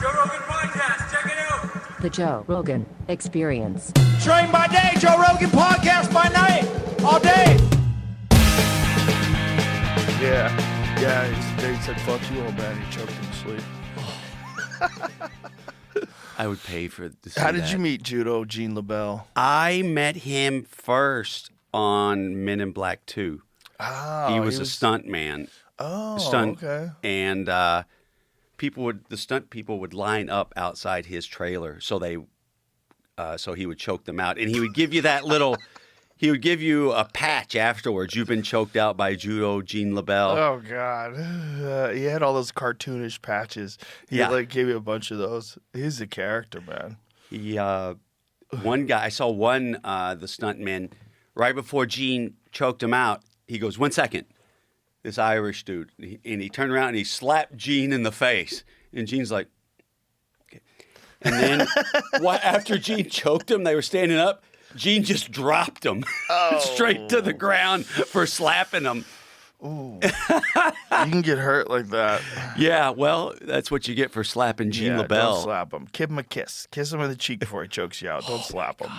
Joe Rogan Podcast. Check it out. The Joe Rogan Experience. Train by day, Joe Rogan Podcast by night, all day. Yeah, he said, fuck you, old man. He choked him to sleep. I would pay for this. How did you meet Judo Gene LeBell? I met him first on Men in Black 2. Oh, he was a stunt man. Oh, okay. And the stunt people would line up outside his trailer, so he would choke them out, and he would give you that little. He would give you a patch afterwards. You've been choked out by Judo Gene LeBell. Oh God, he had all those cartoonish patches. He gave you a bunch of those. He's a character, man. He one guy I saw the stuntman right before Gene choked him out. He goes, 1 second. This Irish dude, and he turned around and he slapped Gene in the face, and Gene's like, okay. And then after Gene choked him, they were standing up. Gene just dropped him straight to the ground for slapping him. Ooh. You can get hurt like that. Yeah, well, that's what you get for slapping Gene LeBell. Don't slap him. Give him a kiss. Kiss him in the cheek before he chokes you out. Don't slap him.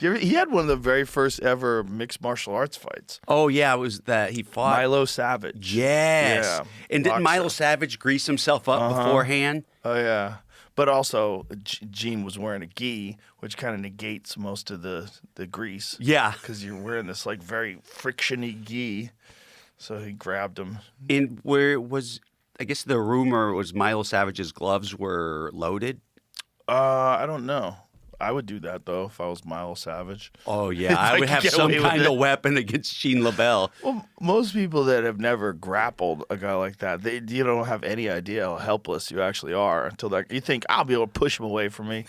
He had one of the very first ever mixed martial arts fights. Oh, yeah, it was that he fought Milo Savage. Yes. Yeah, and didn't Milo Savage grease himself up beforehand? Oh, yeah. But also, Gene was wearing a gi, which kind of negates most of the grease. Yeah. Because you're wearing this, like, very friction-y gi. So he grabbed him. And I guess the rumor was Milo Savage's gloves were loaded? I don't know. I would do that, though, if I was Milo Savage. Oh, yeah. I would have some kind of weapon against Gene LeBell. Well, most people that have never grappled a guy like that, you don't have any idea how helpless you actually are until you think, I'll be able to push him away from me.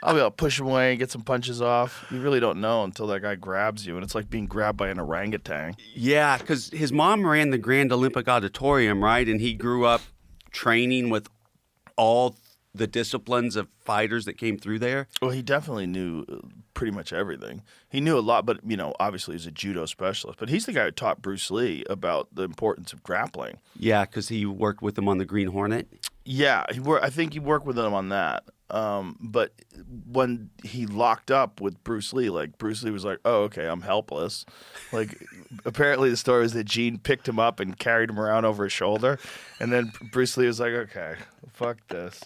I'll be able to push him away and get some punches off. You really don't know until that guy grabs you, and it's like being grabbed by an orangutan. Yeah, because his mom ran the Grand Olympic Auditorium, right? And he grew up training with all the disciplines of fighters that came through there? Well, he definitely knew pretty much everything. He knew a lot, but, obviously he's a judo specialist. But he's the guy who taught Bruce Lee about the importance of grappling. Yeah, because he worked with him on the Green Hornet? Yeah, I think he worked with him on that. But when he locked up with Bruce Lee, Bruce Lee was like, oh, okay, I'm helpless. Apparently the story is that Gene picked him up and carried him around over his shoulder. And then Bruce Lee was like, okay, fuck this.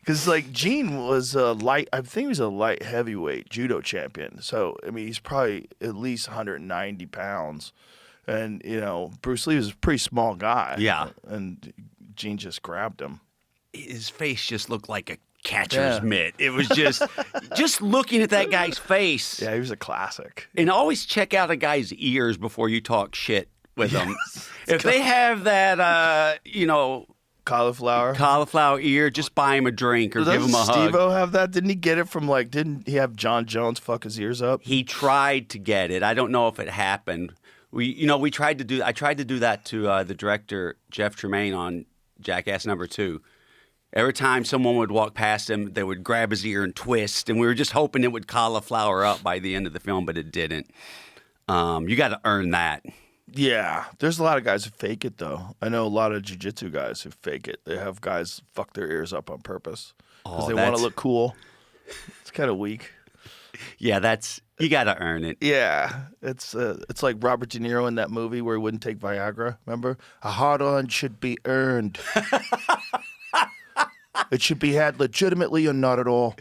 Because, Gene was I think he was a light heavyweight judo champion. So, he's probably at least 190 pounds. And, Bruce Lee was a pretty small guy. Yeah. And Gene just grabbed him. His face just looked like a catcher's mitt. It was just looking at that guy's face. Yeah, he was a classic. And always check out a guy's ears before you talk shit with them. If they have that, cauliflower ear, just buy him a drink or give him a hug. Doesn't Steve-O have that? Didn't he get it from didn't he have John Jones fuck his ears up? He tried to get it. I don't know if it happened. I tried to do that to the director Jeff Tremaine on Jackass #2. Every time someone would walk past him, they would grab his ear and twist, and we were just hoping it would cauliflower up by the end of the film, but it didn't. You got to earn that. Yeah, there's a lot of guys who fake it, though. I know a lot of jiu-jitsu guys who fake it. They have guys fuck their ears up on purpose because they want to look cool. It's kind of weak. Yeah, you got to earn it. Yeah, it's like Robert De Niro in that movie where he wouldn't take Viagra. Remember, a hard-on should be earned. It should be had legitimately or not at all.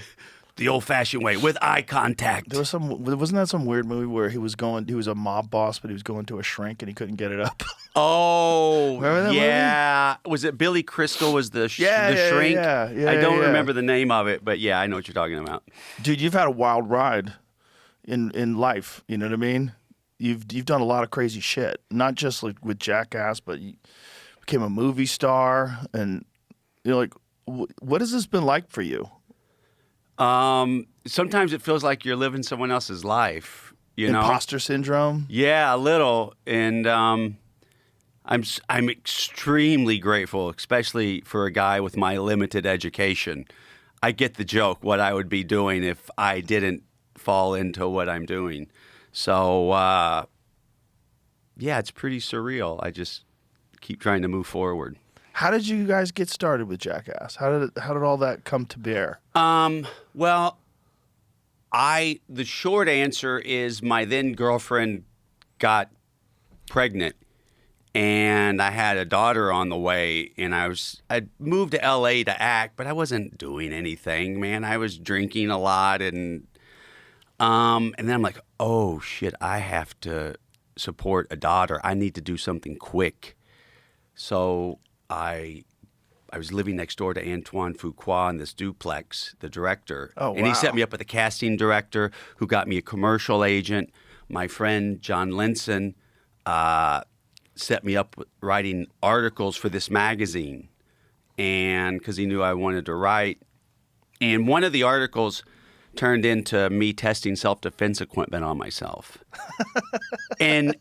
The old-fashioned way, with eye contact. Wasn't that some weird movie where he was a mob boss, but he was going to a shrink and he couldn't get it up? Oh, remember that movie? Was it Billy Crystal was the shrink? Yeah, I don't remember the name of it, but yeah, I know what you're talking about. Dude, you've had a wild ride in life, you know what I mean? You've done a lot of crazy shit, not just with Jackass, but you became a movie star, and what has this been like for you? Sometimes it feels like you're living someone else's life. Imposter syndrome? Yeah, a little. And I'm extremely grateful, especially for a guy with my limited education. I get the joke what I would be doing if I didn't fall into what I'm doing. So yeah, it's pretty surreal. I just keep trying to move forward. How did you guys get started with Jackass? How did all that come to bear? Well, the short answer is my then girlfriend got pregnant, and I had a daughter on the way, and I'd moved to LA to act, but I wasn't doing anything, man. I was drinking a lot, and then I'm like, oh shit, I have to support a daughter. I need to do something quick. So I was living next door to Antoine Fuqua in this duplex, the director. Oh, And he wow. set me up with a casting director who got me a commercial agent. My friend John Linson set me up with writing articles for this magazine, and because he knew I wanted to write. And one of the articles turned into me testing self-defense equipment on myself. And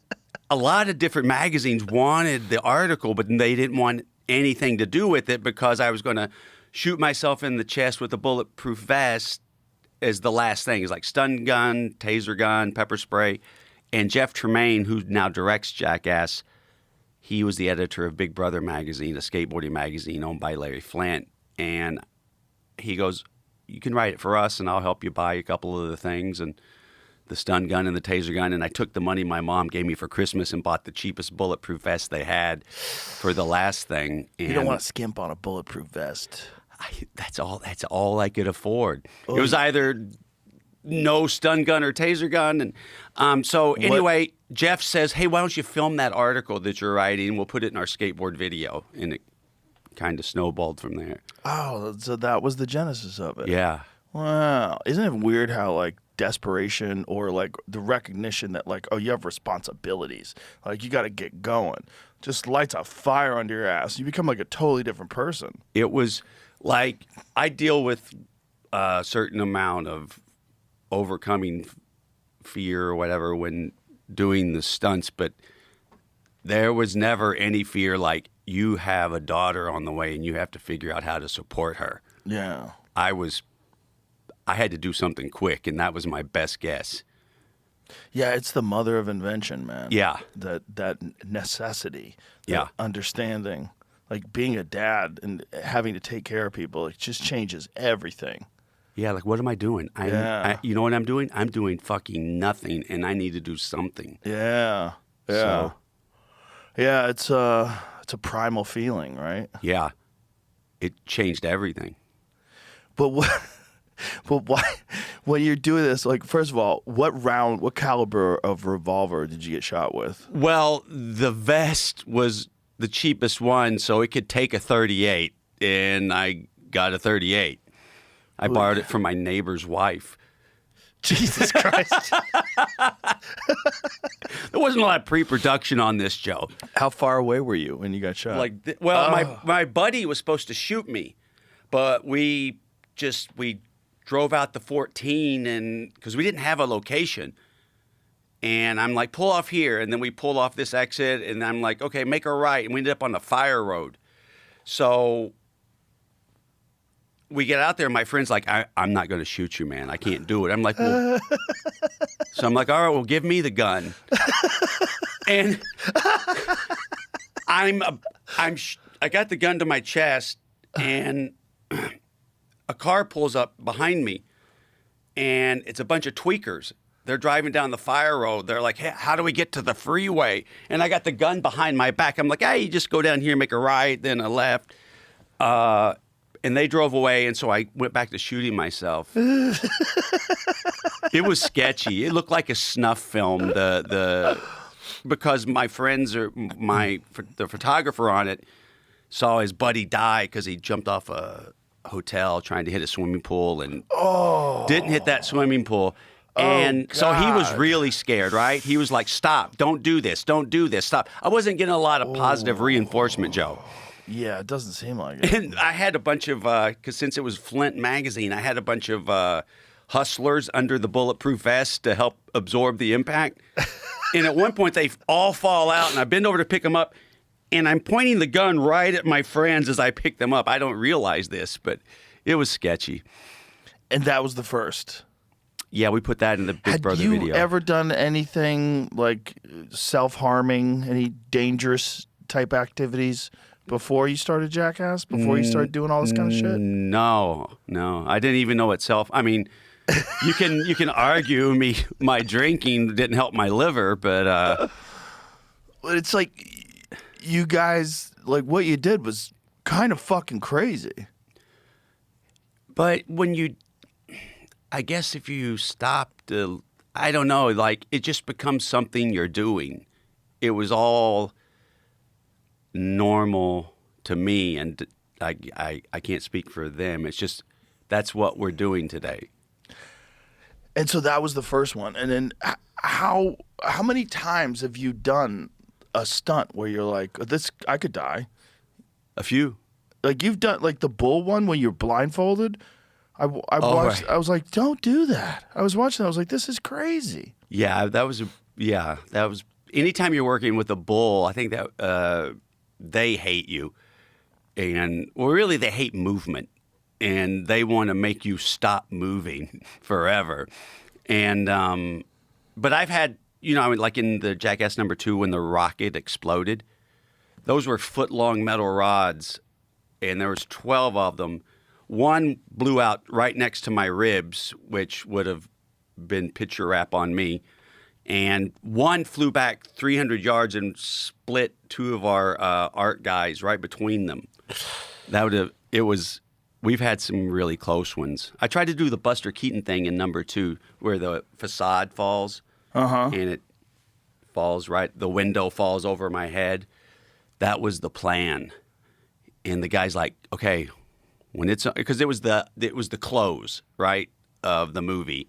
a lot of different magazines wanted the article, but they didn't want anything to do with it because I was going to shoot myself in the chest with a bulletproof vest as the last thing. It's like stun gun, taser gun, pepper spray. And Jeff Tremaine, who now directs Jackass, he was the editor of Big Brother magazine, a skateboarding magazine owned by Larry Flint. And he goes, you can write it for us and I'll help you buy a couple of the things and the stun gun and the taser gun. And I took the money my mom gave me for Christmas and bought the cheapest bulletproof vest they had for the last thing. And You don't want to skimp on a bulletproof vest. that's all I could afford. It was either no stun gun or taser gun. And so anyway, Jeff says, hey, why don't you film that article that you're writing? We'll put it in our skateboard video. And it kind of snowballed from there. Oh, so that was the genesis of it. Yeah. Wow. Isn't it weird how like desperation or like the recognition that like, oh, you have responsibilities. Like you got to get going. Just lights a fire under your ass. You become like a totally different person. It was like I deal with a certain amount of overcoming fear or whatever when doing the stunts, but there was never any fear like you have a daughter on the way and you have to figure out how to support her. Yeah. I had to do something quick, and that was my best guess. Yeah, it's the mother of invention, man. Yeah. That necessity. That Yeah. understanding. Like being a dad and having to take care of people, it just changes everything. Yeah, like what am I doing? Yeah. You know what I'm doing? I'm doing fucking nothing, and I need to do something. Yeah. Yeah. So- Yeah, it's a primal feeling, right? Yeah, it changed everything. But why when you're doing this, like first of all, what caliber of revolver did you get shot with? Well, the vest was the cheapest one, so it could take a 38, and I got a 38. I borrowed it from my neighbor's wife. Jesus Christ. There wasn't a lot of pre-production on this, Joe. How far away were you when you got shot? My buddy was supposed to shoot me, but we drove out the 14 and because we didn't have a location. And I'm like, pull off here. And then we pulled off this exit. And I'm like, okay, make a right. And we ended up on the fire road. So we get out there. My friend's like, I'm not going to shoot you, man. I can't do it. I'm like, well. So I'm like, all right, well, give me the gun. And I got the gun to my chest. And a car pulls up behind me, and it's a bunch of tweakers. They're driving down the fire road. They're like, hey, how do we get to the freeway? And I got the gun behind my back. I'm like, hey, you just go down here, make a right, then a left. And they drove away, and so I went back to shooting myself. It was sketchy. It looked like a snuff film. Because my friends or the photographer on it saw his buddy die because he jumped off a hotel trying to hit a swimming pool and didn't hit that swimming pool. And so he was really scared, right? He was like, stop, don't do this, stop. I wasn't getting a lot of positive reinforcement, Joe. Yeah, it doesn't seem like it. And I had a bunch of, because since it was Flint magazine, I had a bunch of hustlers under the bulletproof vest to help absorb the impact. And at one point, they all fall out, and I bend over to pick them up, and I'm pointing the gun right at my friends as I pick them up. I don't realize this, but it was sketchy. And that was the first. Yeah, we put that in the Big Brother video. Had you ever done anything like self-harming, any dangerous type activities before you started Jackass? Before you started doing all this kind of shit? No. I didn't even know itself. I mean, you can argue my drinking didn't help my liver, but It's like you guys, like what you did was kind of fucking crazy. But I guess if you stop I don't know, like it just becomes something you're doing. It was all normal to me, and I can't speak for them. It's just that's what we're doing today. And so that was the first one. And then how many times have you done a stunt where you're like, this, I could die? A few. Like you've done like the bull one when you're blindfolded. I watched. Right. I was like, don't do that. I was watching. I was like, this is crazy. Yeah, that was. Anytime you're working with a bull, I think that they hate you, and really they hate movement, and they want to make you stop moving forever. And but I've had, like in the Jackass #2 when the rocket exploded, those were foot-long metal rods, and there was 12 of them. One blew out right next to my ribs, which would have been picture wrap on me. And one flew back 300 yards and split two of our art guys right between them. We've had some really close ones. I tried to do the Buster Keaton thing in #2 where the facade falls. And it falls the window falls over my head. That was the plan. And the guy's like, okay, when it's, because it was the close, right, of the movie.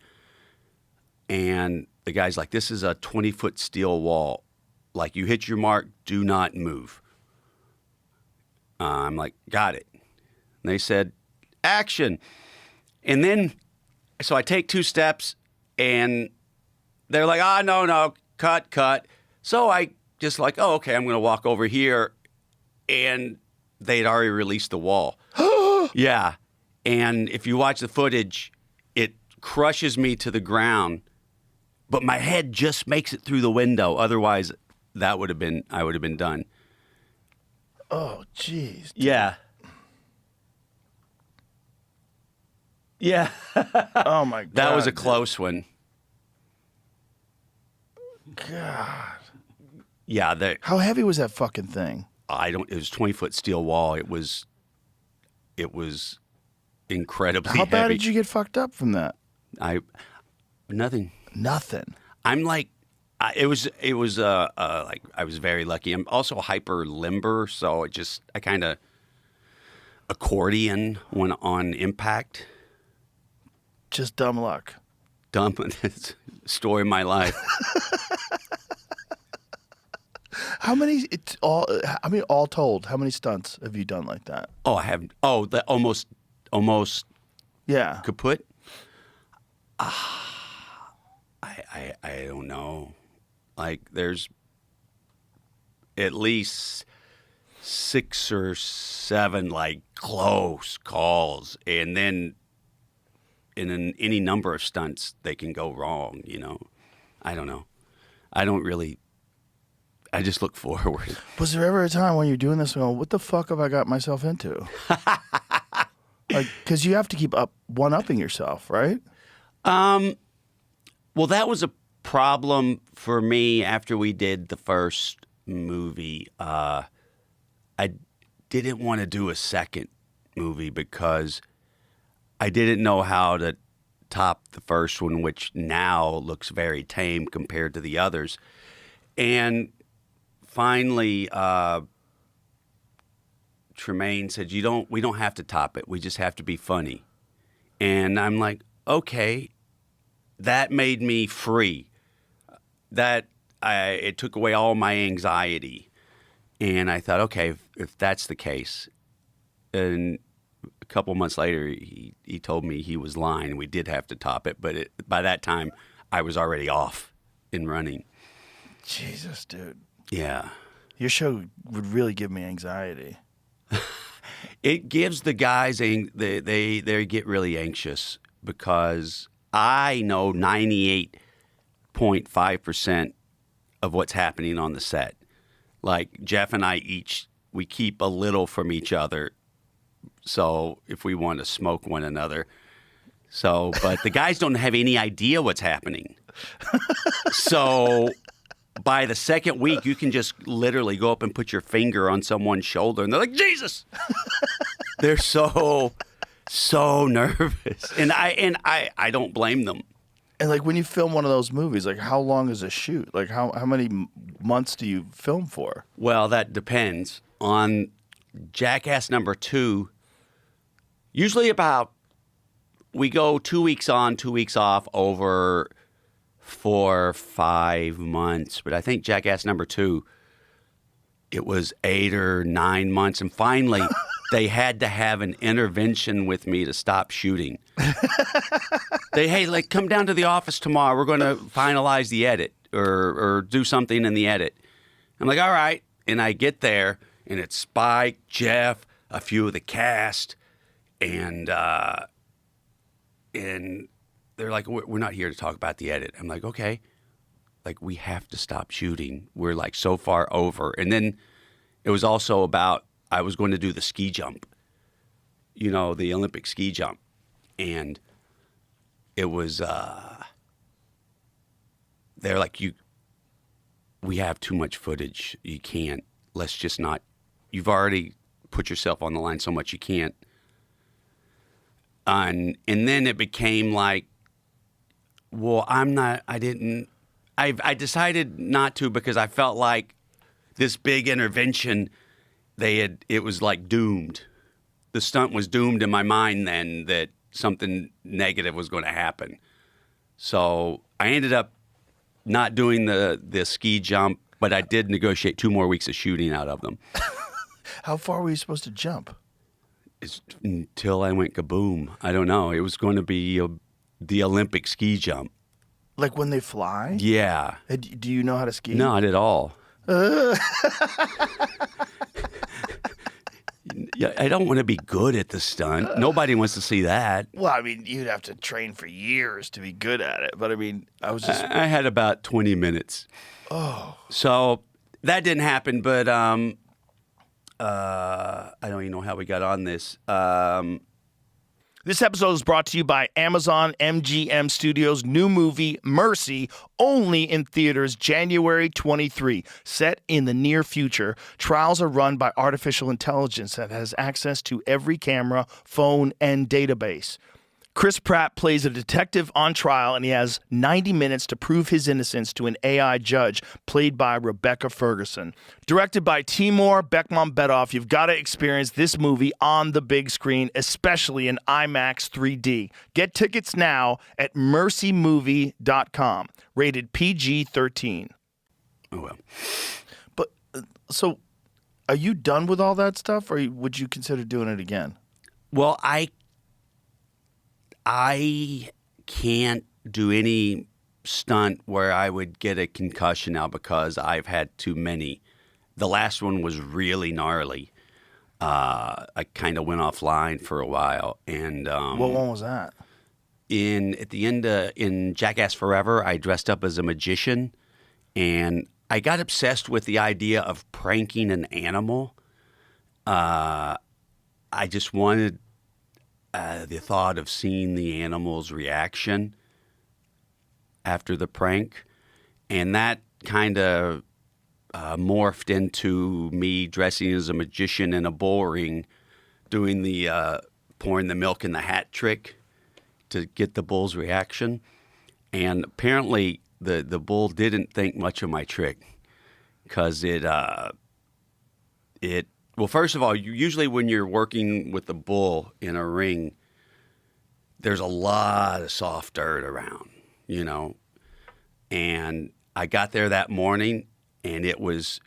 And the guy's like, this is a 20-foot steel wall. Like, you hit your mark, do not move. I'm like, got it. And they said, action. And then, so I take 2 steps, and they're like, no, cut. So I just like, oh, okay, I'm going to walk over here. And they'd already released the wall. Yeah. And if you watch the footage, it crushes me to the ground, but my head just makes it through the window. Otherwise, I would have been done. Oh, jeez. Yeah. Yeah. Oh, my God. That was a close one. God. Yeah. How heavy was that fucking thing? It was 20-foot steel wall. It was incredibly heavy. How bad did you get fucked up from that? Nothing. Nothing. I'm like, it was like I was very lucky. I'm also hyper limber, so I kind of accordion when on impact. Just dumb luck. Story of my life. How many? All told, how many stunts have you done like that? Oh, I have. Oh, the almost Yeah. kaput. I don't know. Like, there's at least 6 or 7 like close calls, and then in any number of stunts they can go wrong. I don't know. I just look forward. Was there ever a time when you're doing this and going, what the fuck have I got myself into? Like, because you have to keep one-upping yourself, right? Well, that was a problem for me after we did the first movie. I didn't want to do a second movie because I didn't know how to top the first one, which now looks very tame compared to the others. And finally, Tremaine said, we don't have to top it. We just have to be funny. And I'm like, okay. That made me free. It took away all my anxiety. And I thought, okay, if that's the case. And a couple months later, he told me he was lying. We did have to top it. But by that time, I was already off and running. Jesus, dude. Yeah. Your show would really give me anxiety. It gives the guys, they get really anxious because I know 98.5% of what's happening on the set. Like, Jeff and I each we keep a little from each other. So if we want to smoke one another. So, but the guys don't have any idea what's happening. So by the second week, you can just literally go up and put your finger on someone's shoulder, and they're like, Jesus! They're so nervous. And I don't blame them. And like when you film one of those movies, like how long is a shoot? Like how many months do you film for? Well, that depends. On Jackass #2, usually we go 2 weeks on, 2 weeks off over 4 or 5 months. But I think Jackass #2, it was 8 or 9 months. And finally, they had to have an intervention with me to stop shooting. Hey, come down to the office tomorrow. We're going to finalize the edit or do something in the edit. I'm like, all right. And I get there, and it's Spike, Jeff, a few of the cast, and they're like, we're not here to talk about the edit. I'm like, okay. Like, we have to stop shooting. We're, so far over. And then it was also about I was going to do the ski jump, the Olympic ski jump. And it was, they're like, we have too much footage. You can't. Let's just not. You've already put yourself on the line so much you can't. And then it became like, well, I decided not to because I felt like this big intervention, it was like doomed. The stunt was doomed in my mind then that something negative was going to happen. So I ended up not doing the ski jump, but I did negotiate 2 more weeks of shooting out of them. How far were you supposed to jump? Until I went kaboom. I don't know. It was going to be the Olympic ski jump. Like when they fly? Yeah. Do you know how to ski? Not at all. Yeah, I don't want to be good at the stunt. Nobody wants to see that. Well, I mean, you'd have to train for years to be good at it. But I mean, I was just... I had about 20 minutes. Oh. So that didn't happen, but I don't even know how we got on this. This episode is brought to you by Amazon MGM Studios' new movie, Mercy, only in theaters January 23. Set in the near future, trials are run by artificial intelligence that has access to every camera, phone, and database. Chris Pratt plays a detective on trial, and he has 90 minutes to prove his innocence to an AI judge played by Rebecca Ferguson. Directed by Timur Bekmambetov, you've got to experience this movie on the big screen, especially in IMAX 3D. Get tickets now at mercymovie.com. Rated PG-13. Oh, well. But, so, are you done with all that stuff, or would you consider doing it again? Well, I can't do any stunt where I would get a concussion now because I've had too many. The last one was really gnarly. I kind of went offline for a while. And what one was that? In Jackass Forever, I dressed up as a magician, and I got obsessed with the idea of pranking an animal. I just wanted the thought of seeing the animal's reaction after the prank. And that kind of morphed into me dressing as a magician in a bull ring, doing the pouring the milk in the hat trick to get the bull's reaction. And apparently the bull didn't think much of my trick because well, first of all, usually when you're working with a bull in a ring, there's a lot of soft dirt around, And I got there that morning, and it was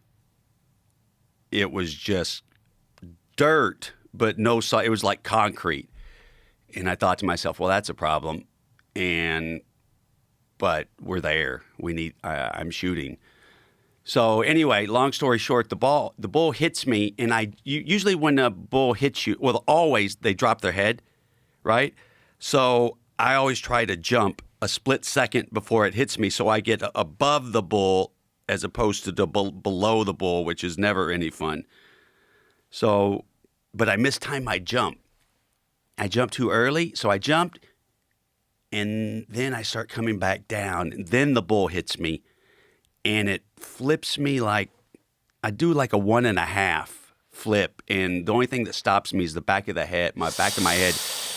just dirt, but no soft. It was like concrete. And I thought to myself, well, that's a problem. But we're there. I'm shooting. So anyway, long story short, the bull hits me, and usually when a bull hits you, well, always they drop their head, right? So I always try to jump a split second before it hits me, so I get above the bull as opposed to below the bull, which is never any fun. So, but I mistimed my jump. I jumped too early, so I jumped, and then I start coming back down. And then the bull hits me, and it flips me like I do like a 1.5 flip, and the only thing that stops me is the back of the head, my back of my head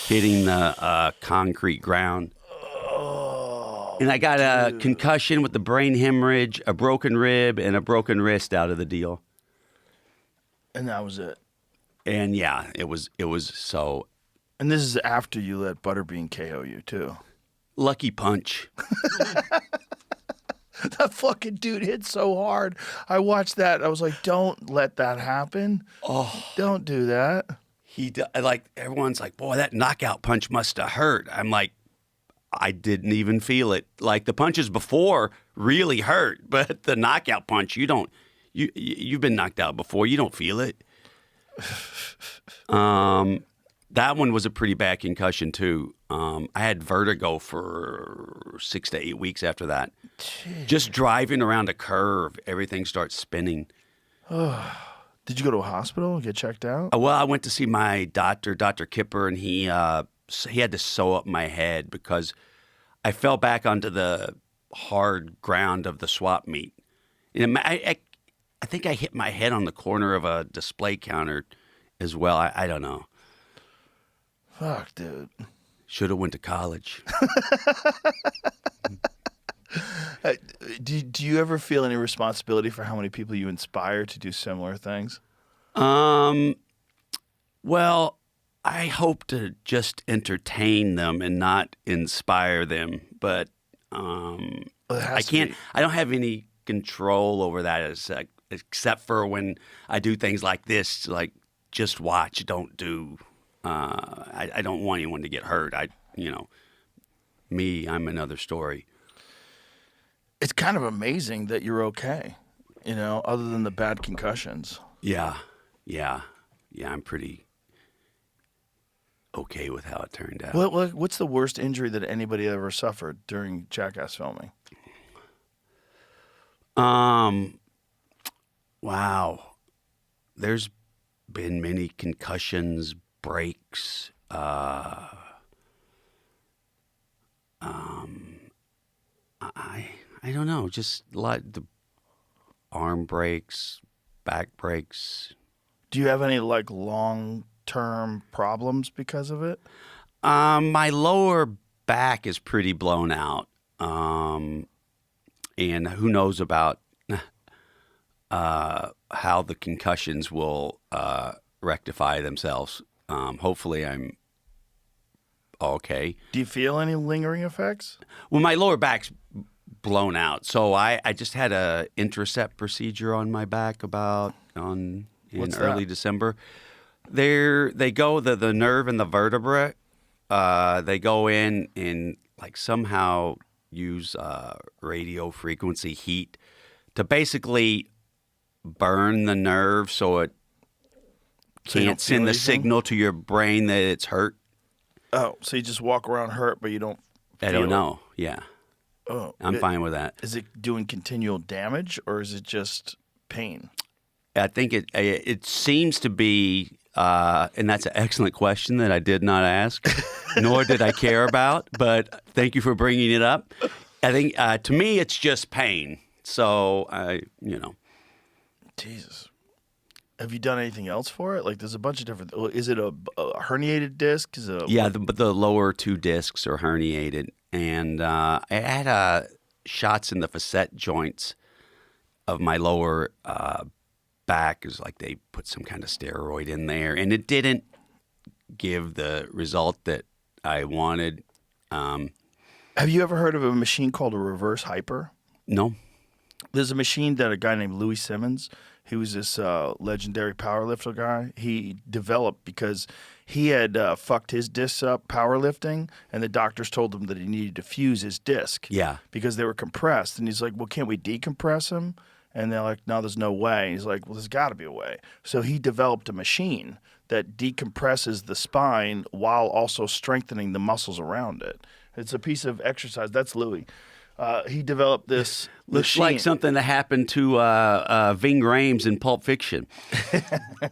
hitting the concrete ground. Oh, And I got a concussion with the brain hemorrhage, a broken rib, and a broken wrist out of the deal. and that was it. And yeah, it was so And this is after you let Butterbean KO you too. lucky punch. That fucking dude hit so hard. I watched that. I was like, don't let that happen. Oh, Don't do that. like everyone's like, boy, that knockout punch must have hurt. I'm like, I didn't even feel it. Like the punches before really hurt, but the knockout punch, you've been knocked out before. You don't feel it. That one was a pretty bad concussion too. I had vertigo for 6 to 8 weeks after that. Jeez. Just driving around a curve, everything starts spinning. Did you go to a hospital and get checked out? Well, I went to see my doctor, Dr. Kipper, and he had to sew up my head because I fell back onto the hard ground of the swap meet. And I think I hit my head on the corner of a display counter as well. I don't know. Fuck, dude. Should have went to college. Do you ever feel any responsibility for how many people you inspire to do similar things? Well, I hope to just entertain them and not inspire them, but I can't. I don't have any control over that, except for when I do things like this, like just watch, don't do. I don't want anyone to get hurt. I'm another story. It's kind of amazing that you're okay, other than the bad concussions. Yeah. I'm pretty okay with how it turned out. What's the worst injury that anybody ever suffered during Jackass filming? Wow. There's been many concussions, breaks. I don't know. Just a lot the arm breaks, back breaks. Do you have any long-term problems because of it? My lower back is pretty blown out. And who knows about how the concussions will rectify themselves. Hopefully I'm okay. Do you feel any lingering effects? Well, my lower back's blown out. So I just had a intercept procedure on my back in early December. They go the nerve and the vertebra. They go in and like somehow use radio frequency heat to basically burn the nerve so it can't send the signal to your brain that it's hurt. Oh, so you just walk around hurt, but you don't feel I don't it? know. Yeah. Oh, I'm fine with that. Is it doing continual damage or is it just pain? I think it seems to be, and that's an excellent question that I did not ask, nor did I care about, but thank you for bringing it up. I think, to me, it's just pain. So, Jesus. Have you done anything else for it? Like, there's a bunch of different. Is it a herniated disc? Yeah, the lower two discs are herniated, and I had shots in the facet joints of my lower back. Is like they put some kind of steroid in there, and it didn't give the result that I wanted. Have you ever heard of a machine called a reverse hyper? No. There's a machine that a guy named Louis Simmons, he was this legendary powerlifter guy, he developed because he had fucked his discs up powerlifting, and the doctors told him that he needed to fuse his disc. Yeah. Because they were compressed. And he's like, well, can't we decompress them? And they're like, no, there's no way. And he's like, well, there's got to be a way. So he developed a machine that decompresses the spine while also strengthening the muscles around it. It's a piece of exercise. That's Louis. He developed this Looks machine. like something that happened to Ving Rhames in Pulp Fiction.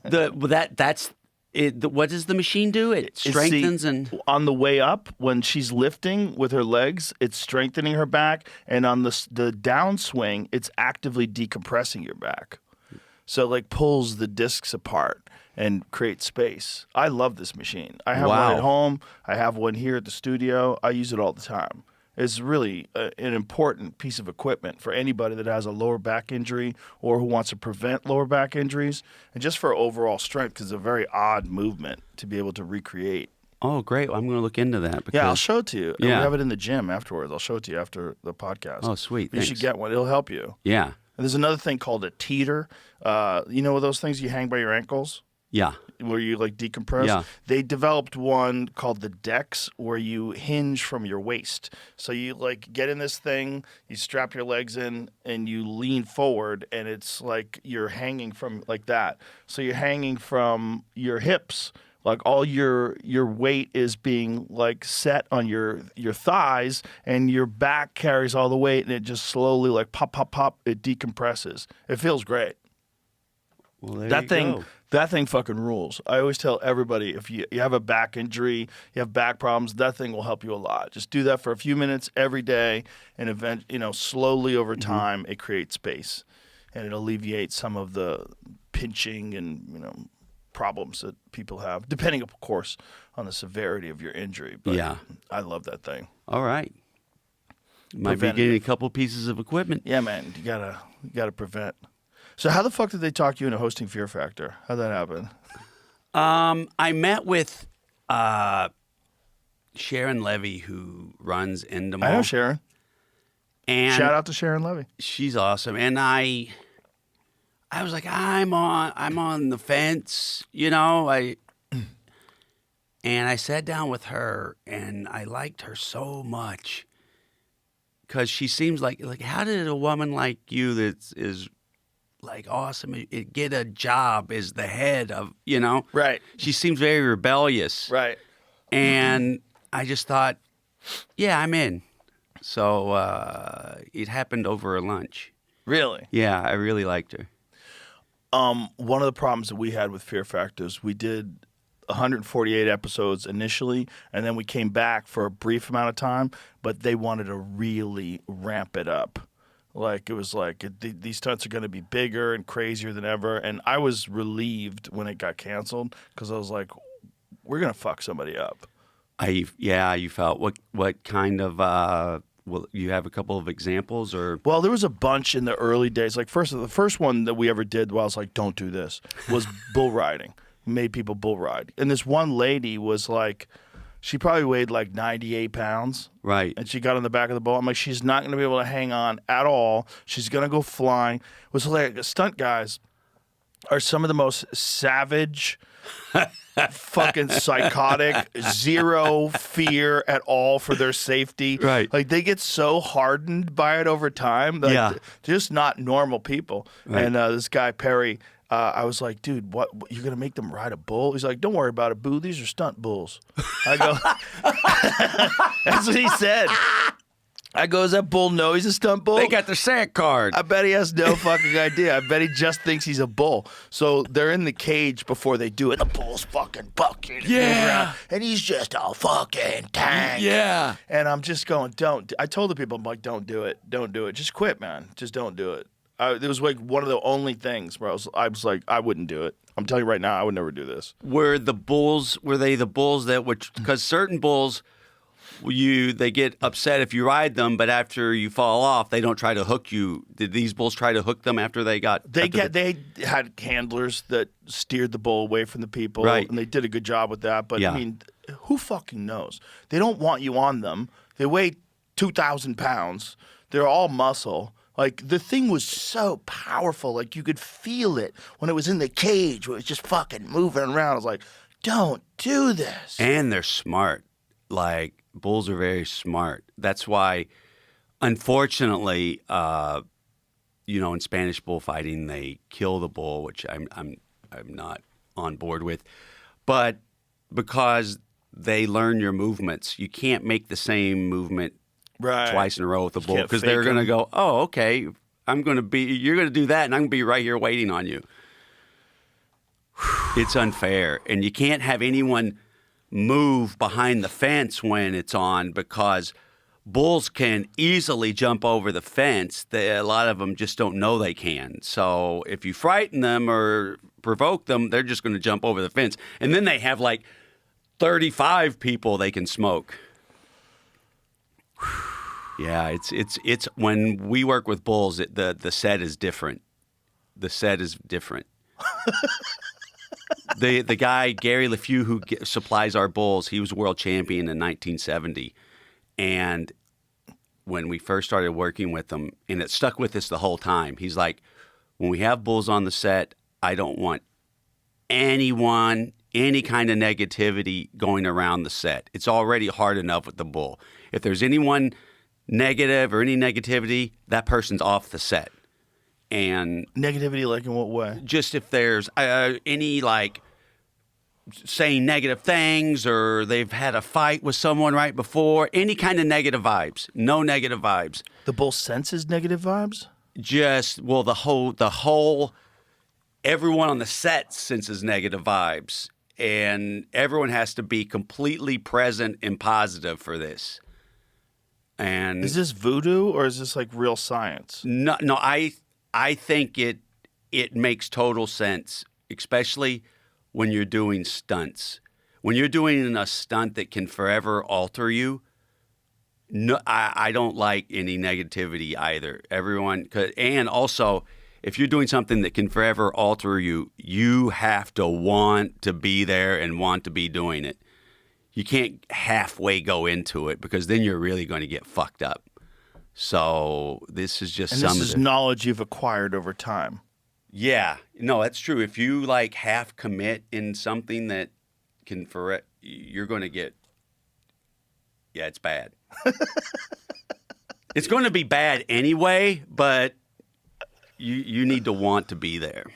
That's it. What does the machine do? It strengthens and on the way up when she's lifting with her legs, it's strengthening her back, and on the downswing, it's actively decompressing your back. So like pulls the discs apart and creates space. I love this machine. I have one at home. I have one here at the studio. I use it all the time. It's really an important piece of equipment for anybody that has a lower back injury or who wants to prevent lower back injuries, and just for overall strength, because it's a very odd movement to be able to recreate. Oh, great. Well, I'm going to look into that. Yeah, I'll show it to you. And Yeah. we have it in the gym afterwards. I'll show it to you after the podcast. Oh, sweet. You should get one. It'll help you. Yeah. And there's another thing called a teeter. You know those things you hang by your ankles? Yeah. Where you like decompress. Yeah. They developed one called the Dex where you hinge from your waist. So you like get in this thing, you strap your legs in, and you lean forward, and it's like you're hanging from like that. So you're hanging from your hips. Like all your weight is being like set on your thighs, and your back carries all the weight, and it just slowly like pop, pop, pop. It decompresses. It feels great. Well, there That you thing, go. that thing fucking rules. I always tell everybody if you have a back injury, you have back problems, that thing will help you a lot. Just do that for a few minutes every day, and slowly over time, it creates space, and it alleviates some of the pinching and problems that people have, depending, of course, on the severity of your injury. But Yeah. I love that thing. All right. Might be Preventative. getting a couple pieces of equipment. Yeah, man, you gotta prevent. So how the fuck did they talk you into hosting Fear Factor? How'd that happen? I met with Sharon Levy, who runs Endemol. I know Sharon. And Shout out to Sharon Levy. she's awesome. And I was like, I'm on the fence, and I sat down with her, and I liked her so much because she seems like how did a woman like you that is like awesome get a job as the head of Right. She seems very rebellious, Right. and I just thought, yeah, I'm in. So it happened over a lunch. Really? Yeah, I really liked her. One of the problems that we had with Fear Factors, we did 148 episodes initially, and then we came back for a brief amount of time, but they wanted to really ramp it up. Like, it was like, these stunts are going to be bigger and crazier than ever, and I was relieved when it got canceled, because I was like, we're going to fuck somebody up. You felt what kind of well, you have a couple of examples or Well, there was a bunch in the early days. Like the first one that we ever did, where I was like, "Don't do this," was bull riding. Made people bull ride, and this one lady was like, she probably weighed like 98 pounds, right? and she got on the back of the bull. I'm like, she's not going to be able to hang on at all. She's going to go flying. It was hilarious. Stunt guys are some of the most savage, fucking psychotic, zero fear at all for their safety. Right. Like, they get so hardened by it over time. Like, Yeah. they're just not normal people. Right. And this guy, Perry, I was like, dude, what you're going to make them ride a bull? He's like, don't worry about it, boo. These are stunt bulls. I go, that's what he said. I go, does that bull know he's a stunt bull? They got their SAG card. I bet he has no fucking idea. I bet he just thinks he's a bull. So they're in the cage before they do it. The bull's fucking bucking. Yeah. And he's just a fucking tank. Yeah. And I'm just going, don't. I told the people, I'm like, don't do it. Don't do it. Just quit, man. Just don't do it. It was like one of the only things where I was like, I wouldn't do it. I'm telling you right now, I would never do this. Were they the bulls that because certain bulls they get upset if you ride them, but after you fall off, they don't try to hook you. Did these bulls try to hook them after they got? They had handlers that steered the bull away from the people, Right. and they did a good job with that. But Yeah. I mean, who fucking knows? They don't want you on them. They weigh 2,000 pounds. They're all muscle. Like, the thing was so powerful. Like, you could feel it when it was in the cage, where it was just fucking moving around. I was like, don't do this. And they're smart. Like, bulls are very smart. That's why, unfortunately, in Spanish bullfighting, they kill the bull, which I'm not on board with. But because they learn your movements, you can't make the same movement Right. twice in a row with the bull can't because fake they're going to 'em. go, oh, okay, you're going to do that, and I'm going to be right here waiting on you. It's unfair, and you can't have anyone move behind the fence when it's on because bulls can easily jump over the fence. A lot of them just don't know they can. So if you frighten them or provoke them, they're just going to jump over the fence. And then they have like 35 people they can smoke. Yeah, it's when we work with bulls, the set is different. The set is different. The guy, Gary LeFew, who supplies our bulls, he was world champion in 1970. And when we first started working with him, and it stuck with us the whole time, he's like, when we have bulls on the set, I don't want anyone, any kind of negativity going around the set. It's already hard enough with the bull. If there's anyone negative or any negativity, that person's off the set. And Negativity, like in what way? just if there's any like saying negative things or they've had a fight with someone right before, any kind of negative vibes, no negative vibes. The bull senses negative vibes? Just, well, the whole, everyone on the set senses negative vibes, and everyone has to be completely present and positive for this. And Is this voodoo or is this like real science? no, I think it makes total sense, especially when you're doing stunts. When you're doing a stunt that can forever alter you, no, I don't like any negativity either. And also, if you're doing something that can forever alter you, you have to want to be there and want to be doing it. You can't halfway go into it because then you're really going to get fucked up. So this is just And some this of is the knowledge you've acquired over time. Yeah, no, that's true. If you like half commit in something that can you're going to get, yeah, it's bad. It's going to be bad anyway, but you need to want to be there.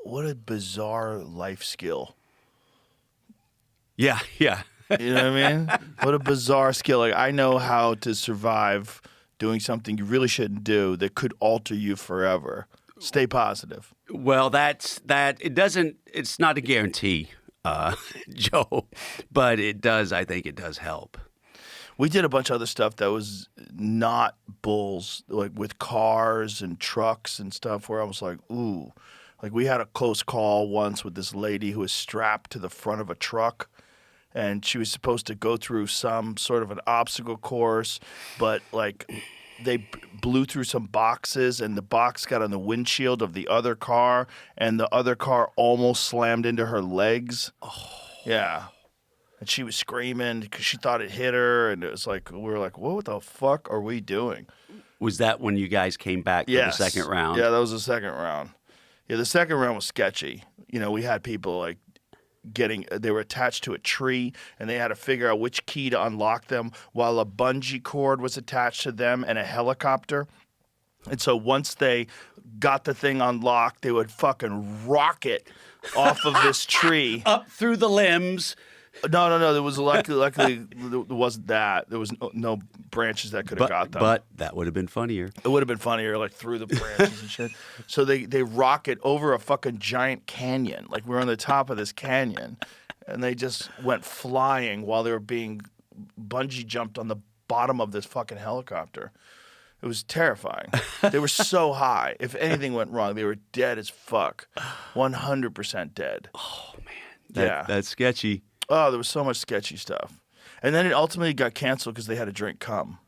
What a bizarre life skill. Yeah, yeah. You know what I mean? What a bizarre skill. Like, I know how to survive doing something you really shouldn't do that could alter you forever. Stay positive. Well, it's not a guarantee, Joe, but I think it does help. We did a bunch of other stuff that was not bulls, like with cars and trucks and stuff, where I was like, ooh. Like, we had a close call once with this lady who was strapped to the front of a truck, and she was supposed to go through some sort of an obstacle course, but like they blew through some boxes, and the box got on the windshield of the other car, and the other car almost slammed into her legs. Oh, yeah. And she was screaming because she thought it hit her, and it was like, we were like, what the fuck are we doing? Was that when you guys came back for the second round? Yeah, that was the second round. Yeah, the second round was sketchy. You know, we had people like they were attached to a tree, and they had to figure out which key to unlock them while a bungee cord was attached to them and a helicopter. And so once they got the thing unlocked, they would fucking rocket off of this tree. Up through the limbs. No. There was luckily there wasn't that. There was no branches that could have got them. But that would have been funnier. It would have been funnier, like through the branches and shit. So they rocket over a fucking giant canyon. Like, we're on the top of this canyon, and they just went flying while they were being bungee jumped on the bottom of this fucking helicopter. It was terrifying. They were so high. If anything went wrong, they were dead as fuck. 100% dead. Oh man, that's sketchy. Oh, there was so much sketchy stuff. And then it ultimately got canceled because they had to drink cum.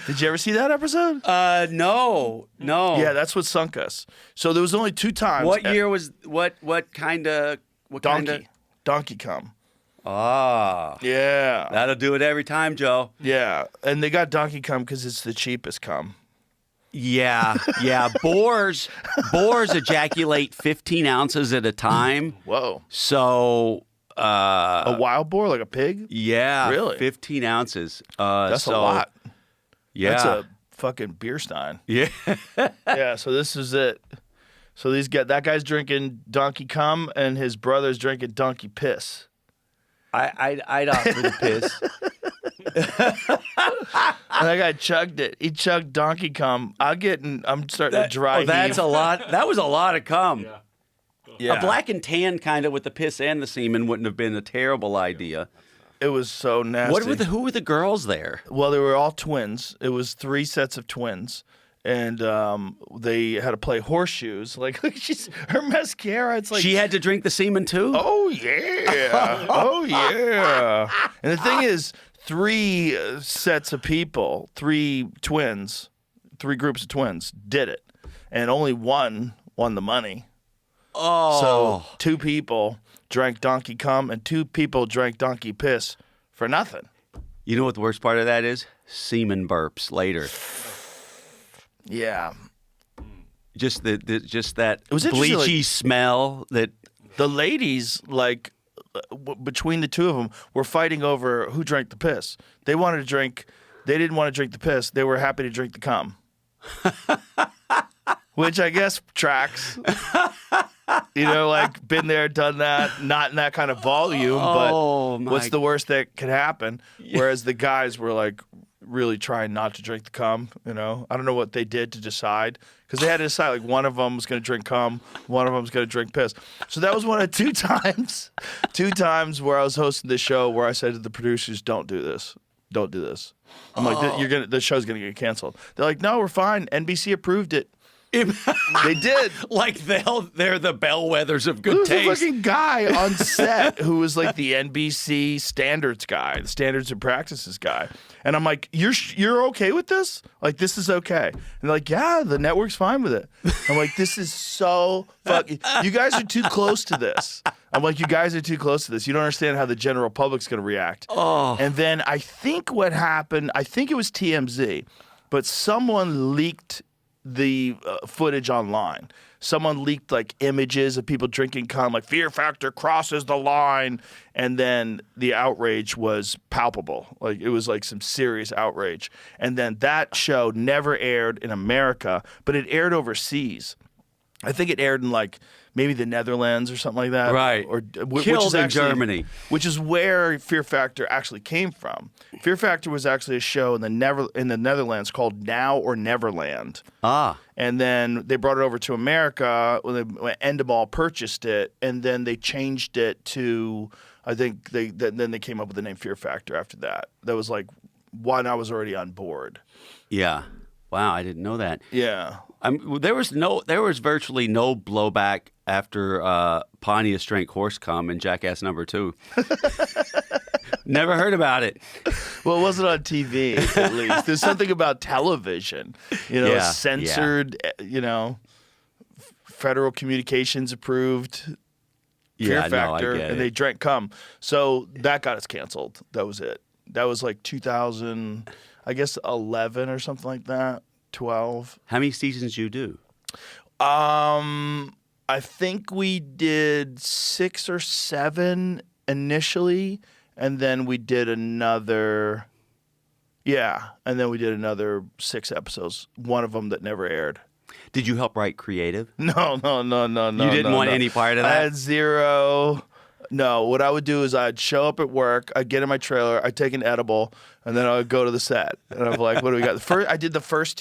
Did you ever see that episode? No. Yeah, that's what sunk us. So there was only 2 times. What year was what kind of Donkey cum. Ah. Yeah. That'll do it every time, Joe. Yeah. And they got donkey cum because it's the cheapest cum. Yeah. Boars ejaculate 15 ounces at a time. Whoa. So A wild boar, like a pig? yeah, Really? 15 ounces. That's a lot. Yeah. That's a fucking beer stein. Yeah. Yeah, so this is it. So that guy's drinking donkey cum, and his brother's drinking donkey piss. I'd opt for the piss. And that guy chugged it. He chugged donkey cum. I'm starting to dry heave. That's a lot. That was a lot of cum. Yeah. A black and tan kind of with the piss and the semen wouldn't have been a terrible idea. It was so nasty. Who were the girls there? Well, they were all twins. It was 3 sets of twins. And they had to play horseshoes. Like her mascara. It's like She had to drink the semen too? oh yeah, oh yeah. And the thing is, 3 sets of people, 3 twins, 3 groups of twins did it, and only one won the money. Oh. So 2 people drank donkey cum, and 2 people drank donkey piss for nothing. You know what the worst part of that is? Semen burps later. Yeah. Just that was interesting, bleachy like- smell that The ladies, like, between the 2 of them, were fighting over who drank the piss. They wanted to drink. They didn't want to drink the piss. They were happy to drink the cum. Which I guess tracks. You know, like, been there, done that. Not in that kind of volume, Oh, but my- what's the worst that could happen? Whereas the guys were, like, really trying not to drink the cum, you know? I don't know what they did to decide, because they had to decide, like, one of them was going to drink cum, one of them was going to drink piss. So that was one of 2 times where I was hosting this show where I said to the producers, don't do this. Don't do this. I'm like, the show's going to get canceled. They're like, no, we're fine. NBC approved it. They did. like they're the bellwethers of There good was a taste. fucking guy on set who was like the NBC standards guy, the standards and practices guy. And I'm like, you're okay with this? Like, this is okay. And they're like, yeah, the network's fine with it. I'm like, this is so fucking, you guys are too close to this. I'm like, you guys are too close to this. You don't understand how the general public's going to react. Oh. And then I think what happened, I think it was TMZ, but someone leaked the footage online. Someone leaked like images of people drinking cum, like Fear Factor crosses the line, and then the outrage was palpable. Like, it was like some serious outrage. And then that show never aired in America, but it aired overseas. I think it aired in like maybe the Netherlands or something like that. Right. Or which Killed is in actually, Germany. Which is where Fear Factor actually came from. Fear Factor was actually a show in the Netherlands called Now or Neverland. Ah. And then they brought it over to America when Endemol purchased it, and then they changed it to, I think then they came up with the name Fear Factor after that. That was like when I was already on board. Yeah. Wow, I didn't know that. Yeah. There was virtually no blowback after Pontius drank horse cum in Jackass #2. Never heard about it. Well, it wasn't on TV, at least. There's something about television, Yeah, censored, Federal Communications approved Fear Yeah, no, I Factor, get and it. they drank cum. So that got us canceled. That was it. That was like 2000, I guess 11 or something like that, 12. How many seasons you do? I think we did 6 or 7 initially, and then we did another. Yeah, and then we did another 6 episodes. One of them that never aired. Did you help write creative? No. You didn't want any part of I that? had 0. No, what I would do is I'd show up at work, I'd get in my trailer, I'd take an edible, and then I would go to the set. And I'm like, what do we got? I did the first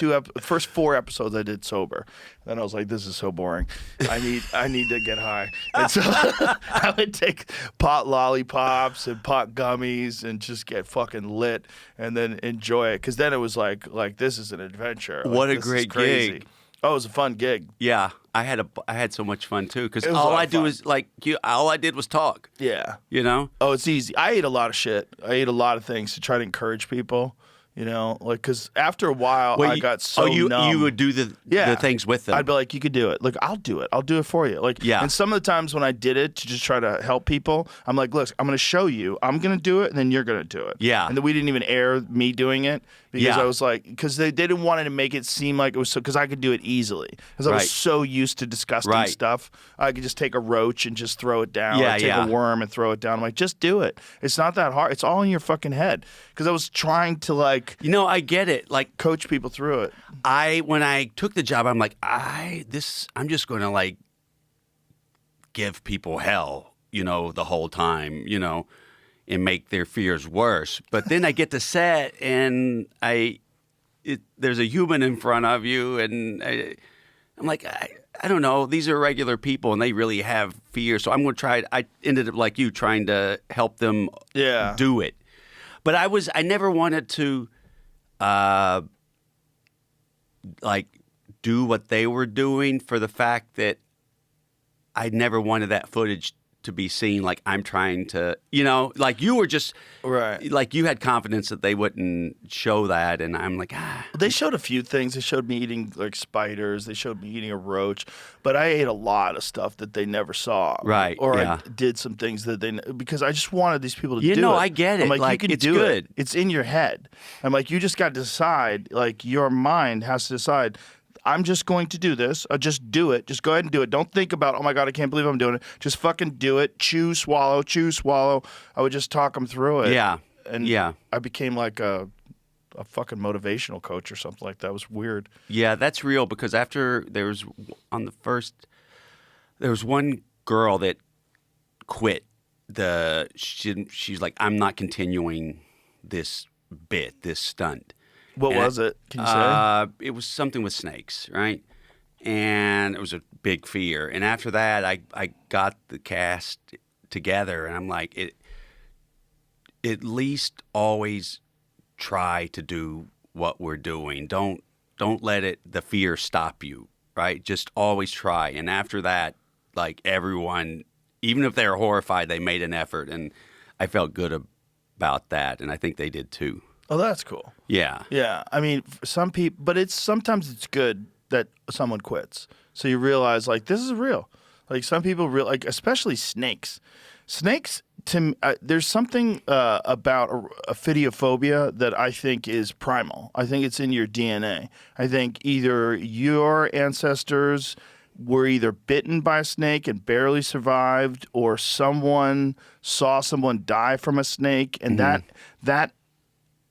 4 episodes I did sober. Then I was like, this is so boring. I need to get high. And so I would take pot lollipops and pot gummies and just get fucking lit and then enjoy it. Because then it was like this is an adventure. Like, What a this is great crazy. gig. Oh, it was a fun gig. Yeah, I had so much fun too because It was a all lot I of do fun. is all I did was talk. Yeah. You know? Oh, it's easy. I ate a lot of shit. I ate a lot of things to try to encourage people, like, because after a while, I got so numb. you would do the things with them. I'd be like, you could do it. Like, I'll do it. I'll do it for you. Like, Yeah. And some of the times when I did it to just try to help people, I'm like, look, I'm going to show you. I'm going to do it, and then you're going to do it. Yeah. And then we didn't even air me doing it because Yeah. I was like, because they didn't want to make it seem like it was so, because I could do it easily. Because I Right. was so used to disgusting Right. stuff. I could just take a roach and just throw it down. Yeah, or take yeah. a worm and throw it down. I'm like, just do it. It's not that hard. It's all in your fucking head. Because I was trying to, like, I get it. Like coach people through it. when I took the job, I'm like, I'm just going to like give people hell, the whole time, and make their fears worse. But then I get to set, and there's a human in front of you, and I'm like, I don't know. These are regular people, and they really have fear. So I'm going to try. I ended up like you, trying to help them do it. But I never wanted to, like, do what they were doing for the fact that I never wanted that footage to be seen like I'm trying to, like you were just, like you had confidence that they wouldn't show that, and I'm like, They showed a few things. They showed me eating like spiders. They showed me eating a roach, but I ate a lot of stuff that they never saw. Right. Or yeah. I did some things that because I just wanted these people to do it. I get it. I'm like, you can it's do good. it. It's in your head. I'm like, you just got to decide, like your mind has to decide, I'm just going to do this. Just do it. Just go ahead and do it. Don't think about, oh my God, I can't believe I'm doing it. Just fucking do it. Chew, swallow, chew, swallow. I would just talk them through it. Yeah. And I became like a fucking motivational coach or something like that. It was weird. Yeah, that's real, because after there was one girl that quit. She's like, I'm not continuing this stunt. What was it? Can you say? It was something with snakes, right? And it was a big fear. And after that, I got the cast together, and I'm like, at least always try to do what we're doing. Don't let the fear stop you, right? Just always try. And after that, like everyone, even if they're horrified, they made an effort, and I felt good about that, and I think they did too. Oh, that's cool. Yeah. Yeah. I mean, for some people, but sometimes it's good that someone quits. So you realize, like, this is real. Like, some people like, especially snakes. Snakes, there's something about ophidiophobia that I think is primal. I think it's in your DNA. I think either your ancestors were either bitten by a snake and barely survived, or someone saw someone die from a snake, and that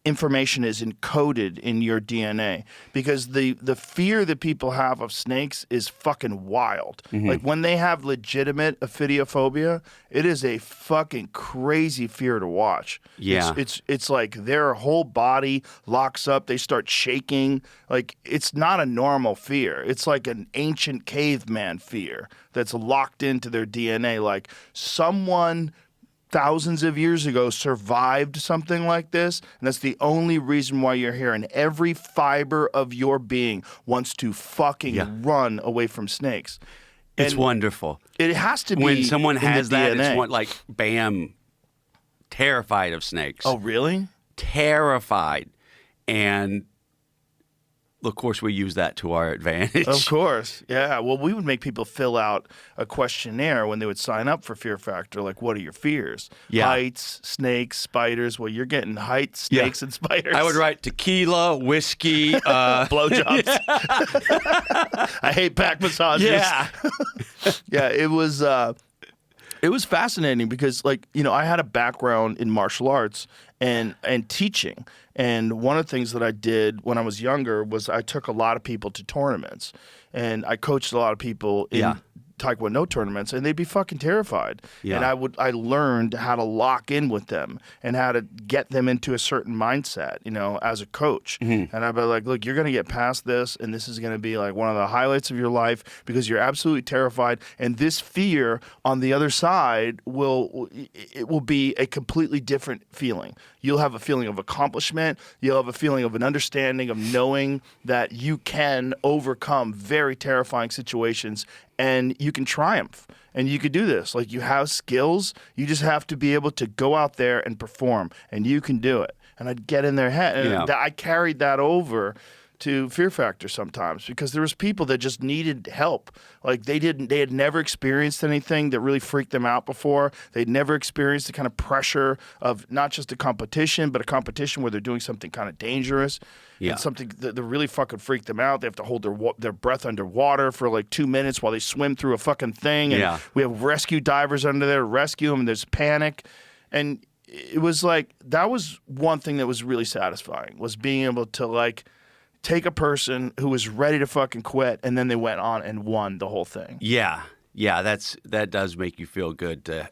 information is encoded in your DNA, because the fear that people have of snakes is fucking wild. Like when they have legitimate ophidiophobia, it is a fucking crazy fear to watch. Yeah. It's like their whole body locks up, they start shaking. Like, it's not a normal fear. It's like an ancient caveman fear that's locked into their DNA. Like someone thousands of years ago survived something like this, and that's the only reason why you're here. And every fiber of your being wants to fucking run away from snakes. It's wonderful. It has to be when someone in has the that. DNA. It's like Bam, terrified of snakes. Oh, really? Terrified, and of course, we use that to our advantage. Of course. Yeah. Well, we would make people fill out a questionnaire when they would sign up for Fear Factor. Like, what are your fears? Yeah. Heights, snakes, spiders. Well, you're getting heights, snakes, and spiders. I would write tequila, whiskey, blowjobs. I hate back massages. Yeah. Yeah. It was fascinating because, like, I had a background in martial arts and teaching. And one of the things that I did when I was younger was I took a lot of people to tournaments, and I coached a lot of people in Taekwondo tournaments, and they'd be fucking terrified. Yeah. And I learned how to lock in with them and how to get them into a certain mindset, as a coach. And I'd be like, look, you're going to get past this, and this is going to be like one of the highlights of your life because you're absolutely terrified. And this fear on the other side will be a completely different feeling. You'll have a feeling of accomplishment. You'll have a feeling of an understanding of knowing that you can overcome very terrifying situations, and you can triumph, and you could do this. Like, you have skills. You just have to be able to go out there and perform, and you can do it. And I'd get in their head. And I carried that over to Fear Factor sometimes, because there was people that just needed help. Like, they had never experienced anything that really freaked them out before. They'd never experienced the kind of pressure of not just a competition, but a competition where they're doing something kind of dangerous. And something that really fucking freaked them out. They have to hold their breath underwater for like 2 minutes while they swim through a fucking thing. And we have rescue divers under there to rescue them, and there's panic. And it was like, that was one thing that was really satisfying, was being able to, like, take a person who was ready to fucking quit, and then they went on and won the whole thing. Yeah. That does make you feel good to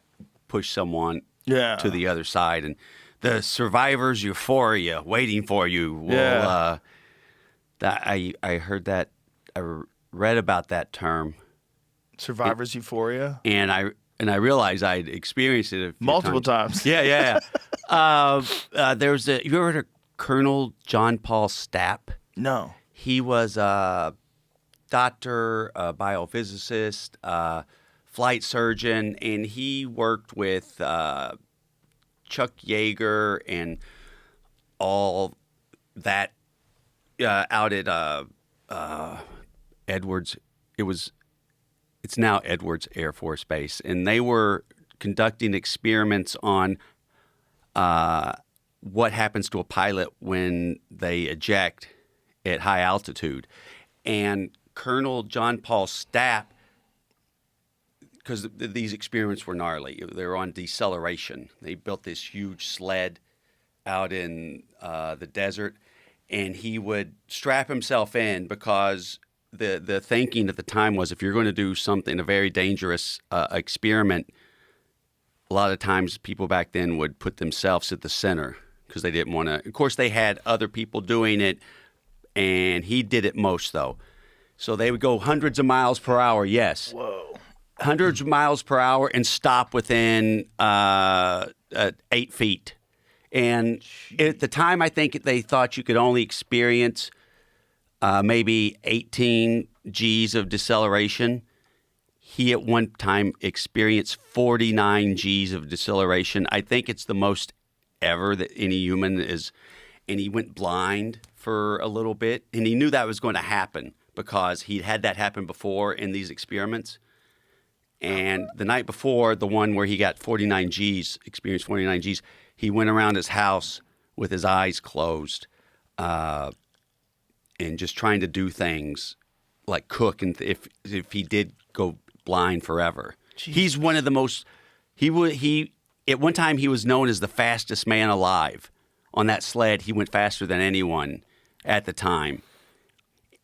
push someone Yeah. to the other side, and the survivor's euphoria waiting for you. Will, Yeah. that I heard that, I read about that term, Survivor's euphoria. and I realized I'd experienced it a few Multiple times. Yeah. There's you ever heard of Colonel John Paul Stapp? No. He was a doctor, a biophysicist, flight surgeon, and he worked with Chuck Yeager and all that out at Edwards. It's now Edwards Air Force Base, and they were conducting experiments on what happens to a pilot when they eject at high altitude. And Colonel John Paul Stapp, because these experiments were gnarly, they were on deceleration. They built this huge sled out in the desert, and he would strap himself in because the thinking at the time was, if you're going to do something, a very dangerous experiment, a lot of times people back then would put themselves at the center because they didn't want to. Of course, they had other people doing it, and he did it most, though. So they would go hundreds of miles per hour, yes. Whoa. Hundreds of miles per hour and stop within 8 feet. And at the time, I think they thought you could only experience maybe 18 G's of deceleration. He at one time experienced 49 G's of deceleration. I think it's the most ever that any human is. And he went blind for a little bit. And he knew that was going to happen because he'd had that happen before in these experiments. And the night before, the one where he got 49 G's, experienced 49 G's, he went around his house with his eyes closed and just trying to do things like cook, and if he did go blind forever. Jesus. He's one of the most he at one time he was known as the fastest man alive. On that sled, he went faster than anyone at the time.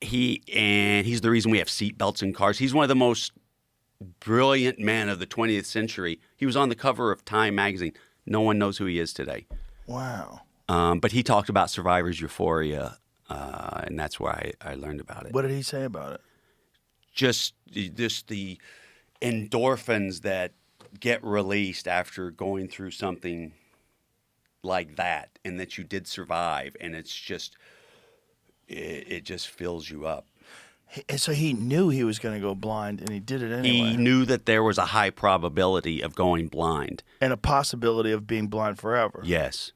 He's the reason we have seatbelts in cars. He's one of the most brilliant men of the 20th century. He was on the cover of Time magazine. No one knows who he is today. Wow. But he talked about survivor's euphoria, and that's where I learned about it. What did he say about it? Just the endorphins that get released after going through something like that, and that you did survive, and it's just it just fills you up. So he knew he was going to go blind, and he did it anyway. He knew that there was a high probability of going blind. And a possibility of being blind forever. Yes.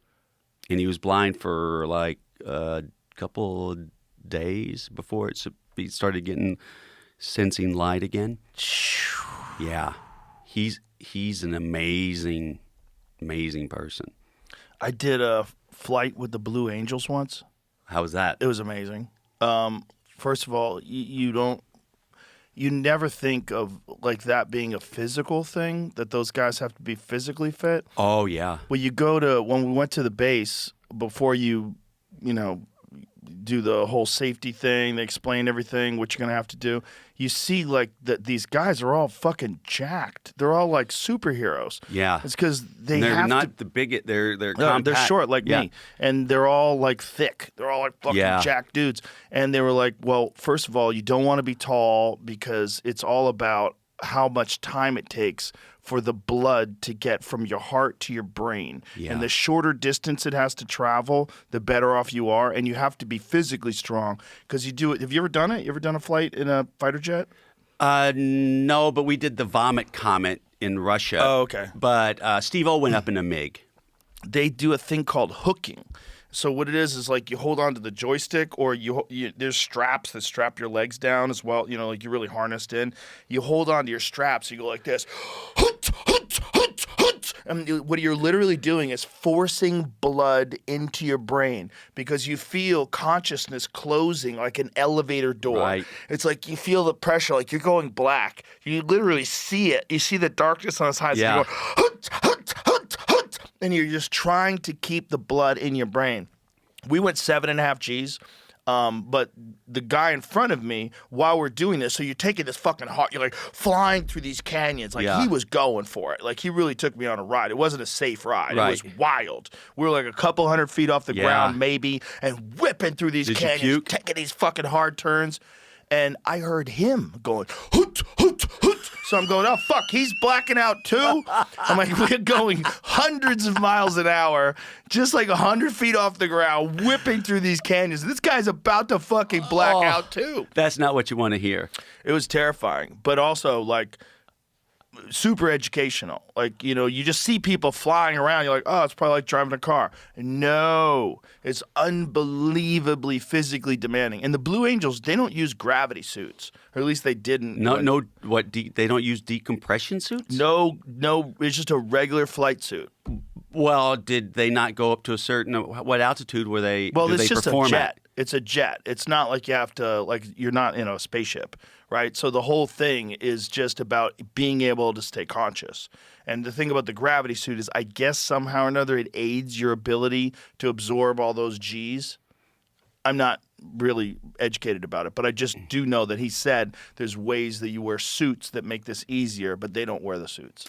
And he was blind for like a couple of days before he started sensing light again. Yeah. He's an amazing person. I did a flight with the Blue Angels once. How was that? It was amazing. First of all, you never think of like that being a physical thing, that those guys have to be physically fit. Oh, yeah. Well, when we went to the base, before you do the whole safety thing, they explain everything, what you're going to have to do. You see like that these guys are all fucking jacked. They're all like superheroes. Yeah. It's because they're not the bigot. They're compact. They're short like me. And they're all like thick. They're all like fucking jacked dudes. And they were like, well, first of all, you don't want to be tall because it's all about how much time it takes for the blood to get from your heart to your brain. Yeah. And the shorter distance it has to travel, the better off you are. And you have to be physically strong because you do it. Have you ever done it? You ever done a flight in a fighter jet? No, but we did the Vomit Comet in Russia. Oh, okay. But Steve-O went up in a MiG. They do a thing called hooking. So what it is like you hold on to the joystick, or there's straps that strap your legs down as well. Like you're really harnessed in. You hold on to your straps. You go like this. And what you're literally doing is forcing blood into your brain because you feel consciousness closing like an elevator door. Right. It's like you feel the pressure, like you're going black. You literally see it. You see the darkness on his eyes. Yeah. And you're going, and you're just trying to keep the blood in your brain. We went 7.5 Gs. But the guy in front of me, while we're doing this, so you're taking this fucking hard, you're like flying through these canyons. Like he was going for it. Like he really took me on a ride. It wasn't a safe ride. Right. It was wild. We were like a couple 100 feet off the ground, maybe, and whipping through these canyons, taking these fucking hard turns. And I heard him going, hoot, hoot, hoot. So I'm going, oh, fuck, he's blacking out too? I'm like, we're going hundreds of miles an hour, just like 100 feet off the ground, whipping through these canyons. This guy's about to fucking black out too. That's not what you want to hear. It was terrifying, but also like super educational. Like, you know, you just see people flying around. You're like, oh, it's probably like driving a car. No, it's unbelievably physically demanding. And the Blue Angels, they don't use gravity suits, or at least they didn't. They don't use decompression suits? No, it's just a regular flight suit. Well, did they not go up to a certain, what altitude were they? Well, it's just a jet. At? It's a jet. It's not like you have to, like, you're not in a spaceship, right? So the whole thing is just about being able to stay conscious. And the thing about the gravity suit is, I guess somehow or another, it aids your ability to absorb all those G's. I'm not really educated about it, but I just do know that he said there's ways that you wear suits that make this easier, but they don't wear the suits.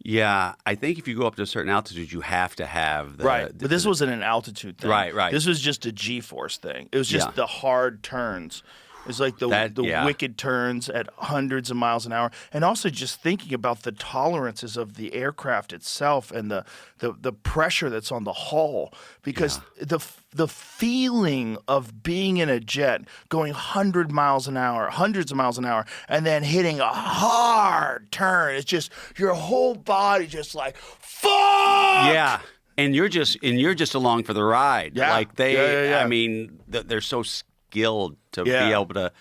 Yeah, I think if you go up to a certain altitude, you have to have the... Right, but this wasn't an altitude thing. Right. This was just a G-force thing. It was just the hard turns. It's like the wicked turns at hundreds of miles an hour. And also just thinking about the tolerances of the aircraft itself and the pressure that's on the hull. Because the feeling of being in a jet going hundreds of miles an hour, and then hitting a hard turn, it's just your whole body just like, fuck! Yeah. And you're just along for the ride. Yeah. Like I mean, they're so skilled to be able to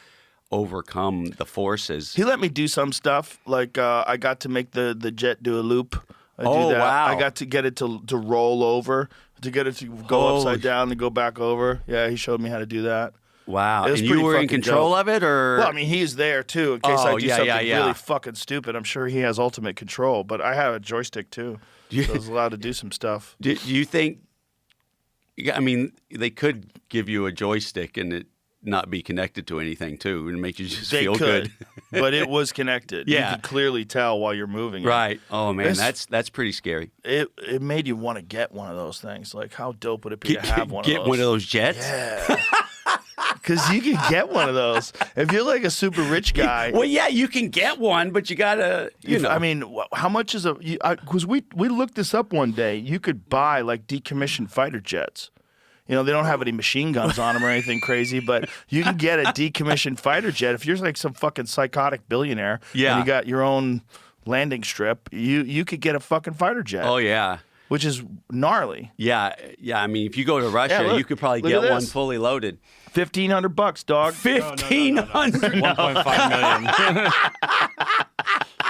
overcome the forces. He let me do some stuff. Like I got to make the jet do a loop. Wow. I got to get it to roll over, to get it to go upside down and go back over. Yeah, he showed me how to do that. Wow. And you were in control of it, or? Well, I mean, he's there too in case I do something really fucking stupid. I'm sure he has ultimate control, but I have a joystick too. So I was allowed to do some stuff. Do you think, I mean, they could give you a joystick and it not be connected to anything too and make you just feel good. But it was connected. Yeah. You could clearly tell while you're moving it. Right. Oh man, that's pretty scary. It made you want to get one of those things. Like, how dope would it be to have one of those? Get one of those jets? Yeah. Because you can get one of those. If you're like a super rich guy. Well, yeah, you can get one, but you got to, know. I mean, how much is because we looked this up one day. You could buy like decommissioned fighter jets. You know, they don't have any machine guns on them or anything crazy, but you can get a decommissioned fighter jet. If you're like some fucking psychotic billionaire and you got your own landing strip, you could get a fucking fighter jet. Oh, yeah. Which is gnarly. Yeah. I mean, if you go to Russia, you could probably get one fully loaded. $1,500, dog. $1,500. 1.5 million.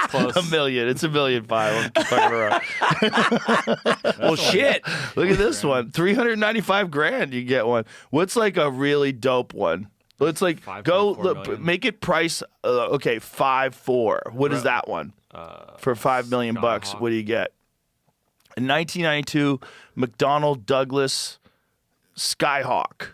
Close. $1 million. It's $1,500,000. Well, shit. Look at this one. $395,000. You get one. What's like a really dope one? Let's like make it price. Okay, 5.4. What is that one? For $5 million bucks, what do you get? A 1992 McDonnell Douglas Skyhawk.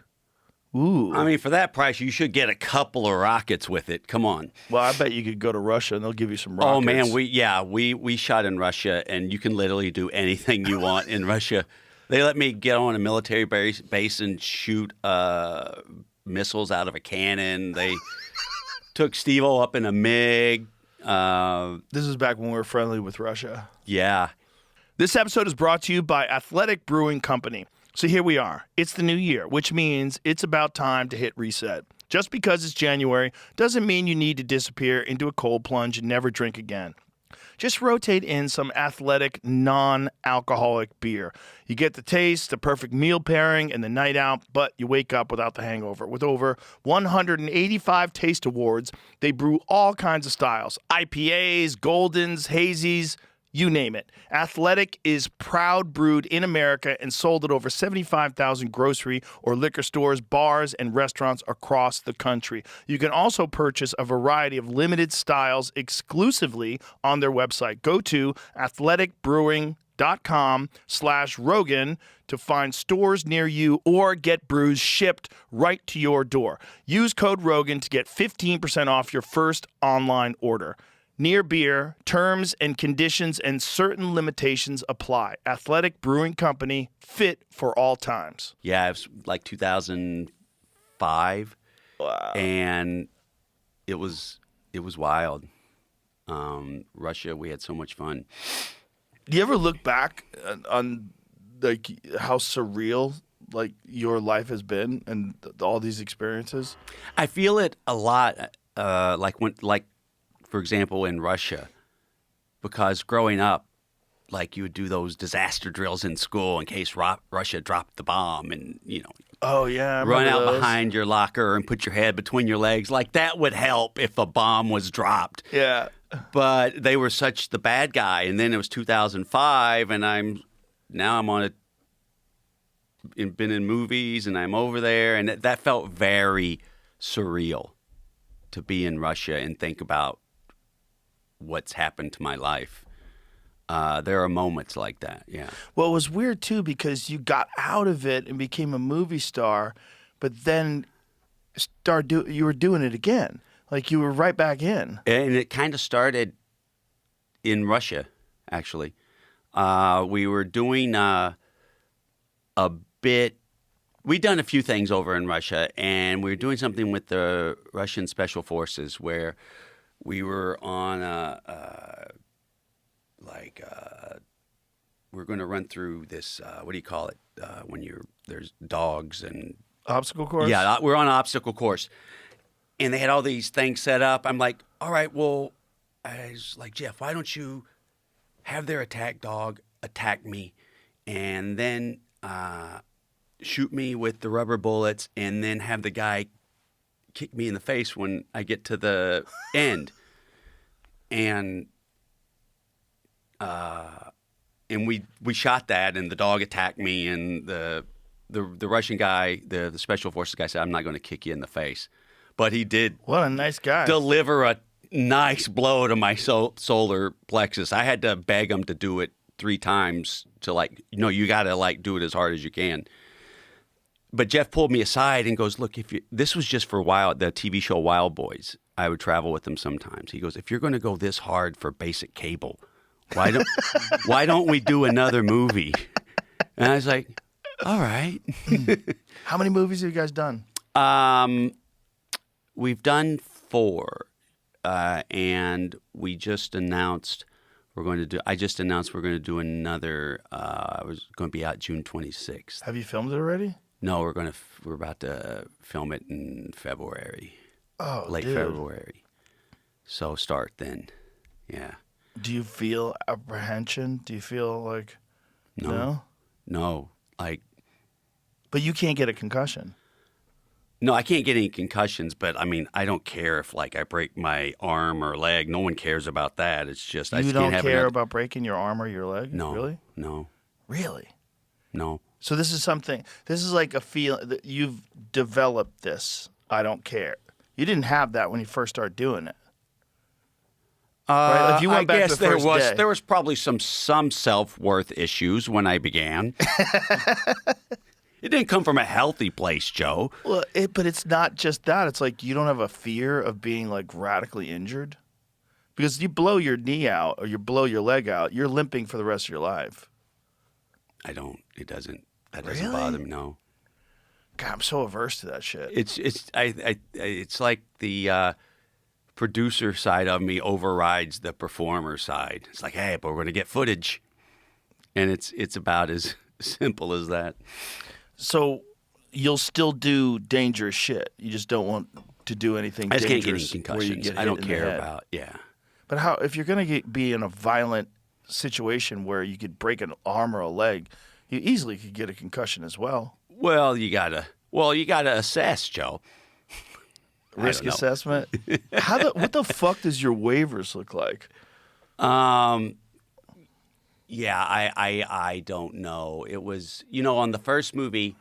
Ooh. I mean, for that price, you should get a couple of rockets with it. Come on. Well, I bet you could go to Russia and they'll give you some rockets. Oh man, we shot in Russia, and you can literally do anything you want in Russia. They let me get on a military base and shoot missiles out of a cannon. They took Steve-O up in a MiG. This is back when we were friendly with Russia. Yeah. This episode is brought to you by Athletic Brewing Company. So here we are. It's the new year, which means it's about time to hit reset. Just because it's January doesn't mean you need to disappear into a cold plunge and never drink again. Just rotate in some Athletic non-alcoholic beer. You get the taste, the perfect meal pairing, and the night out, but you wake up without the hangover. With over 185 taste awards, they brew all kinds of styles. IPAs, Goldens, Hazies, you name it. Athletic is proud brewed in America and sold at over 75,000 grocery or liquor stores, bars, and restaurants across the country. You can also purchase a variety of limited styles exclusively on their website. Go to athleticbrewing.com Brewing.com/Rogan to find stores near you or get brews shipped right to your door. Use code Rogan to get 15% off your first online order. Near Beer, terms and conditions and certain limitations apply. Athletic Brewing Company, fit for all times. Yeah, it was like 2005. Wow. And it was wild. Russia, we had so much fun. Do you ever look back on like how surreal like your life has been and all these experiences? I feel it a lot, like for example in Russia, because growing up, like you would do those disaster drills in school in case Russia dropped the bomb, and Oh yeah, I run remember out those. behind your locker and put your head between your legs. Like that would help if a bomb was dropped. Yeah. But they were such the bad guy, and then it was 2005, and I'm on been in movies, and I'm over there, and that felt very surreal to be in Russia and think about what's happened to my life. There are moments like that, yeah. Well, it was weird too because you got out of it and became a movie star, but then you were doing it again. Like you were right back in. And it kind of started in Russia, actually. We were doing a bit. We'd done a few things over in Russia, and we were doing something with the Russian Special Forces where we were on we're going to run through this. What do you call it when there's dogs and Obstacle course? Yeah, we're on an obstacle course. And they had all these things set up. I'm like, all right, well, I was like, Jeff, why don't you have their attack dog attack me and then shoot me with the rubber bullets and then have the guy kick me in the face when I get to the end. And we shot that, and the dog attacked me, and the Russian guy, the special forces guy said, I'm not going to kick you in the face. But he did What a nice guy. deliver a nice blow to my solar plexus. I had to beg him to do it 3 times to you got to do it as hard as you can. But Jeff pulled me aside and goes, look, this was just for the TV show Wild Boys. I would travel with them sometimes. He goes, if you're going to go this hard for basic cable, why don't we do another movie? And I was like, all right. How many movies have you guys done? We've done 4, and we just announced we're going to do. I just announced we're going to do another. It was going to be out June 26th. Have you filmed it already? No, we're about to film it in February. Oh, late dude. February. So start then. Yeah. Do you feel apprehension? Do you feel like no? No. But you can't get a concussion. No, I can't get any concussions, but I mean, I don't care if I break my arm or leg. No one cares about that. It's just I You just don't can't have care about breaking your arm or your leg? No. Really? No. Really? No. So this is like a feeling that you've developed this. I don't care. You didn't have that when you first started doing it. Right? Like you went I back guess the first day. there was probably some self-worth issues when I began. It didn't come from a healthy place, Joe. Well, but it's not just that. It's like you don't have a fear of being radically injured. Because you blow your knee out or you blow your leg out, you're limping for the rest of your life. I don't. It doesn't. That Really? doesn't bother me. No. God, I'm so averse to that shit. It's like the producer side of me overrides the performer side. It's like, hey, but we're going to get footage, and it's about as simple as that. So you'll still do dangerous shit. You just don't want to do anything I just can't dangerous get any where you concussions. get I hit don't in the care head. about. Yeah. But how if you're going to be in a violent situation where you could break an arm or a leg, you easily could get a concussion as well. Well, you gotta assess, Joe. Risk don't know. assessment. What the fuck does your waivers look like? Yeah, I don't know. It was on the first movie,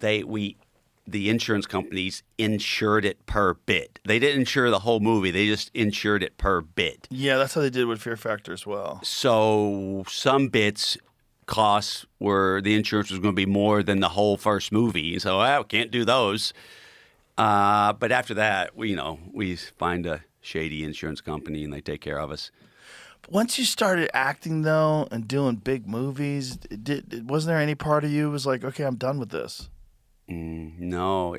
we the insurance companies insured it per bit. They didn't insure the whole movie. They just insured it per bit. Yeah, that's how they did with Fear Factor as well. So some bits costs were the insurance was going to be more than the whole first movie. So I can't do those. But after that, we find a shady insurance company and they take care of us. Once you started acting though and doing big movies, wasn't there any part of you was like, okay, I'm done with this? No,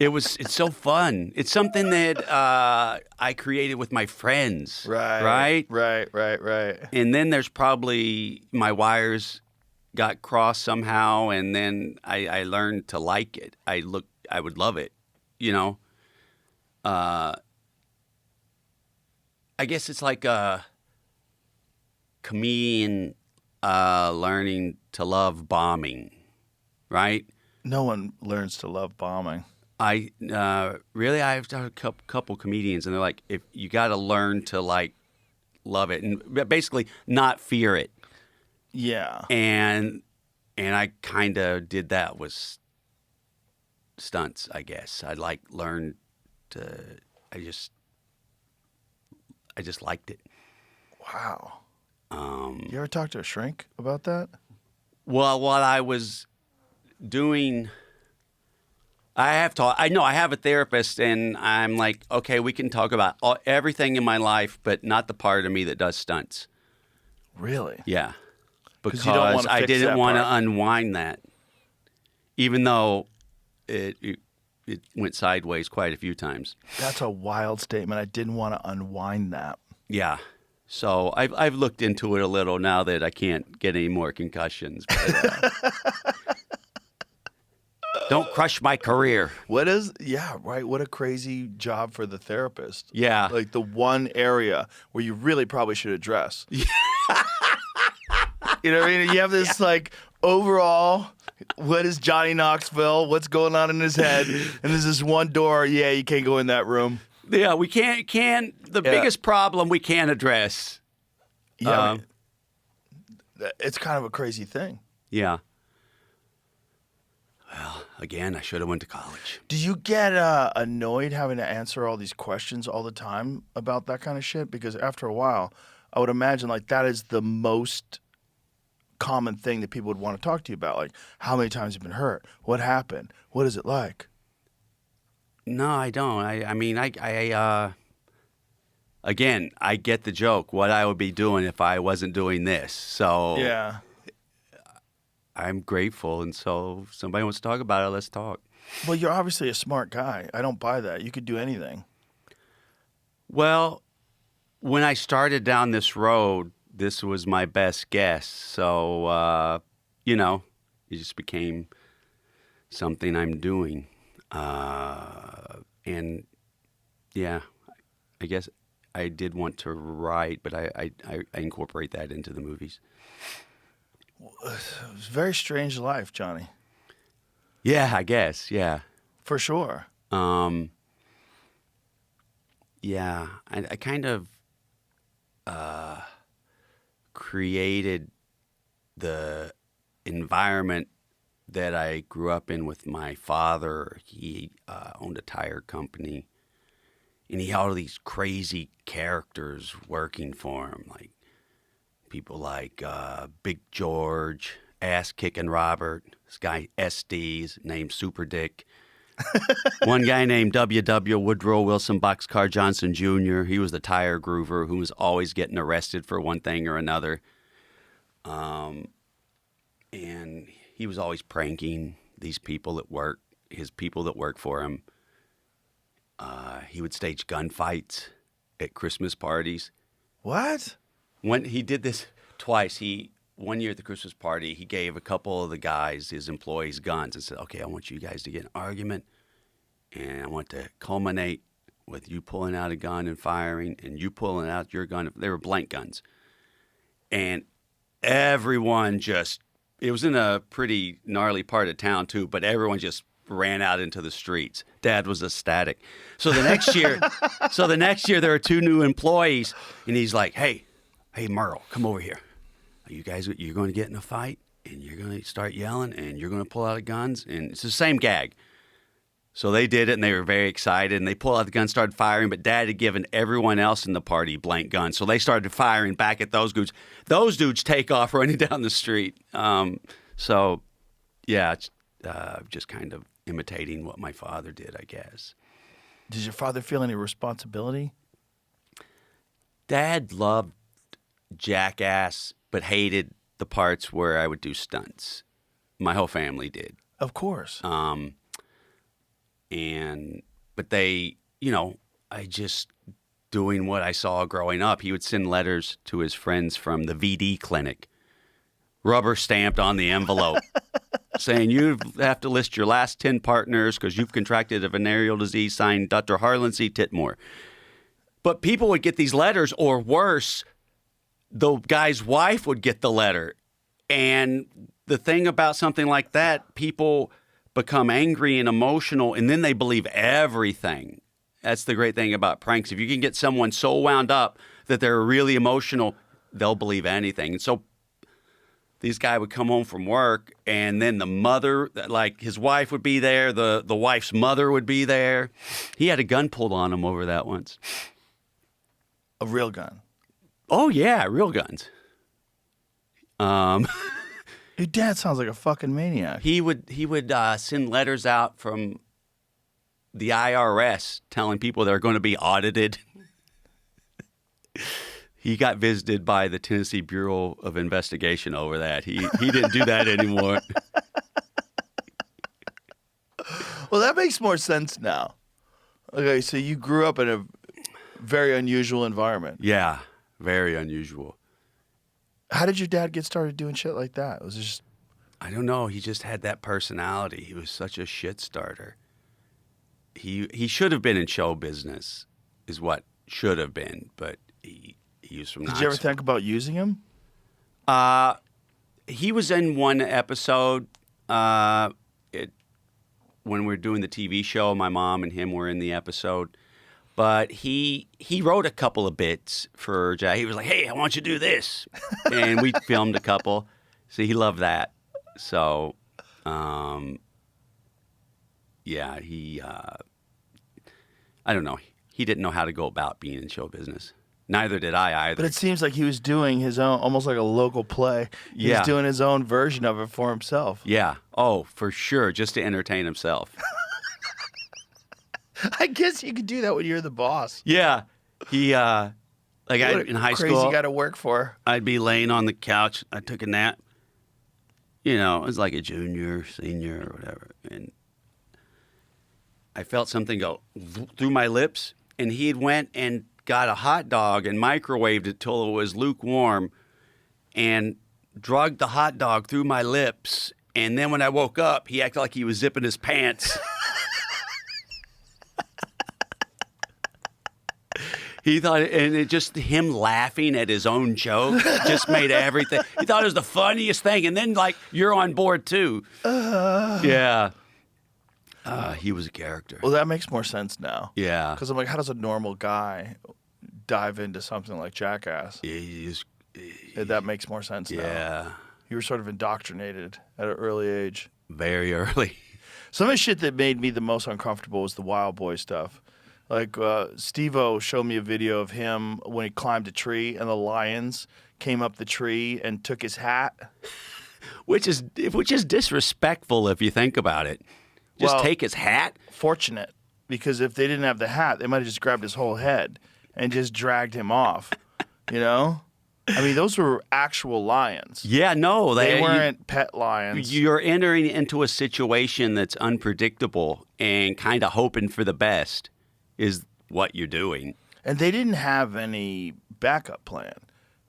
it's so fun. It's something that I created with my friends. Right. And then there's probably my wires got crossed somehow, and then I learned to like it. I would love it, I guess it's like a comedian learning to love bombing, right? No one learns to love bombing. I've done a couple comedians, and they're like, if you got to learn to love it, and basically not fear it. Yeah. And I kind of did that with stunts, I guess. I learned to. I just liked it. Wow. You ever talk to a shrink about that? Well, what I was doing, I have a therapist, and I'm like, okay, we can talk about everything in my life, but not the part of me that does stunts. Really? Yeah. Because you don't wanna I fix didn't that want to part. unwind that, even though it went sideways quite a few times. That's a wild statement. I didn't want to unwind that. Yeah. So I've looked into it a little now that I can't get any more concussions. But, don't crush my career. What a crazy job for the therapist. Yeah. Like the one area where you really probably should address. You know what I mean? You have this overall, what is Johnny Knoxville? What's going on in his head? And there's this one door. Yeah, you can't go in that room. Yeah, we can't. The biggest problem we can't address. Yeah, I mean, it's kind of a crazy thing. Yeah. Well, again, I should have went to college. Do you get annoyed having to answer all these questions all the time about that kind of shit? Because after a while, I would imagine that is the most common thing that people would want to talk to you about. Like, how many times have you been hurt? What happened? What is it like? No, I don't. Again, I get the joke, what I would be doing if I wasn't doing this. So Yeah. I'm grateful. And so if somebody wants to talk about it, let's talk. Well, you're obviously a smart guy. I don't buy that. You could do anything. Well, when I started down this road, this was my best guess. So, it just became something I'm doing. And yeah, I guess I did want to write, but I incorporate that into the movies. It's a very strange life, Johnny. Yeah, I guess. Yeah. For sure. Yeah, I kind of created the environment that I grew up in with my father. He owned a tire company, and he had all these crazy characters working for him, like people like Big George, Ass Kicking Robert, this guy SD's named Super Dick. One guy named W.W. Woodrow Wilson Boxcar Johnson Jr. He was the tire groover who was always getting arrested for one thing or another. And he was always pranking these people at work, his people that work for him. He would stage gunfights at Christmas parties. What? When he did this twice, one year at the Christmas party, he gave a couple of the guys, his employees, guns and said, okay, I want you guys to get in an argument, and I want to culminate with you pulling out a gun and firing, and you pulling out your gun. They were blank guns. And everyone it was in a pretty gnarly part of town too, but everyone just ran out into the streets. Dad was ecstatic. So the next year there were two new employees, and he's like, hey, Merle, come over here. You're going to get in a fight? and you're going to start yelling, and you're going to pull out the guns, and it's the same gag. So they did it, and they were very excited, and they pulled out the gun, started firing, but Dad had given everyone else in the party blank guns, so they started firing back at those dudes. Those dudes take off running down the street. So, yeah, it's just kind of imitating what my father did, I guess. Did your father feel any responsibility? Dad loved Jackass, but hated the parts where I would do stunts. My whole family did. Of course. But they, I just doing what I saw growing up. He would send letters to his friends from the VD clinic, rubber stamped on the envelope, saying you have to list your last 10 partners because you've contracted a venereal disease, signed Dr. Harlan C. Titmore. But people would get these letters, or worse, the guy's wife would get the letter. And the thing about something like that, people become angry and emotional, and then they believe everything. That's the great thing about pranks. If you can get someone so wound up that they're really emotional, they'll believe anything. And so this guy would come home from work, and then the mother, like his wife would be there, the wife's mother would be there. He had a gun pulled on him over that once. A real gun. Oh, yeah, real guns. Your dad sounds like a fucking maniac. He would send letters out from the IRS telling people they're going to be audited. He got visited by the Tennessee Bureau of Investigation over that. He didn't do that anymore. Well, that makes more sense now. Okay, so you grew up in a very unusual environment. Yeah, very unusual. How did your dad get started doing shit like that? Was it just... I don't know. He just had that personality. He was such a shit starter. He should have been in show business, is what should have been, but he was from Knoxville. Did you ever think about using him? He was in one episode. When we were doing the TV show, my mom and him were in the episode. But he wrote a couple of bits for Jack. He was like, "Hey, I want you to do this," and we filmed a couple. So he loved that. So, yeah, I don't know. He didn't know how to go about being in show business. Neither did I either. But it seems like he was doing his own, almost like a local play. He Yeah. was doing his own version of it for himself. Yeah. Oh, for sure. Just to entertain himself. I guess you could do that when you're the boss. Yeah. He, in high Crazy school, guy to work for. I'd be laying on the couch. I took a nap. It was like a junior, senior, or whatever. And I felt something go through my lips, and he had went and got a hot dog and microwaved it till it was lukewarm and drugged the hot dog through my lips. And then when I woke up, he acted like he was zipping his pants. He thought, and it just him laughing at his own joke just made everything. He thought it was the funniest thing, and then you're on board too. Yeah, he was a character. Well, that makes more sense now. Yeah, Because I'm like, how does a normal guy dive into something like Jackass? That makes more sense now. Yeah, You were sort of indoctrinated at an early age. very early. Some of the shit that made me the most uncomfortable was the Wild Boy stuff. Like, Steve-O showed me a video of him when he climbed a tree and the lions came up the tree and took his hat. Which is disrespectful if you think about it. Just take his hat? Fortunate, because if they didn't have the hat, they might have just grabbed his whole head and just dragged him off, I mean, those were actual lions. Yeah, no. They weren't pet lions. You're entering into a situation that's unpredictable and kind of hoping for the best is what you're doing. And they didn't have any backup plan.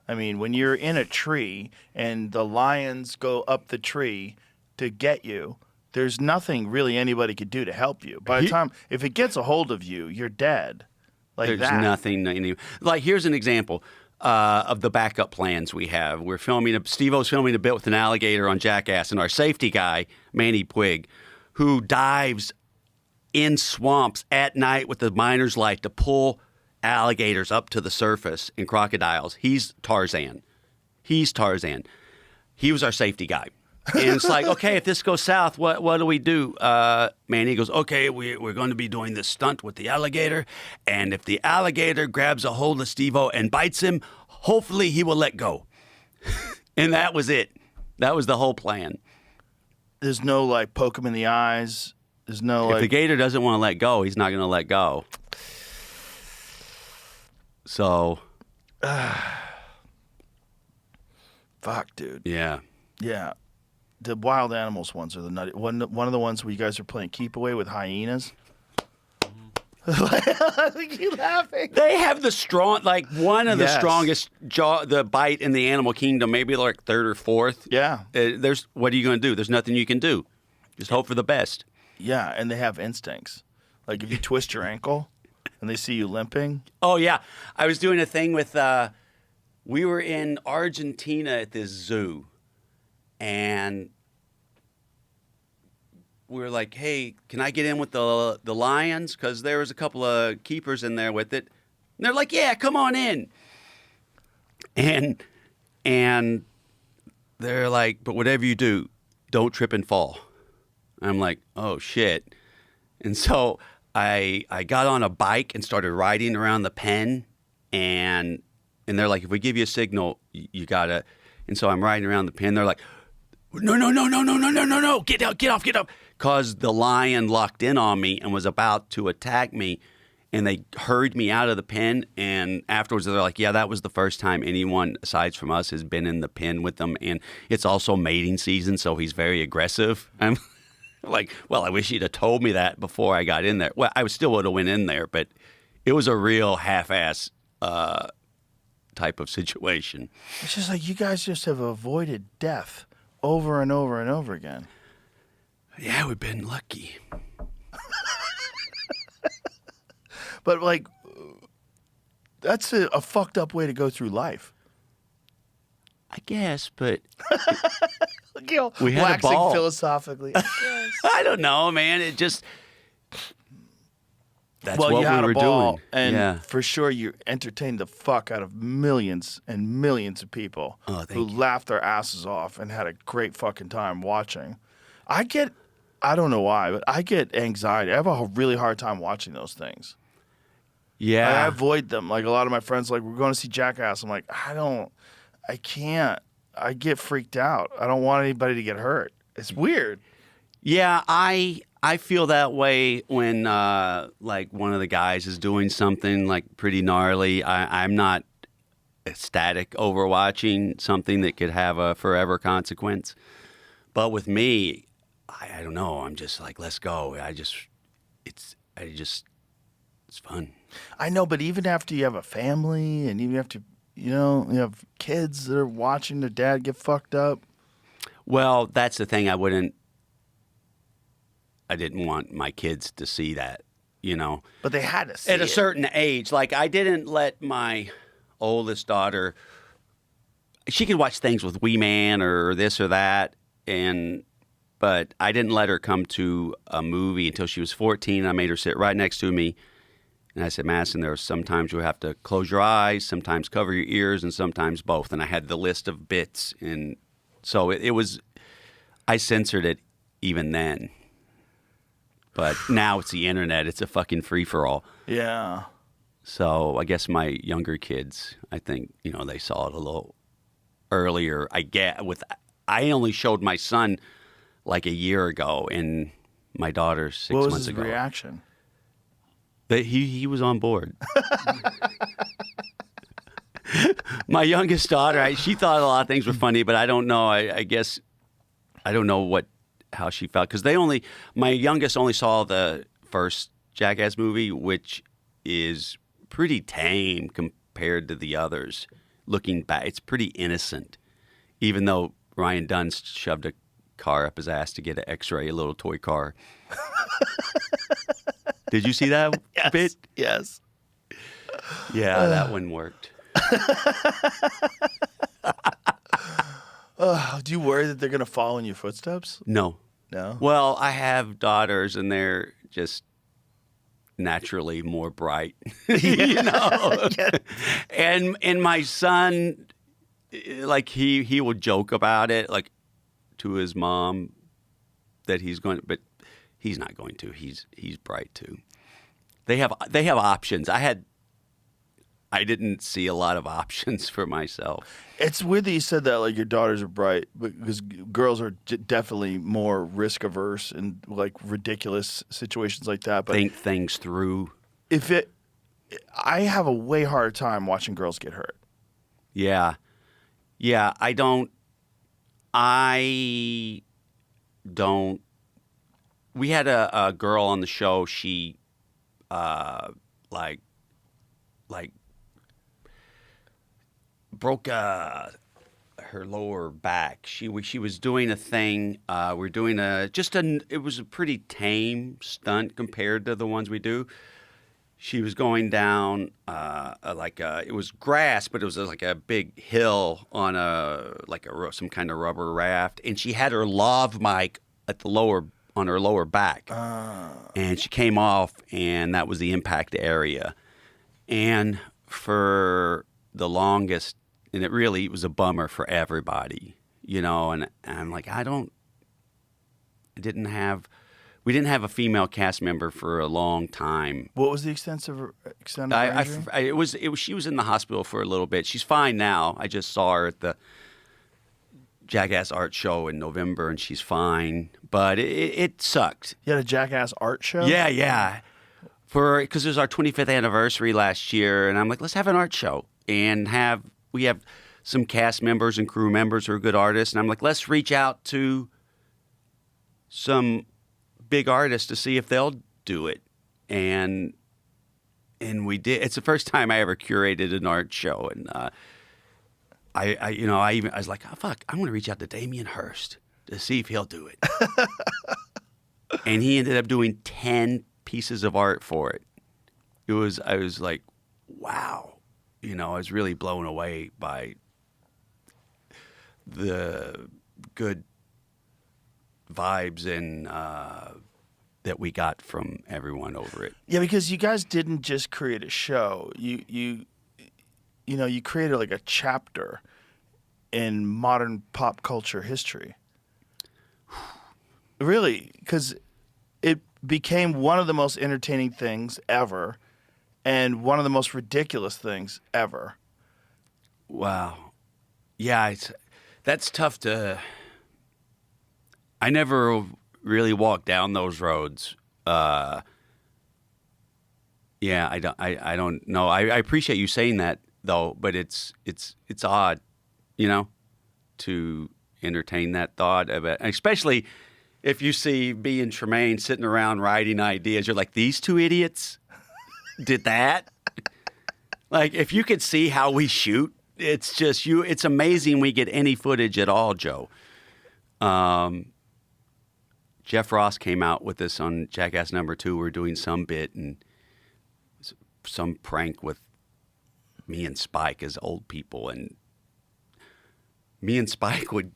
I mean, when you're in a tree and the lions go up the tree to get you, there's nothing really anybody could do to help you. By the time, if it gets a hold of you, you're dead. There's nothing. Like, here's an example of the backup plans we have. Steve-O's filming a bit with an alligator on Jackass, and our safety guy, Manny Puig, who dives in swamps at night with the miner's light to pull alligators up to the surface and crocodiles. He's Tarzan. He was our safety guy. And it's like, okay, if this goes south, what do we do? Man, he goes, okay, we're going to be doing this stunt with the alligator. And if the alligator grabs a hold of Steve-O and bites him, hopefully he will let go. And that was it. That was the whole plan. There's no like poke him in the eyes. There's no If the gator doesn't want to let go, he's not going to let go. So. Fuck, dude. Yeah. Yeah. The wild animals ones are the nutty. One of the ones where you guys are playing keep away with hyenas. I think you laughing. They have the strong, like one of the Yes. strongest jaw, the bite in the animal kingdom, maybe like third or fourth. Yeah. What are you going to do? There's nothing you can do. Just hope for the best. Yeah, and they have instincts. Like if you twist your ankle and they see you limping. Oh, yeah. I was doing a thing with, we were in Argentina at this zoo, and we were like, hey, can I get in with the lions? Because there was a couple of keepers in there with it. And they're like, yeah, come on in. And they're like, but whatever you do, don't trip and fall. I'm like, oh, shit. And so I got on a bike and started riding around the pen, and they're like, if we give you a signal, you got to. And so I'm riding around the pen. They're like, no, get off. Because the lion locked in on me and was about to attack me, and they hurried me out of the pen. And afterwards, they're like, yeah, that was the first time anyone aside from us has been in the pen with them. And it's also mating season, so he's very aggressive. I'm like, well, I wish you'd have told me that before I got in there. Well, I still would have went in there, but it was a real half-ass type of situation. It's just like you guys just have avoided death over and over and over again. Yeah, we've been lucky. But like, that's a fucked up way to go through life. I guess, but We had a waxing ball. philosophically. I don't know, man. It just that's well, what you had we were a ball, doing. and yeah. for sure you entertained the fuck out of millions and millions of people Oh, thank who you. laughed their asses off and had a great fucking time watching. I don't know why, but I get anxiety. I have a really hard time watching those things. Yeah. I avoid them. Like a lot of my friends, like, we're going to see Jackass. I'm like, I can't. I get freaked out. I don't want anybody to get hurt. It's weird. Yeah, I feel that way when like one of the guys is doing something like pretty gnarly. I'm not ecstatic over watching something that could have a forever consequence. But with me, I don't know. I'm just like, let's go. It's fun. I know, but even after you have a family and even after, you have kids that are watching their dad get fucked up. Well, that's the thing. I didn't want my kids to see that, But they had to see At a it. certain age. Like, I didn't let my oldest daughter, she could watch things with Wee Man or this or that, but I didn't let her come to a movie until she was 14. I made her sit right next to me. And I said, Madison, there are sometimes you have to close your eyes, sometimes cover your ears, and sometimes both. And I had the list of bits. And so it was, I censored it even then. But now it's the internet. It's a fucking free-for-all. Yeah. So I guess my younger kids, I think, they saw it a little earlier. I only showed my son like a year ago, and my daughter 6 What was months his ago. reaction? That he was on board. My youngest daughter, she thought a lot of things were funny, but I don't know. I guess I don't know how she felt, because my youngest only saw the first Jackass movie, which is pretty tame compared to the others. Looking back, it's pretty innocent, even though Ryan Dunn shoved a car up his ass to get an X-ray, a little toy car. Did you see that bit? Yes. Yeah, that one worked. Do you worry that they're going to follow in your footsteps? No. No? Well, I have daughters, and they're just naturally more bright, And my son, like he will joke about it, like to his mom that he's going, but he's not going to. He's bright too. They have options. I didn't see a lot of options for myself. It's weird that you said that, like your daughters are bright, because girls are definitely more risk averse in like ridiculous situations like that. But Think things through. I have a way harder time watching girls get hurt. Yeah. I don't. We had a girl on the show. She, like broke her lower back. She was doing a thing. We're doing it was a pretty tame stunt compared to the ones we do. She was going down it was grass, but it was like a big hill on some kind of rubber raft, and she had her lav mic on her lower back, and she came off, and that was the impact area, and for the longest, and it was a bummer for everybody, and I'm like, we didn't have a female cast member for a long time. What was the extent of her injury? She was in the hospital for a little bit. She's fine now. I just saw her at the Jackass art show in November, and she's fine. But it sucked. You had a Jackass art show? Yeah. Because it was our 25th anniversary last year, and I'm like, let's have an art show. And we have some cast members and crew members who are good artists, and I'm like, let's reach out to some big artists to see if they'll do it. And we did. It's the first time I ever curated an art show, and I was like, oh, fuck, I'm going to reach out to Damien Hirst to see if he'll do it. And he ended up doing 10 pieces of art for it. I was like, wow. I was really blown away by the good vibes and that we got from everyone over it. Yeah, because you guys didn't just create a show. You created like a chapter in modern pop culture history. Really, because it became one of the most entertaining things ever and one of the most ridiculous things ever. Wow. Yeah, that's tough to... I never really walked down those roads. Yeah, I don't know. I appreciate you saying that though, but it's odd, to entertain that thought of it, especially if you see me and Tremaine sitting around writing ideas. You're like, these two idiots did that. Like, if you could see how we shoot, it's just you. It's amazing we get any footage at all, Joe. Jeff Ross came out with this on Jackass #2. We're doing some bit and some prank with me and Spike as old people, and me and Spike would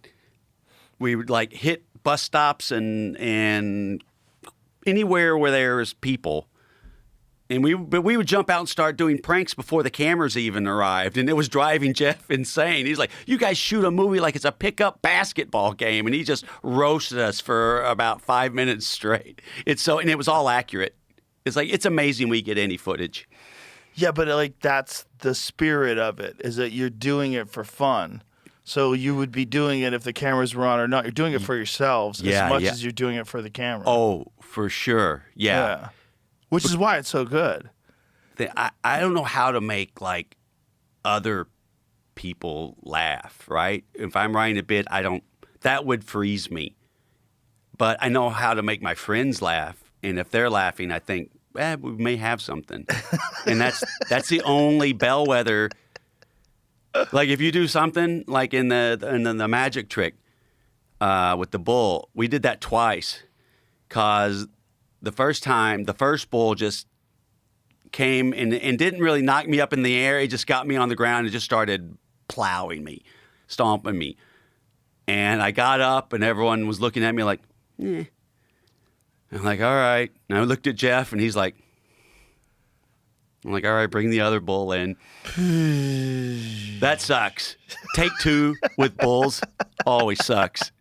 like hit bus stops and anywhere where there's people, and we would jump out and start doing pranks before the cameras even arrived, and it was driving Jeff insane. He's like, "You guys shoot a movie like it's a pickup basketball game," and he just roasted us for about 5 minutes straight. And it was all accurate. It's like, it's amazing we get any footage. Yeah, but like that's the spirit of it, is that you're doing it for fun. So you would be doing it if the cameras were on or not. You're doing it for yourselves as much as you're doing it for the camera. Oh, for sure. Yeah. Which is why it's so good. I don't know how to make like other people laugh, right? If I'm writing a bit, that would freeze me. But I know how to make my friends laugh, and if they're laughing, I think, we may have something. And that's the only bellwether. Like if you do something like in the magic trick with the bull, we did that twice, because the first time, the first bull just came and didn't really knock me up in the air. It just got me on the ground and just started plowing me, stomping me. And I got up and everyone was looking at me like, eh. I'm like, all right. And I looked at Jeff and he's like, I'm like, all right, bring the other bull in. That sucks. Take two with bulls always sucks.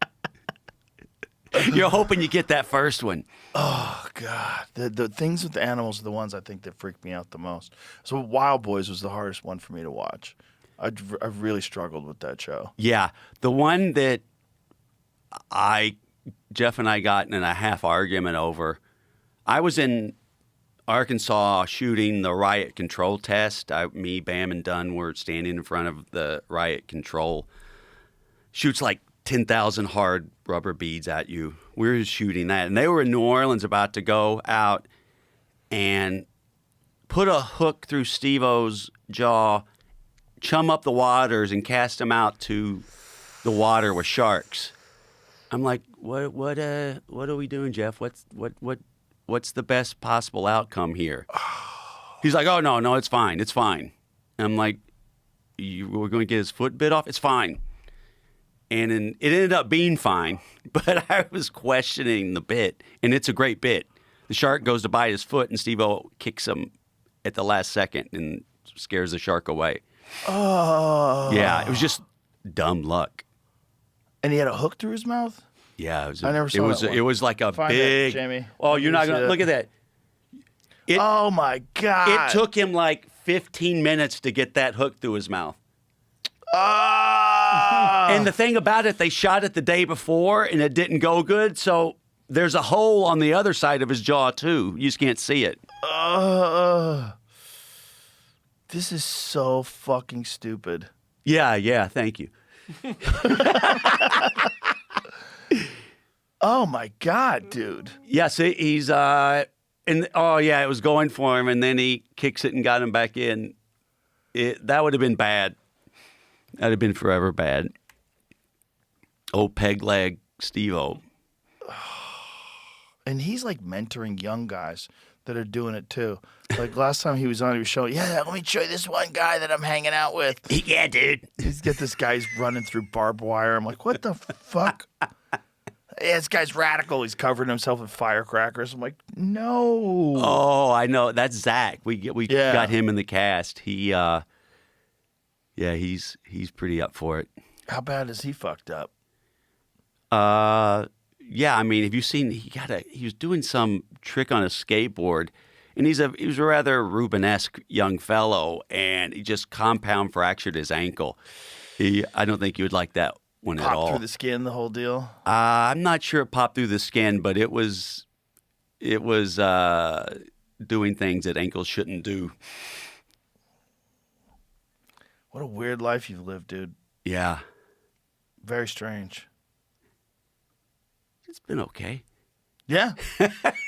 You're hoping you get that first one. Oh God, the things with the animals are the ones I think that freak me out the most. So Wild Boys was the hardest one for me to watch. I've really struggled with that show. Yeah, the one that Jeff and I got in a half argument over. I was in Arkansas shooting the riot control test. Me, Bam, and Dunn were standing in front of the riot control. Shoots like 10,000 hard rubber beads at you. We were shooting that. And they were in New Orleans about to go out and put a hook through Steve-O's jaw, chum up the waters, and cast him out to the water with sharks. I'm like, what are we doing, Jeff? What's the best possible outcome here? He's like, oh, no, it's fine. It's fine. And I'm like, we're going to get his foot bit off? It's fine. And it ended up being fine, but I was questioning the bit, and it's a great bit. The shark goes to bite his foot, and Steve-O kicks him at the last second and scares the shark away. Oh. Yeah, it was just dumb luck. And he had a hook through his mouth? Yeah, it was. I never saw that one. It was like a Find big. that, Jamie. Oh, you're not gonna look at that. Oh my God! It took him like 15 minutes to get that hook through his mouth. And the thing about it, they shot it the day before, and it didn't go good. So there's a hole on the other side of his jaw too. You just can't see it. This is so fucking stupid. Yeah. Thank you. Oh my God, dude. Yes, he's it was going for him, and then he kicks it and got him back in. That would have been bad. That'd have been forever bad. Old peg leg Steve-O. And he's like mentoring young guys that are doing it too. Like last time he was on, he was showing, let me show you this one guy that I'm hanging out with. Yeah, dude. He's got this guy's running through barbed wire. I'm like, what the fuck? Yeah, this guy's radical. He's covering himself with firecrackers. I'm like, no. Oh, I know. That's Zach. We got him in the cast. He, he's pretty up for it. How bad is he fucked up? Yeah. I mean, have you seen? He was doing some trick on a skateboard, and he was a rather Rubenesque young fellow, and he just compound fractured his ankle. I don't think you would like that one at all. Popped through the skin, the whole deal. I'm not sure it popped through the skin, but it was doing things that ankles shouldn't do. What a weird life you've lived, dude. Yeah. Very strange. It's been okay. Yeah.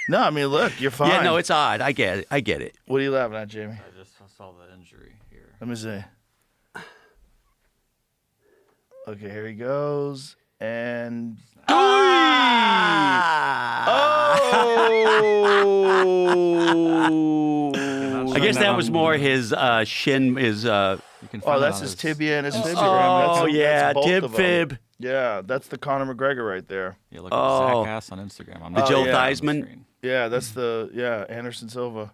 No, I mean, look, you're fine. Yeah, no, it's odd. I get it. What are you laughing at, Jamie? I just saw the injury here. Let me see. Okay, here he goes. And. Oh! I guess that was more his shin. His. You can find that's it on his tibia and his fibula. Oh, that's both tib of them. fib. Yeah, that's the Conor McGregor right there. Yeah, look at Jackass on Instagram. I'm The not Joe on Theismann? screen. Yeah, that's Anderson Silva.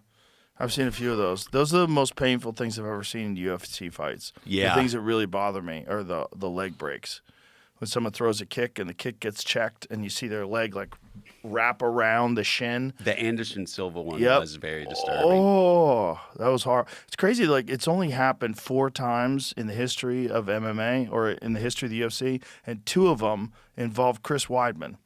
I've seen a few of those. Those are the most painful things I've ever seen in UFC fights. Yeah. The things that really bother me are the leg breaks. When someone throws a kick and the kick gets checked and you see their leg like wrap around the shin. The Anderson Silva one Yep. was very disturbing. Oh, that was hard. It's crazy. Like it's only happened 4 times in the history of MMA or in the history of the UFC, and 2 of them involved Chris Weidman.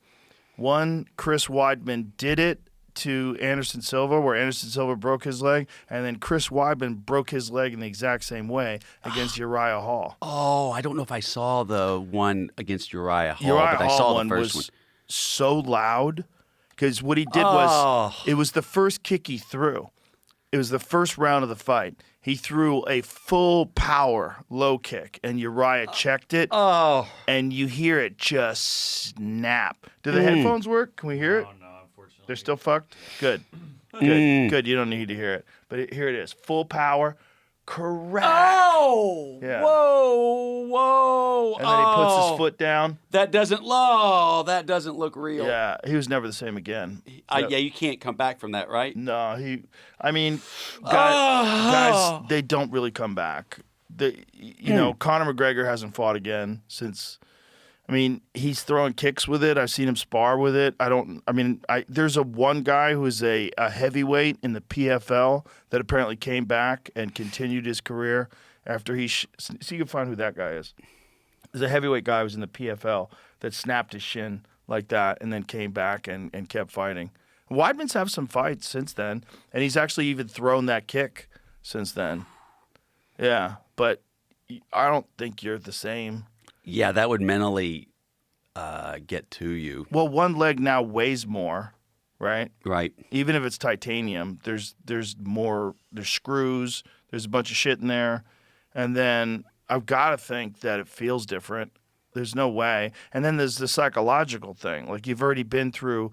One, Chris Weidman did it to Anderson Silva, where Anderson Silva broke his leg, and then Chris Weidman broke his leg in the exact same way against Uriah Hall. Oh, I don't know if I saw the one against Uriah Hall, Uriah but I Hall saw one the first was one. so loud because what he did was it was the first kick he threw. It was the first round of the fight. He threw a full power low kick, and Uriah checked it. Oh, And you hear it just snap. Do the headphones work? Can we hear it? Oh, no, unfortunately. They're still fucked? Good. Good. You don't need to hear it. But here it is. Full power. Correct. Oh! Yeah. Whoa! And then he puts his foot down. That doesn't look real. Yeah. He was never the same again. Yeah, you can't come back from that, right? No, guys, they don't really come back. Conor McGregor hasn't fought again since. I mean, he's throwing kicks with it. I've seen him spar with it. There's one guy who is a heavyweight in the PFL that apparently came back and continued his career after so you can find who that guy is. There's a heavyweight guy who was in the PFL that snapped his shin like that and then came back and kept fighting. Weidman's have some fights since then, and he's actually even thrown that kick since then. Yeah, but I don't think you're the same. Yeah, that would mentally get to you. Well, one leg now weighs more, right? Right. Even if it's titanium, there's more. There's screws. There's a bunch of shit in there, and then I've got to think that it feels different. There's no way. And then there's the psychological thing. Like you've already been through.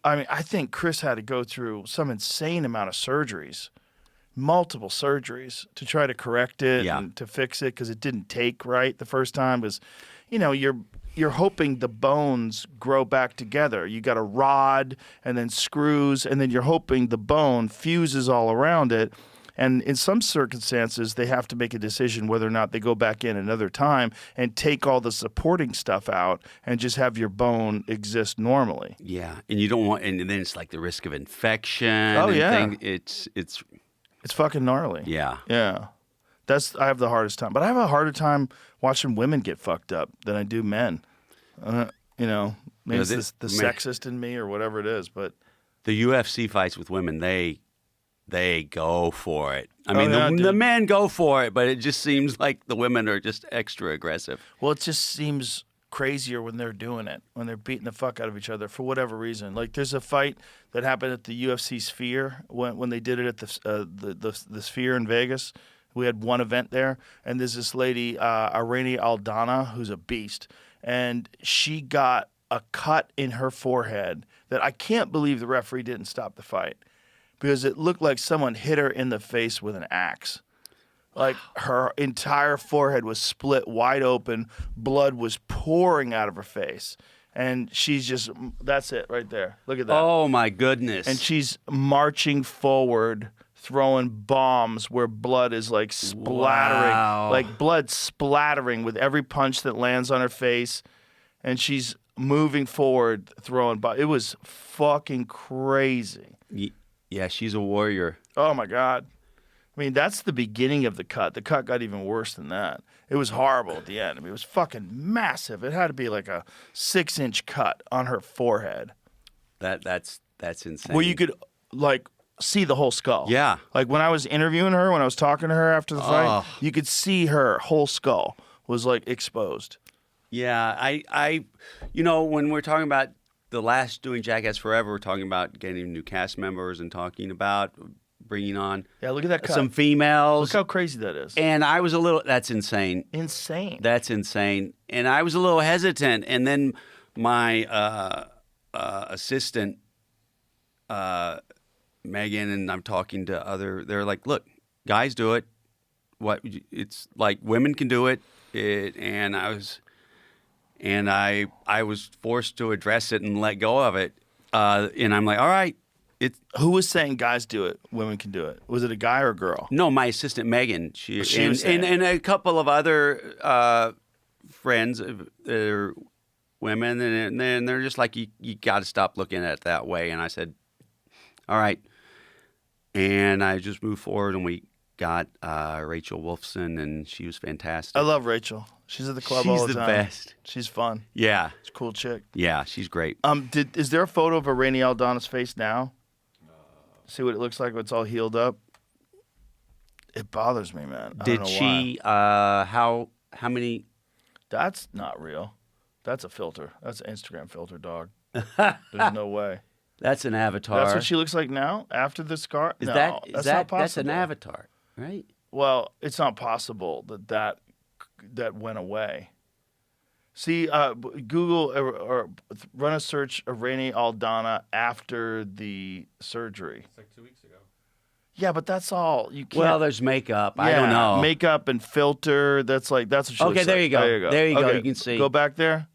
I mean, I think Chris had to go through some insane amount of surgeries. Multiple surgeries to try to correct it and to fix it because it didn't take right the first time. Because, you're hoping the bones grow back together. You got a rod and then screws, and then you're hoping the bone fuses all around it. And in some circumstances, they have to make a decision whether or not they go back in another time and take all the supporting stuff out and just have your bone exist normally. Yeah, and you don't want, and then it's like the risk of infection. Oh, and yeah. It's fucking gnarly. Yeah. Yeah. I have the hardest time. But I have a harder time watching women get fucked up than I do men. Maybe it's the sexist in me or whatever it is, but the UFC fights with women, they go for it. I Oh, mean, yeah, the dude. men go for it, but it just seems like the women are just extra aggressive. well, it just seems crazier when they're doing it, when they're beating the fuck out of each other for whatever reason. Like there's a fight that happened at the UFC Sphere when they did it at the Sphere in Vegas. We had one event there, and there's this lady, Irene Aldana, who's a beast, and she got a cut in her forehead that I can't believe the referee didn't stop the fight because it looked like someone hit her in the face with an axe. Like her entire forehead was split wide open. Blood was pouring out of her face. And that's it right there. Look at that. Oh, my goodness. And she's marching forward, throwing bombs where blood is like splattering. Wow. Like blood splattering with every punch that lands on her face. And she's moving forward, throwing bombs. It was fucking crazy. Yeah, she's a warrior. Oh, my God. I mean, that's the beginning of the cut. The cut got even worse than that. It was horrible at the end. I mean, it was fucking massive. It had to be like a 6-inch cut on her forehead. That's insane. Where you could, like, see the whole skull. Yeah. Like, when I was interviewing her, when I was talking to her after the fight, you could see her whole skull was, like, exposed. Yeah, I when we're talking about the last doing Jackass Forever, we're talking about getting new cast members and talking about bringing on Yeah, look at that cut. some females. Look how crazy that is. And I was that's insane. Insane. That's insane. And I was a little hesitant. And then my assistant, Megan, and I'm talking to they're like, look, guys do it. It's like women can do it. And I was forced to address it and let go of it. And I'm like, all right. Who was saying guys do it, women can do it? Was it a guy or a girl? No, my assistant Megan. She was and saying. a couple of other friends that are women, and then they're just like, you got to stop looking at it that way. And I said, all right. And I just moved forward, and we got Rachel Wolfson, and she was fantastic. I love Rachel. She's at the club She's all the the time. best. She's fun. Yeah, She's a cool chick. yeah, she's great. Is there a photo of Irene Aldana's face now? See what it looks like when it's all healed up? It bothers me, man. I don't Did know she? why. How many? That's not real. That's a filter. That's an Instagram filter, dog. There's no way. That's an avatar. That's what she looks like now after the scar? Is No, that that's not possible. That's an avatar, right? Well, it's not possible that went away. See, Google or run a search of Irene Aldana after the surgery. It's like 2 weeks ago. Yeah, but that's all. You can't. Well, there's makeup. I Yeah, don't know. Makeup and filter. That's what she Okay, looks there like. you go. There you go. There you go. Okay, You can see. Go back there.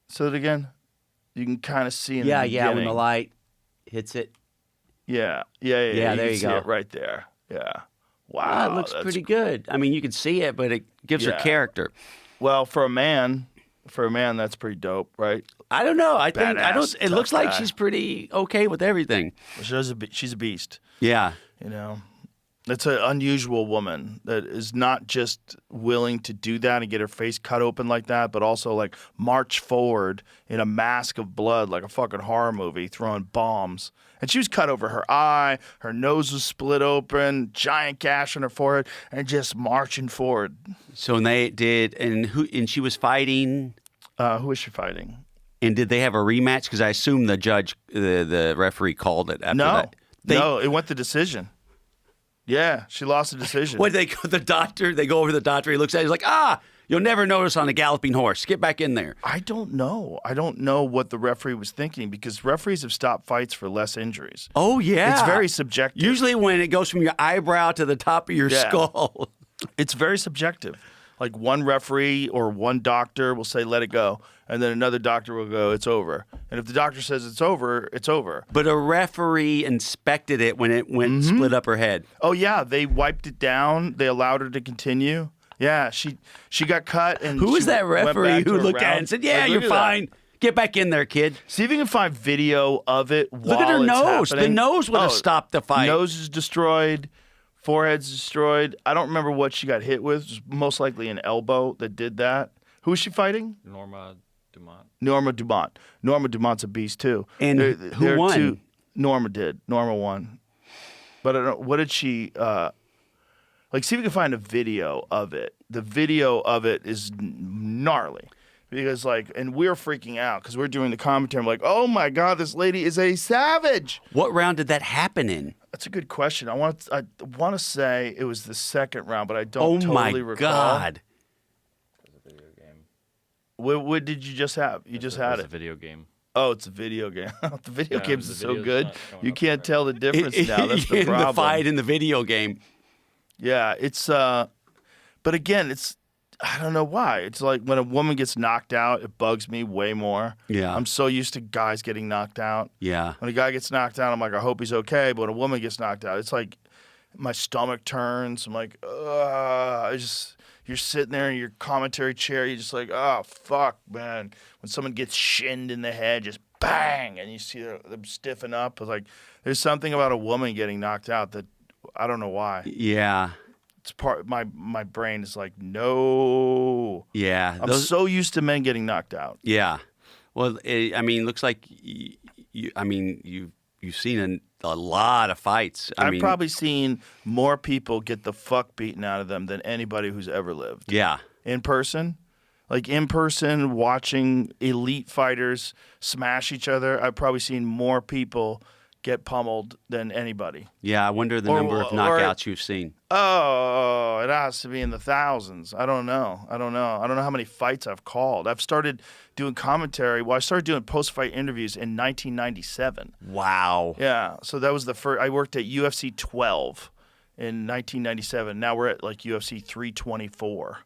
Say it again. You can kind of see in Yeah, the yeah. When beginning. the light hits it, Yeah. Yeah, You there can you see go. it right there. Yeah. Wow. it looks that's pretty good. I mean, you can see it, but it gives her Yeah. character. Well, for a man, For a man, that's pretty dope, right? I don't know. I think I Badass, don't. It looks tough like guy. she's pretty okay with everything. She's a beast. Yeah. You know, that's an unusual woman that is not just willing to do that and get her face cut open like that, but also like march forward in a mask of blood like a fucking horror movie, throwing bombs. And she was cut over her eye, her nose was split open, giant gash on her forehead, and just marching forward. So they did, and she was fighting. Who is she fighting? And did they have a rematch? Because I assume the judge, the referee, called it after No, that. no, it went to decision. Yeah, she lost the decision. What they go the doctor? They go over to the doctor. He looks at it. He's like, you'll never notice on a galloping horse. Get back in there. I don't know. I don't know what the referee was thinking because referees have stopped fights for less injuries. Oh yeah, It's very subjective. Usually when it goes from your eyebrow to the top of your Yeah. skull. It's very subjective. Like one referee or one doctor will say, let it go. And then another doctor will go, it's over. And if the doctor says it's over, it's over. But a referee inspected it when it went Mm-hmm. split up her head. Oh, yeah. They wiped it down. They allowed her to continue. Yeah. She got cut. And Who was she that went referee back to who her looked at it round. and said, yeah, Like, you're look at that. fine. Get back in there, kid. See if you can find video of it Look at her while it's nose. The happening. nose would have stopped the fight. Nose is destroyed. Forehead's destroyed. I don't remember what she got hit with. It was most likely an elbow that did that. Who is she fighting? Norma Dumont. Norma Dumont. Norma Dumont's a beast too. And who won? Norma did. Norma won. But I don't. What did she? Like, see if we can find a video of it. The video of it is gnarly because, like, and we're freaking out because we're doing the commentary. I'm like, oh my god, this lady is a savage. What round did that happen in? That's a good question. I want to say it was the second round, but I don't Oh my totally recall. God. What did you just have? You just had It's a it. video game. Oh, it's a video game. The video Yeah, games the are so video's good. not coming You up can't right tell the difference now. That's the in problem. the fight in the video game. Yeah, it's but again, it's I don't know why. It's like when a woman gets knocked out, it bugs me way more. Yeah. I'm so used to guys getting knocked out. Yeah. When a guy gets knocked out, I'm like, I hope he's okay. But when a woman gets knocked out, it's like my stomach turns. I'm like, ugh. You're sitting there in your commentary chair. You're just like, oh, fuck, man. When someone gets shinned in the head, just bang, and you see them stiffen up. It's like there's something about a woman getting knocked out that I don't know why. Yeah. It's part my brain is like, no. Yeah. I'm so used to men getting knocked out. Yeah. Well, I mean, looks like you've seen a lot of fights. I've probably seen more people get the fuck beaten out of them than anybody who's ever lived. Yeah. In person, watching elite fighters smash each other, I've probably seen more people get pummeled than anybody. Yeah. I wonder the number of knockouts you've seen. Oh, it has to be in the thousands. I don't know how many fights I've called. I've started doing commentary. Well, I started doing post-fight interviews in 1997. Wow. Yeah, so that was the first. I worked at UFC 12 in 1997. Now we're at like UFC 324.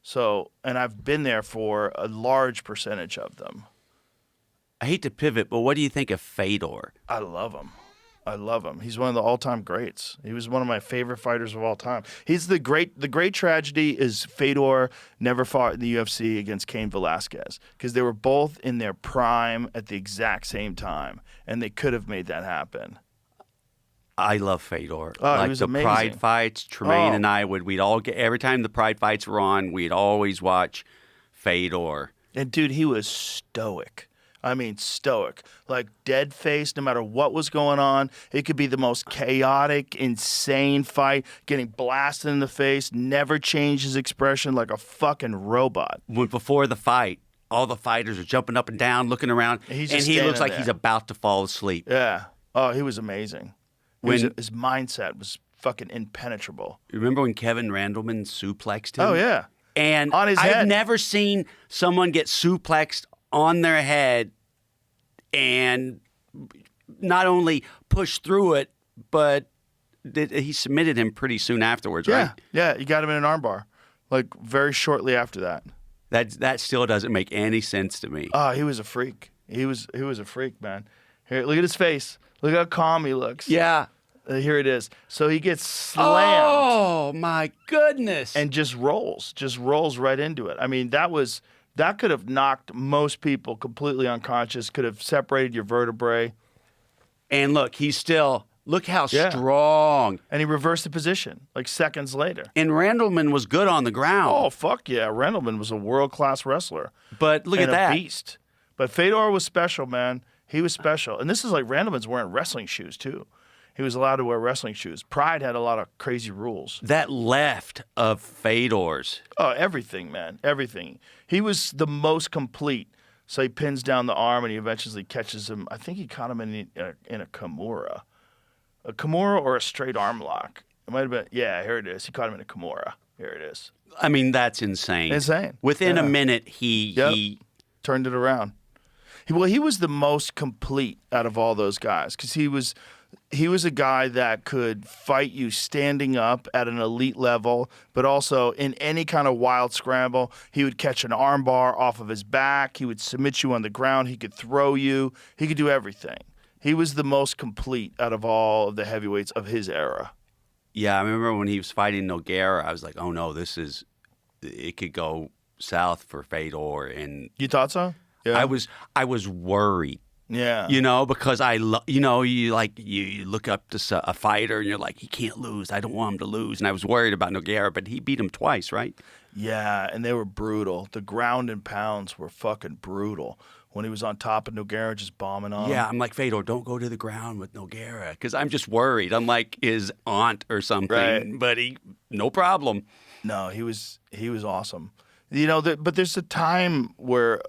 So, and I've been there for a large percentage of them. I hate to pivot, but what do you think of Fedor? I love him. He's one of the all-time greats. He was one of my favorite fighters of all time. He's the great tragedy is Fedor never fought in the UFC against Cain Velasquez because they were both in their prime at the exact same time, and they could have made that happen. I love Fedor. Oh, he like was the amazing. Pride fights, Tremaine Oh. and I we'd all get every time the Pride fights were on, we'd always watch Fedor. And dude, he was stoic. I mean, stoic. Like dead face, no matter what was going on. It could be the most chaotic, insane fight, getting blasted in the face, never changed his expression like a fucking robot. When before the fight, all the fighters are jumping up and down, looking around, He's and just he looks standing like there. he's about to fall asleep. Yeah. Oh, he was amazing. When- His mindset was fucking impenetrable. Remember when Kevin Randleman suplexed him? Oh, yeah. And On his I've head. never seen someone get suplexed on their head and not only push through it, but he submitted him pretty soon afterwards, Yeah. right? Yeah. You got him in an armbar, like very shortly after that. That still doesn't make any sense to me. Oh, he was a freak. He was a freak, man. Here, look at his face. Look how calm he looks. Yeah. Here it is. So he gets slammed. Oh my goodness! And just rolls right into it. I mean, that was That could have knocked most people completely unconscious, could have separated your vertebrae. And look, look how Yeah. strong. And he reversed the position like seconds later. And Randleman was good on the ground. Oh, fuck yeah. Randleman was a world-class wrestler. But look and at that. a beast. But Fedor was special, man. He was special. And this is like Randleman's wearing wrestling shoes, too. He was allowed to wear wrestling shoes. Pride had a lot of crazy rules. That left of Fedor's. Oh, everything, man. Everything. He was the most complete. So he pins down the arm and he eventually catches him. I think he caught him in a Kimura. A Kimura or a straight arm lock. It might have been. Yeah, here it is. He caught him in a Kimura. Here it is. I mean, that's insane. Insane. Within a Yeah. minute, he Turned it around. He was the most complete out of all those guys because he was a guy that could fight you standing up at an elite level, but also in any kind of wild scramble. He would catch an arm bar off of his back. He would submit you on the ground. He could throw you. He could do everything. He was the most complete out of all of the heavyweights of his era. Yeah, I remember when he was fighting Nogueira, I was like, oh no, it could go south for Fedor. And You thought so? Yeah. I was worried. Yeah. Because you look up to a fighter and you're like, he can't lose. I don't want him to lose. And I was worried about Nogueira, but he beat him twice, right? Yeah, and they were brutal. The ground and pounds were fucking brutal. When he was on top of Nogueira, just bombing on him. Yeah, I'm like, Fedor, don't go to the ground with Nogueira because I'm just worried. I'm like his aunt or something, Right. but no problem. No, he was awesome. But there's a time where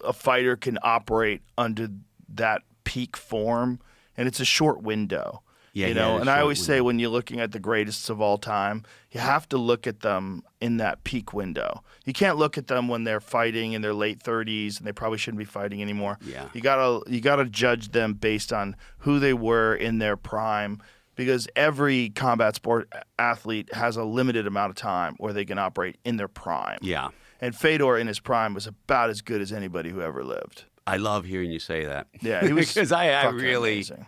a fighter can operate under that peak form, and it's a short window. Yeah, And I always say when you're looking at the greatest of all time, you have to look at them in that peak window. You can't look at them when they're fighting in their late 30s and they probably shouldn't be fighting anymore. Yeah. You gotta judge them based on who they were in their prime, because every combat sport athlete has a limited amount of time where they can operate in their prime. Yeah. And Fedor in his prime was about as good as anybody who ever lived. I love hearing you say that. Yeah, he was because I fucking really amazing.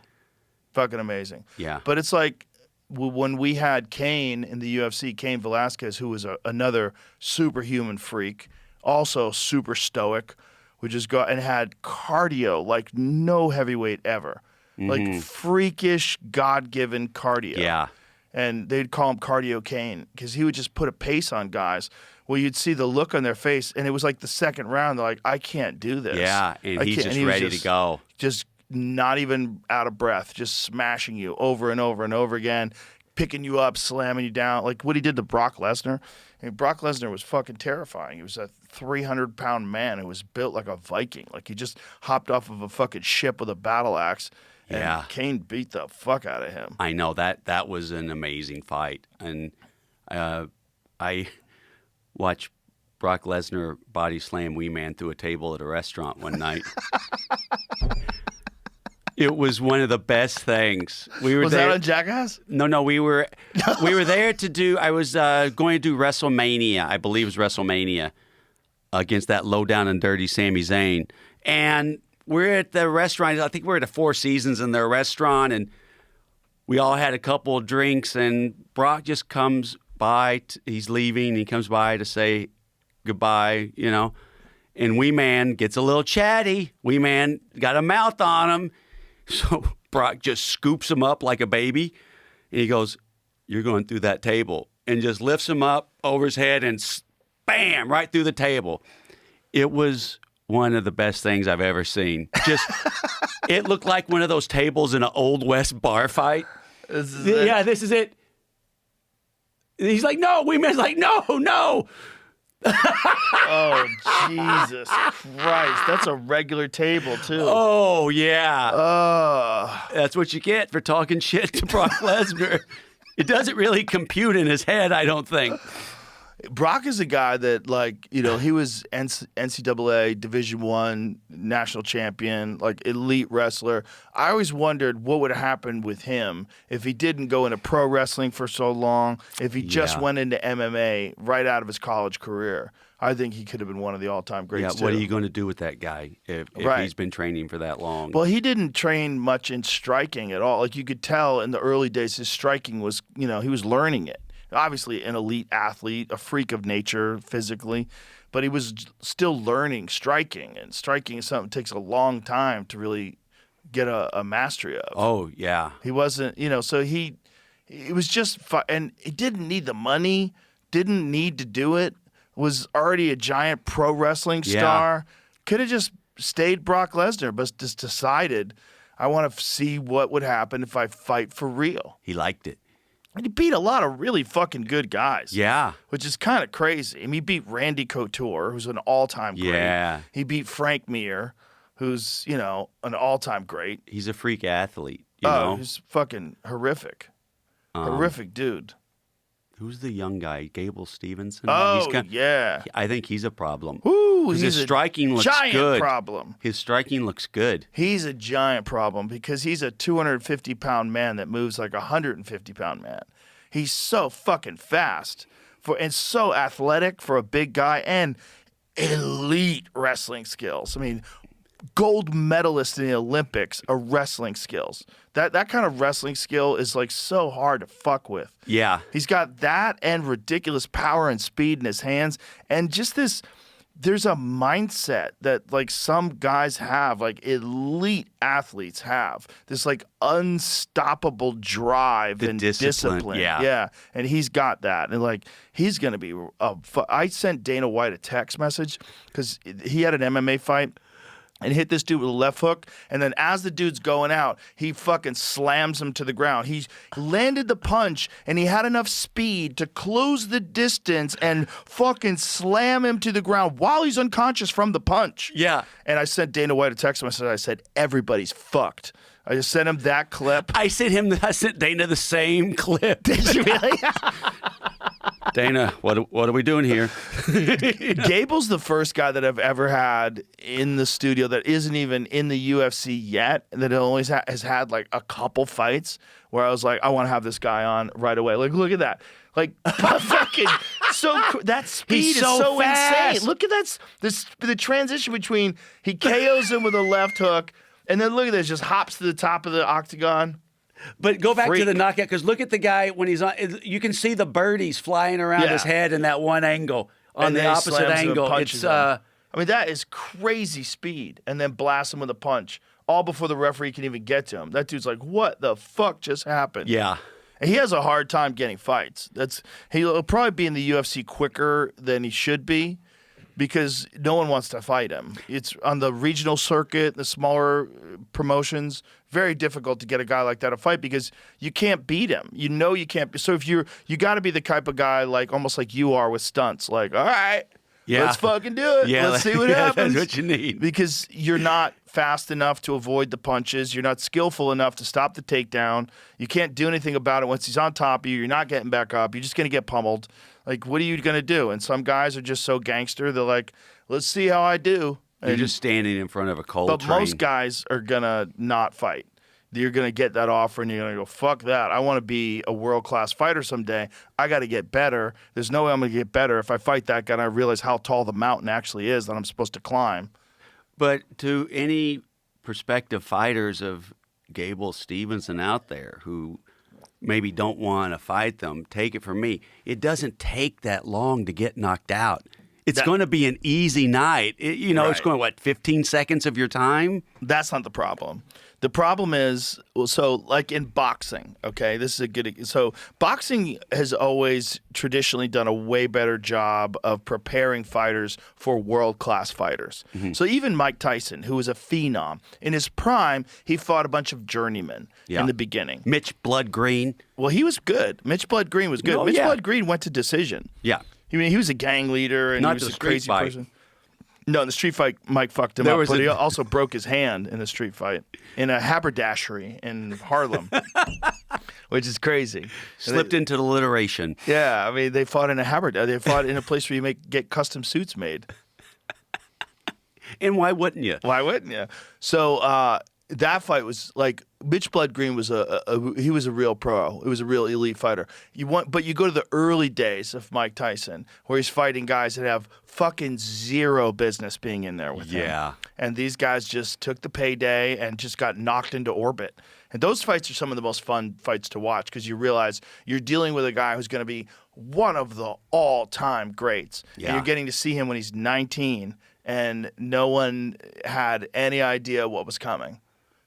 Fucking amazing. Yeah. But it's like when we had Cain in the UFC, Cain Velasquez, who was another superhuman freak, also super stoic, would just go and had cardio like no heavyweight ever. Like freakish, God-given cardio. Yeah. And they'd call him Cardio Cain because he would just put a pace on guys. Well, you'd see the look on their face, and it was like the second round. They're like, I can't do this. Yeah, and I he's can't." just he was ready to go. Just not even out of breath, just smashing you over and over and over again, picking you up, slamming you down. Like what he did to Brock Lesnar. I mean, Brock Lesnar was fucking terrifying. He was a 300-pound man who was built like a Viking. Like he just hopped off of a fucking ship with a battle axe. And Yeah. Cain beat the fuck out of him. I know that was an amazing fight, and I watched Brock Lesnar body slam Wee Man through a table at a restaurant one night. It was one of the best things. We were Was there. that on Jackass? No, we were there to do. I was going to do WrestleMania. I believe it was WrestleMania against that low down and dirty Sami Zayn, and we're at the restaurant. I think we're at the Four Seasons in their restaurant, and we all had a couple of drinks. And Brock just comes by. He's leaving. He comes by to say goodbye, And Wee Man gets a little chatty. Wee Man got a mouth on him. So Brock just scoops him up like a baby. And he goes, "You're going through that table." And just lifts him up over his head and bam, right through the table. It was one of the best things I've ever seen. Just, it looked like one of those tables in an Old West bar fight. This is it? Yeah, this is it. And he's like, "No." Wee Man's like, no. Oh, Jesus Christ. That's a regular table, too. Oh, yeah. That's what you get for talking shit to Brock Lesnar. It doesn't really compute in his head, I don't think. Brock is a guy that, he was NCAA Division I national champion, elite wrestler. I always wondered what would happen with him if he didn't go into pro wrestling for so long, if he just went into MMA right out of his college career. I think he could have been one of the all-time greats, too. What are you going to do with that guy if Right. he's been training for that long? Well, he didn't train much in striking at all. Like, you could tell in the early days his striking was, he was learning it. Obviously an elite athlete, a freak of nature physically, but he was still learning striking, and striking is something that takes a long time to really get a mastery of. Oh, yeah. He wasn't, so he was just, and he didn't need the money, didn't need to do it, was already a giant pro wrestling star. Could have just stayed Brock Lesnar, but just decided, I want to see what would happen if I fight for real. He liked it. And he beat a lot of really fucking good guys. Yeah. Which is kind of crazy. I mean, he beat Randy Couture, who's an all-time great. Yeah. He beat Frank Mir, who's, an all-time great. He's a freak athlete, you know? He's fucking horrific. Horrific dude. Who's the young guy? Gable Stevenson? Yeah. I think he's a problem. Ooh, 'Cause his striking looks giant good. problem. His striking looks good. He's a giant problem because he's a 250-pound man that moves like a 150-pound man. He's so fucking fast and so athletic for a big guy and elite wrestling skills. I mean, gold medalist in the Olympics are wrestling skills. That kind of wrestling skill is like so hard to fuck with. Yeah. He's got that and ridiculous power and speed in his hands and just this. There's a mindset that like some guys have, like elite athletes have, this like unstoppable drive and discipline. Yeah. And he's got that. And like, he's going to be, I sent Dana White a text message because he had an MMA fight and hit this dude with a left hook. And then as the dude's going out, he fucking slams him to the ground. He landed the punch, and he had enough speed to close the distance and fucking slam him to the ground while he's unconscious from the punch. Yeah. And I sent Dana White a text message. I said, everybody's fucked. I just sent him that clip. I sent Dana the same clip. Did you really? Dana, what are we doing here? Gable's the first guy that I've ever had in the studio that isn't even in the UFC yet, that always has had like a couple fights where I was like, I want to have this guy on right away. Like, look at that. Like, fucking that speed He's is so so fast. insane. Look at that. The transition between he KOs him with a left hook, and then look at this, just hops to the top of the octagon. But go back Freak. to the knockout, because look at the guy when he's on. You can see the birdies flying around his head in that one angle. On And the then he opposite slams him and angle, punches it's him. I mean, that is crazy speed. And then blast him with a punch, all before the referee can even get to him. That dude's like, what the fuck just happened? yeah. And he has a hard time getting fights. He'll probably be in the UFC quicker than he should be because no one wants to fight him. It's on the regional circuit, the smaller promotions, very difficult to get a guy like that to fight because you can't beat him. You know you can't. So if you got to be the type of guy like almost like you are with stunts, like, all right, let's fucking do it. Yeah, let's see what happens. That's what you need. Because you're not fast enough to avoid the punches. You're not skillful enough to stop the takedown. You can't do anything about it once he's on top of you. You're not getting back up. You're just going to get pummeled. Like, what are you going to do? And some guys are just so gangster. They're like, let's see how I do. You're just standing in front of a coal But train. most guys are going to not fight. You're going to get that offer and you're going to go, fuck that. I want to be a world-class fighter someday. I got to get better. There's no way I'm going to get better if I fight that guy and I realize how tall the mountain actually is that I'm supposed to climb. But to any prospective fighters of Gable Stevenson out there who maybe don't want to fight them, take it from me. It doesn't take that long to get knocked out. It's going to be an easy night. It's Right. going, 15 seconds of your time? That's not the problem. The problem is, so like in boxing, okay, this is a good, so boxing has always traditionally done a way better job of preparing fighters for world-class fighters. Mm-hmm. So even Mike Tyson, who was a phenom, in his prime, he fought a bunch of journeymen in the beginning. Mitch Blood Green. Well, he was good. Mitch Blood Green was good. Oh, Mitch yeah. Blood Green went to decision. Yeah. I mean, he was a gang leader and Not he was the a street crazy fight. person. No, in the street fight, Mike fucked him There up, was but a- he also broke his hand in a street fight in a haberdashery in Harlem, which is crazy. Slipped into alliteration. Yeah, I mean, they fought in a haberdashery. They fought in a place where you get custom suits made. And why wouldn't you? Why wouldn't you? So that fight was like Mitch Blood Green was he was a real pro. It was a real elite fighter. But you go to the early days of Mike Tyson, where he's fighting guys that have fucking zero business being in there with him. Yeah. And these guys just took the payday and just got knocked into orbit. And those fights are some of the most fun fights to watch because you realize you're dealing with a guy who's going to be one of the all-time greats. Yeah. And you're getting to see him when he's 19, and no one had any idea what was coming.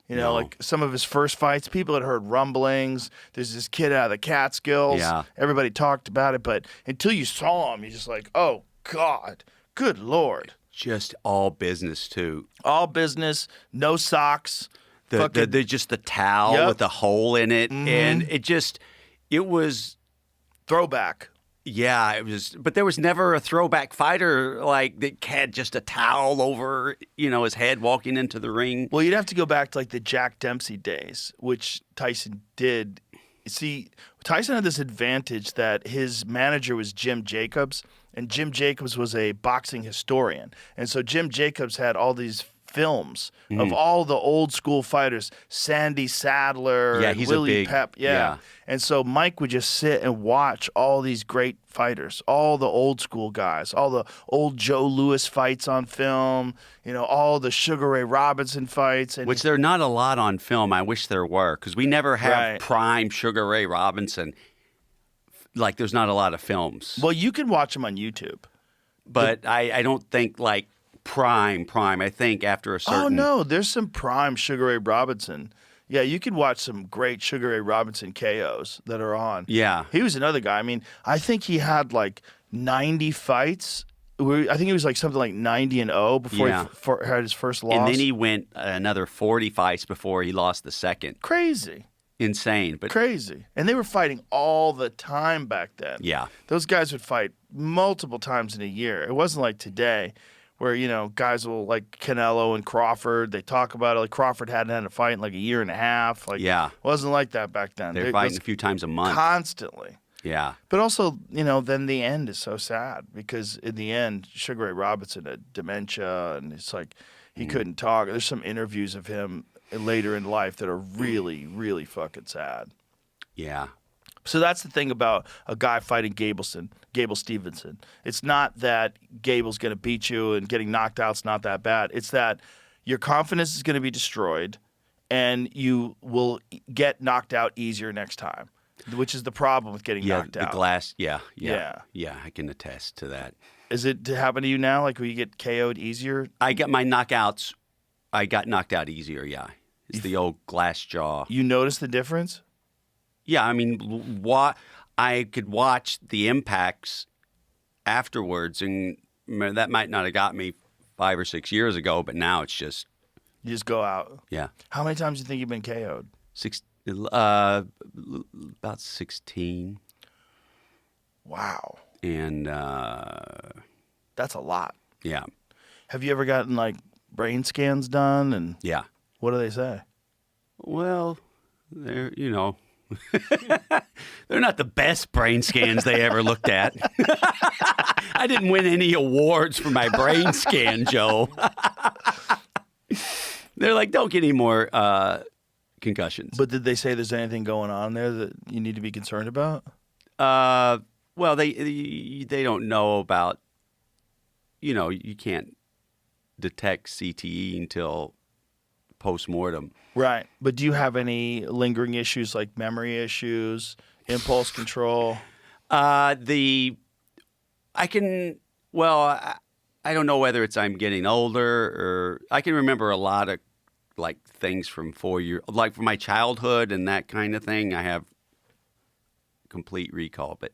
You know, No. like some of his first fights, people had heard rumblings. There's this kid out of the Catskills. Yeah. Everybody talked about it, but until you saw him, you're just like, oh, God, good Lord. Just all business too. All business, no socks. The just the towel Yep. with the hole in it, and it was. Throwback. Yeah, it was, but there was never a throwback fighter like that had just a towel over, his head walking into the ring. Well, you'd have to go back to like the Jack Dempsey days, which Tyson did. See, Tyson had this advantage that his manager was Jim Jacobs, and Jim Jacobs was a boxing historian. And so Jim Jacobs had all these films of all the old school fighters, Sandy Sadler, Yeah, and he's a Willie big- Pep. yeah. And so Mike would just sit and watch all these great fighters, all the old school guys, all the old Joe Louis fights on film, all the Sugar Ray Robinson fights. And Which there are not a lot on film. I wish there were, because we never have Right. prime Sugar Ray Robinson. Like, there's not a lot of films. well, you can watch them on YouTube. But I don't think, like, prime. I think after a certain... Oh no, there's some prime Sugar Ray Robinson. Yeah, you could watch some great Sugar Ray Robinson KOs that are on. Yeah. He was another guy. I mean, I think he had like 90 fights. I think he was like something like 90-0 before Yeah. he had his first loss. And then he went another 40 fights before he lost the second. Crazy. Insane. But Crazy. And they were fighting all the time back then. yeah. Those guys would fight multiple times in a year. It wasn't like today where, guys will like Canelo and Crawford, they talk about it. Like Crawford hadn't had a fight in like a year and a half. Like, Yeah. It wasn't like that back then. They're It fighting was a few times a month. constantly. Yeah. But also, then the end is so sad because in the end, Sugar Ray Robinson had dementia and it's like he couldn't talk. There's some interviews of him later in life that are really, really fucking sad. Yeah. So that's the thing about a guy fighting Gable Stevenson. It's not that Gable's going to beat you and getting knocked out's not that bad. It's that your confidence is going to be destroyed and you will get knocked out easier next time, which is the problem with getting Yeah. knocked The out. glass. Yeah. Yeah. I can attest to that. Is it to happen to you now? Like, will you get KO'd easier? I got my knockouts. I got knocked out easier. Yeah. It's the old glass jaw. You notice the difference? Yeah, I mean, I could watch the impacts afterwards, and that might not have got me 5 or 6 years ago, but now it's just, You just go out. yeah, How many times do you think you've been KO'd? about 16, Wow. and That's a lot. yeah, Have you ever gotten, like, brain scans done? And yeah. what do they say? Well, they're they're not the best brain scans they ever looked at. I didn't win any awards for my brain scan, Joe. They're like, don't get any more concussions. But did they say there's anything going on there that you need to be concerned about? Well, they don't know about, you can't detect CTE until post-mortem. Right. But do you have any lingering issues like memory issues, impulse control? I don't know whether it's I'm getting older or I can remember a lot of like things from 4 years, like from my childhood and that kind of thing. I have complete recall, but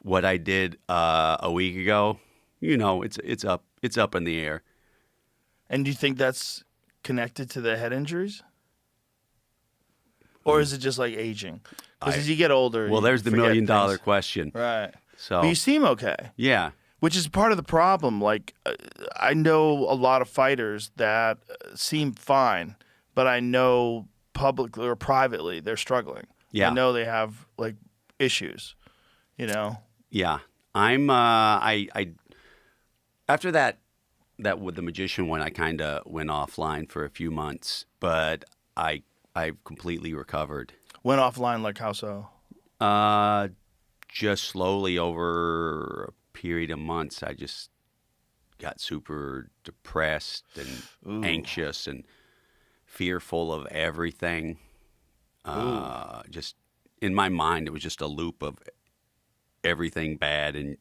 what I did a week ago, it's up in the air. And do you think that's connected to the head injuries? Or is it just like aging? Because as you get older, Well, you there's the $1 forget million things. question. Right. So But you seem okay. yeah, Which is part of the problem. Like, I know a lot of fighters that seem fine, but I know publicly or privately they're struggling. Yeah. I know they have, like, issues, yeah. I'm I after that that with the magician one, I kind of went offline for a few months, but I've completely recovered. Went offline like how so? Just slowly over a period of months, I just got super depressed and anxious and fearful of everything. Just in my mind, it was just a loop of everything bad and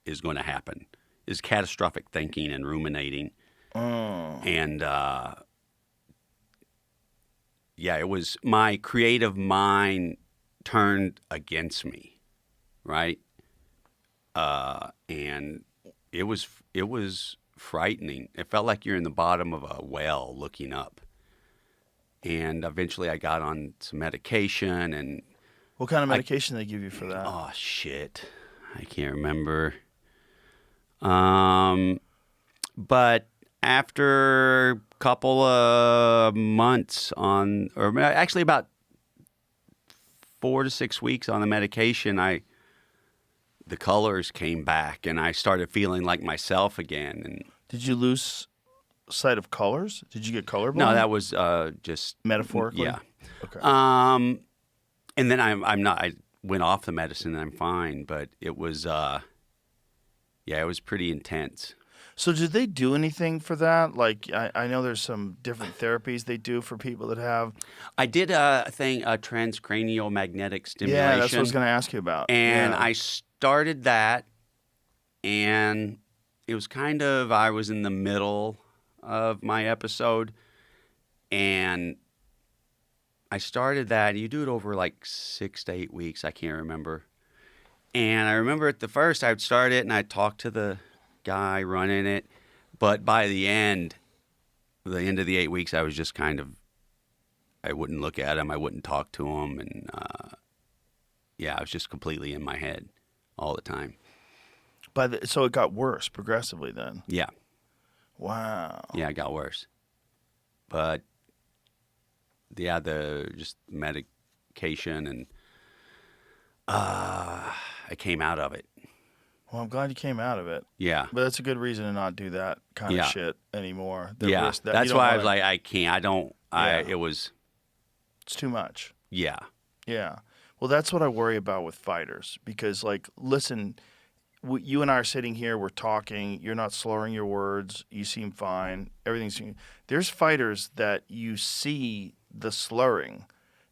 is going to happen. Is catastrophic thinking and ruminating. And it was my creative mind turned against me, right? And it was frightening. It felt like you're in the bottom of a well looking up. And eventually I got on some medication. And What kind of medication they give you for that? oh shit, I can't remember. But after a couple of months or actually about 4 to 6 weeks on the medication, the colors came back and I started feeling like myself again. And Did you lose sight of colors? Did you get colorblind? no, that was just metaphorically. yeah. Okay. And then I'm not. I went off the medicine and I'm fine, but it was it was pretty intense. So did they do anything for that? Like I know there's some different therapies they do for people that have. I did a transcranial magnetic stimulation. Yeah, that's what I was going to ask you about. And yeah. I started that, and it was kind of, I was in the middle of my episode, and I started that. You do it over like 6 to 8 weeks. I can't remember. And I remember at the first, I'd start it, and I'd talk to the guy running it. But by the end of the 8 weeks, I was just kind of, I wouldn't look at him. I wouldn't talk to him. And I was just completely in my head all the time. So it got worse progressively then? Yeah. Wow. Yeah, it got worse. But yeah, the just medication, and I came out of it. Well, I'm glad you came out of it. Yeah. But that's a good reason to not do that kind of shit anymore. That's why I was like, I can't. I don't. It was. It's too much. Yeah. Yeah. Well, that's what I worry about with fighters because, like, listen, you and I are sitting here, we're talking, you're not slurring your words, you seem fine, everything's. There's fighters that you see the slurring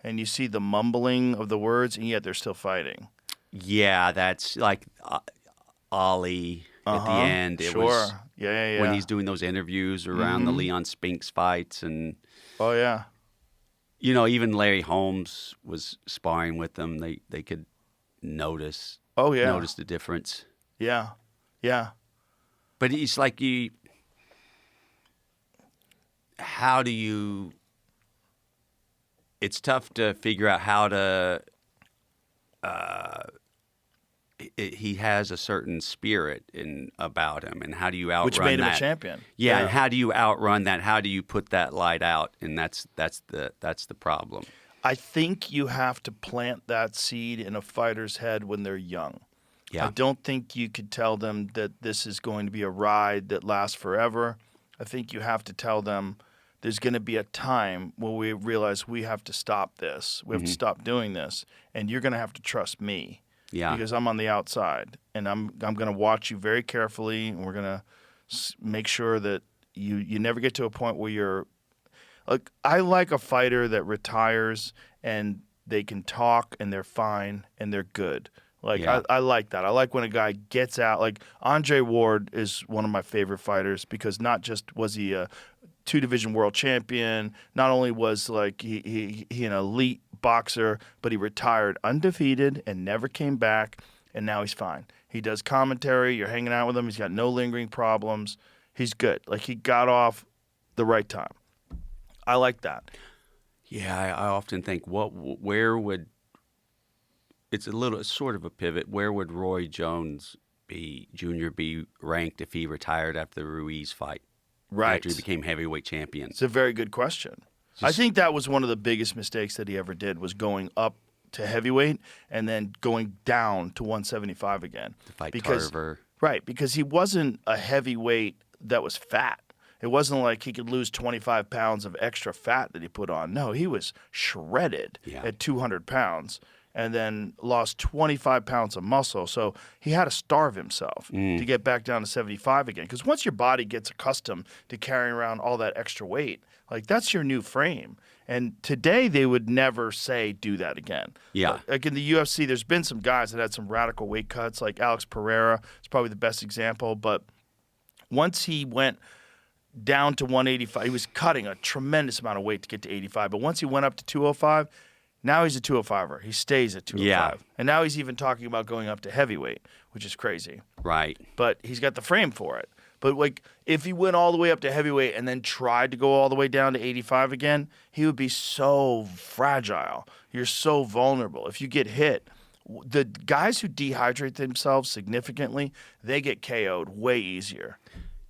and you see the mumbling of the words, and yet they're still fighting. Yeah, that's like Ollie at the end. It was yeah. when he's doing those interviews around the Leon Spinks fights, and oh yeah. Even Larry Holmes was sparring with them. They could notice. Oh yeah. Notice the difference. Yeah. Yeah. But it's like how do you? It's tough to figure out how to. He has a certain spirit about him, and how do you outrun that? Which made him a champion. Yeah, and how do you outrun that? How do you put that light out? And that's the problem. I think you have to plant that seed in a fighter's head when they're young. Yeah. I don't think you could tell them that this is going to be a ride that lasts forever. I think you have to tell them there's going to be a time where we realize we have to stop this. We have to stop doing this, and you're going to have to trust me. Yeah. Because I'm on the outside, and I'm going to watch you very carefully, and we're going to make sure that you never get to a point where you're like, I like a fighter that retires and they can talk and they're fine and they're good. Like I like that. I like when a guy gets out. Like Andre Ward is one of my favorite fighters because not just was he a 2-division world champion, not only was like he an elite boxer, but he retired undefeated and never came back, and now he's fine. He does commentary. You're hanging out with him. He's got no lingering problems. He's good. Like he got off the right time. I like that. Yeah, I often think, where would it's sort of a pivot. Where would Roy Jones Jr. be ranked if he retired after the Ruiz fight? Right. After he became heavyweight champion. It's a very good question. I think that was one of the biggest mistakes that he ever did was going up to heavyweight and then going down to 175 again. To fight because, Carver. Right, because he wasn't a heavyweight that was fat. It wasn't like he could lose 25 pounds of extra fat that he put on. No, he was shredded at 200 pounds and then lost 25 pounds of muscle. So he had to starve himself to get back down to 75 again. Because once your body gets accustomed to carrying around all that extra weight, like that's your new frame. And today they would never say do that again. Yeah. Like in the UFC, there's been some guys that had some radical weight cuts, like Alex Pereira is probably the best example. But once he went down to 185, he was cutting a tremendous amount of weight to get to 85. But once he went up to 205, now he's a 205er. He stays at 205. Yeah. And now he's even talking about going up to heavyweight, which is crazy. Right. But he's got the frame for it. But like if he went all the way up to heavyweight and then tried to go all the way down to 85 again, he would be so fragile. You're so vulnerable. If you get hit, the guys who dehydrate themselves significantly, they get KO'd way easier.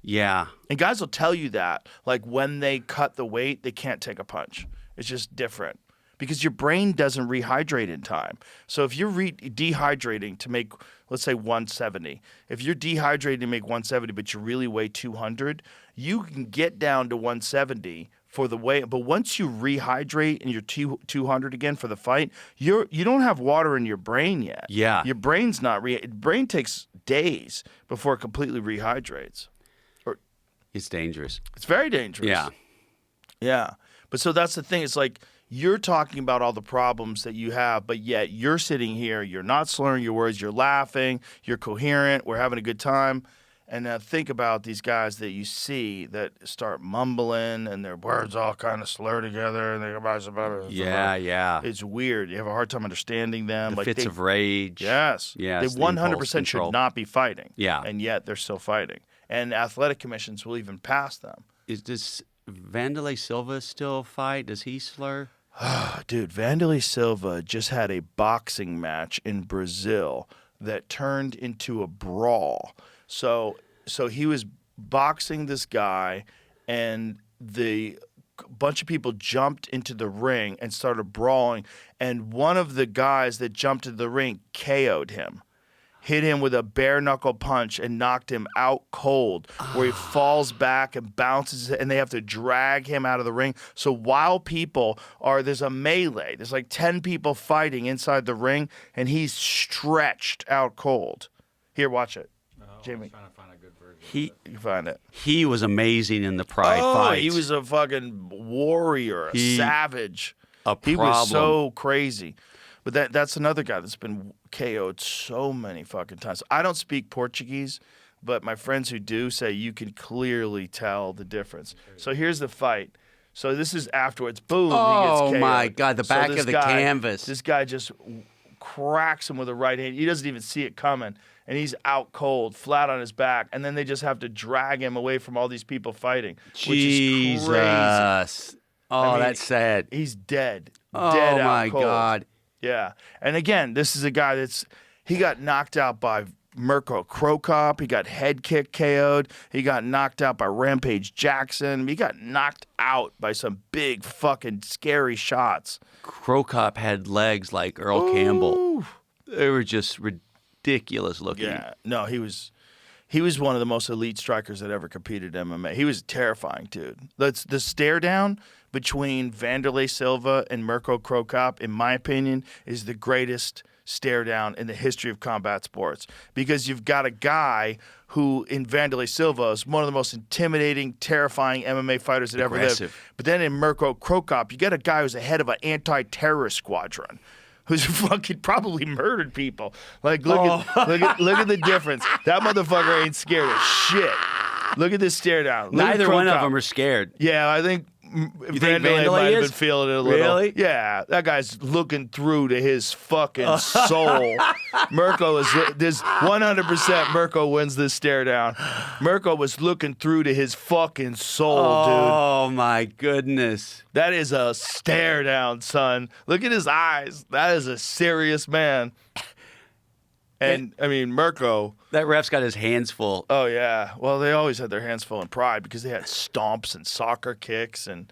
Yeah. And guys will tell you that, like when they cut the weight, they can't take a punch. It's just different because your brain doesn't rehydrate in time. So if you're dehydrating to make, let's say 170, if you're dehydrating to make 170, but you really weigh 200, you can get down to 170 for the weight. But once you rehydrate and you're 200 again for the fight, you don't have water in your brain yet. Yeah. Your brain's not brain takes days before it completely rehydrates. It's dangerous. It's very dangerous. Yeah. Yeah. But so that's the thing. It's like you're talking about all the problems that you have, but yet you're sitting here, you're not slurring your words, you're laughing, you're coherent, we're having a good time. And now think about these guys that you see that start mumbling and their words all kind of slur together. And Yeah. It's weird. You have a hard time understanding them. The fits of rage. Yes. Yes, They the impulse 100% control. should not be fighting. Yeah. And yet they're still fighting. And athletic commissions will even pass them. Does Vanderlei Silva still fight? Does he slur? Dude, Vanderlei Silva just had a boxing match in Brazil that turned into a brawl. So he was boxing this guy, and the bunch of people jumped into the ring and started brawling, and one of the guys that jumped into the ring KO'd him. Hit him with a bare knuckle punch and knocked him out cold, where he falls back and bounces, and they have to drag him out of the ring. So while there's a melee, there's like 10 people fighting inside the ring, and he's stretched out cold. Here, watch it. Jamie. Trying to find a good version. He You can find it. he was amazing in the Pride fight. He was a fucking warrior, a savage. He was problem. so crazy. But that's another guy that's been KO'd so many fucking times. I don't speak Portuguese, but my friends who do say you can clearly tell the difference. So here's the fight. So this is afterwards. Boom. He gets Oh KO'd. my God! The So back this of the guy- canvas. This guy just cracks him with a right hand. He doesn't even see it coming. And he's out cold, flat on his back. And then they just have to drag him away from all these people fighting, which is crazy. Jesus. Oh, I mean, that's sad. He's dead. Oh Dead out my cold. God. Yeah. And again, this is a guy he got knocked out by Mirko Krokop. He got head kick KO'd. He got knocked out by Rampage Jackson. He got knocked out by some big fucking scary shots. Krokop had legs like Earl Campbell. They were just ridiculous looking. Yeah. No, he was one of the most elite strikers that ever competed in MMA. He was terrifying, dude. The stare down between Vanderlei Silva and Mirko Krokop, in my opinion, is the greatest stare down in the history of combat sports, because you've got a guy who, in Vanderlei Silva, is one of the most intimidating, terrifying MMA fighters that ever lived. But then in Mirko Krokop, you got a guy who's the head of an anti-terrorist squadron, who's fucking probably murdered people. Like, look at the difference. That motherfucker ain't scared of shit. Look at this stare down. Look at Neither one of Krokop. them are scared. Yeah, I think think Vanderlei Vanderlei might have is? been feeling it a little. Really? Yeah, that guy's looking through to his fucking soul. Mirko is this 100%. Mirko wins this stare down. Mirko was looking through to his fucking soul, dude. Oh my goodness. That is a stare down, son. Look at his eyes. That is a serious man. And I mean, Mirko. That ref's got his hands full. Oh yeah. Well, they always had their hands full in Pride because they had stomps and soccer kicks, and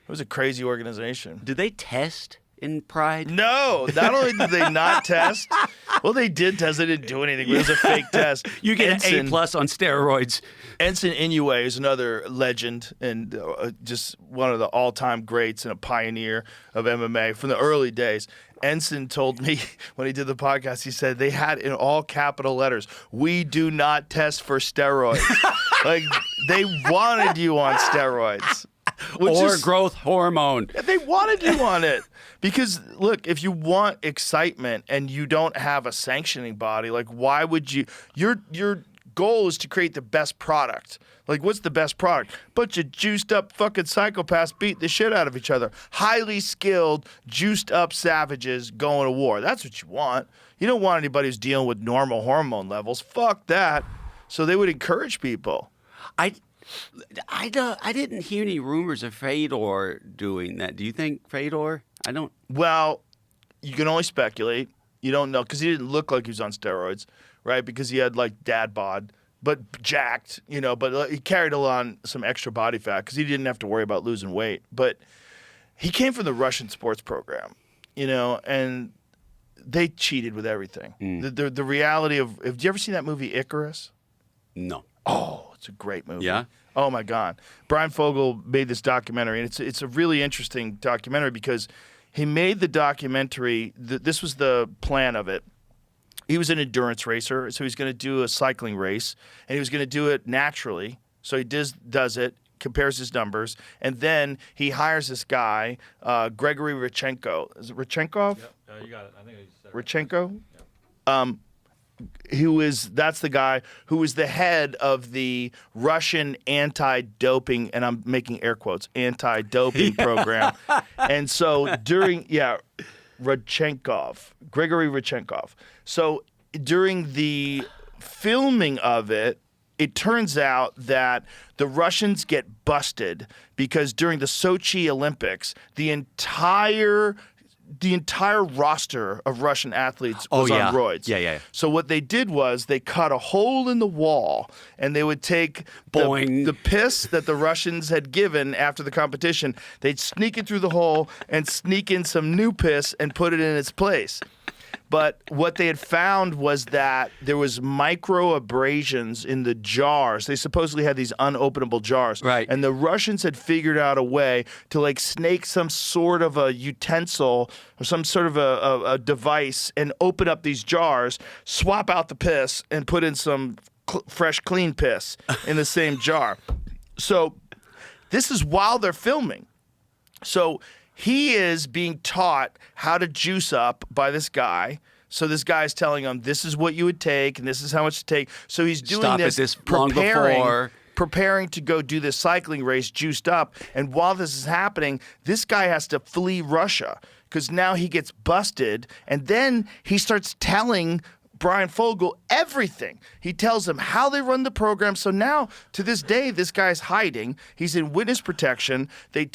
it was a crazy organization. Do they test in Pride? No, not only did they not test, well, they did test. They didn't do anything. It was a fake test. You get an Ensign- A+ on steroids. Ensign Inoue is another legend and just one of the all-time greats and a pioneer of MMA from the early days. Ensign told me when he did the podcast, he said they had in all capital letters, "We do not test for steroids." Like they wanted you on steroids. Or growth hormone. They wanted you on it. Because, look, if you want excitement and you don't have a sanctioning body, like, why would you? Your goal is to create the best product. Like, what's the best product? Bunch of juiced up fucking psychopaths beat the shit out of each other. Highly skilled, juiced up savages going to war. That's what you want. You don't want anybody who's dealing with normal hormone levels. Fuck that. So they would encourage people. I didn't hear any rumors of Fedor doing that. Do you think Fedor? I don't. Well, you can only speculate. You don't know because he didn't look like he was on steroids, right? Because he had like dad bod, but jacked, but he carried on some extra body fat because he didn't have to worry about losing weight. But he came from the Russian sports program, and they cheated with everything. The reality of, have you ever seen that movie Icarus? No. Oh, it's a great movie. Yeah? Oh, my God. Brian Fogel made this documentary, and it's a really interesting documentary because he made the documentary. This was the plan of it. He was an endurance racer, so he's going to do a cycling race, and he was going to do it naturally. So he does it, compares his numbers, and then he hires this guy, Gregory Rodchenkov. Is it Rodchenkov? Yep. You got it. I think you said Rodchenko? That's the guy who was the head of the Russian anti-doping, and I'm making air quotes, anti-doping program. And so Gregory Rodchenkov. So during the filming of it, it turns out that the Russians get busted because during the Sochi Olympics, the entire roster of Russian athletes was on roids. Yeah. So what they did was they cut a hole in the wall, and they would take the piss that the Russians had given after the competition. They'd sneak it through the hole and sneak in some new piss and put it in its place. But what they had found was that there was micro abrasions in the jars. They supposedly had these unopenable jars. Right. And the Russians had figured out a way to like snake some sort of a utensil or some sort of a device and open up these jars, swap out the piss, and put in some fresh, clean piss in the same jar. So this is while they're filming. So he is being taught how to juice up by this guy. So this guy's telling him, this is what you would take, and this is how much to take. So he's doing preparing to go do this cycling race juiced up. And while this is happening, this guy has to flee Russia because now he gets busted. And then he starts telling Brian Fogel everything. He tells him how they run the program. So now, to this day, this guy's hiding. He's in witness protection. They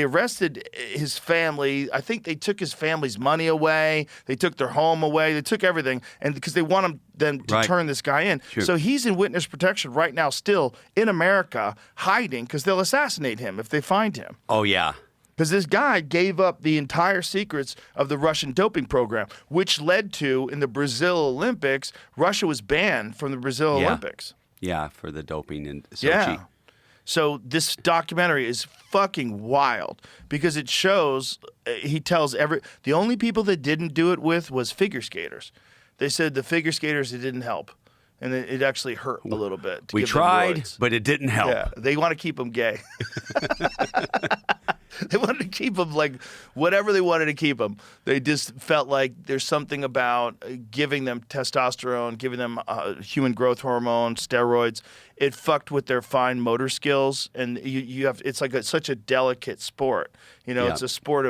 arrested his family. I think they took his family's money away. They took their home away. They took everything, and because they want them to turn this guy in. Sure. So he's in witness protection right now, still in America, hiding because they'll assassinate him if they find him. Oh, yeah. Because this guy gave up the entire secrets of the Russian doping program, which led to, in the Brazil Olympics, Russia was banned from the Brazil Olympics. Yeah, for the doping in Sochi. Yeah. So this documentary is fucking wild because it shows, he tells the only people that didn't do it with was figure skaters. They said the figure skaters, it didn't help. And it actually hurt a little bit. We tried, but it didn't help. Yeah, they want to keep them gay. They wanted to keep them like whatever they wanted to keep them. They just felt like there's something about giving them testosterone, giving them human growth hormone, steroids. It fucked with their fine motor skills, and you have it's like such a delicate sport. It's a sport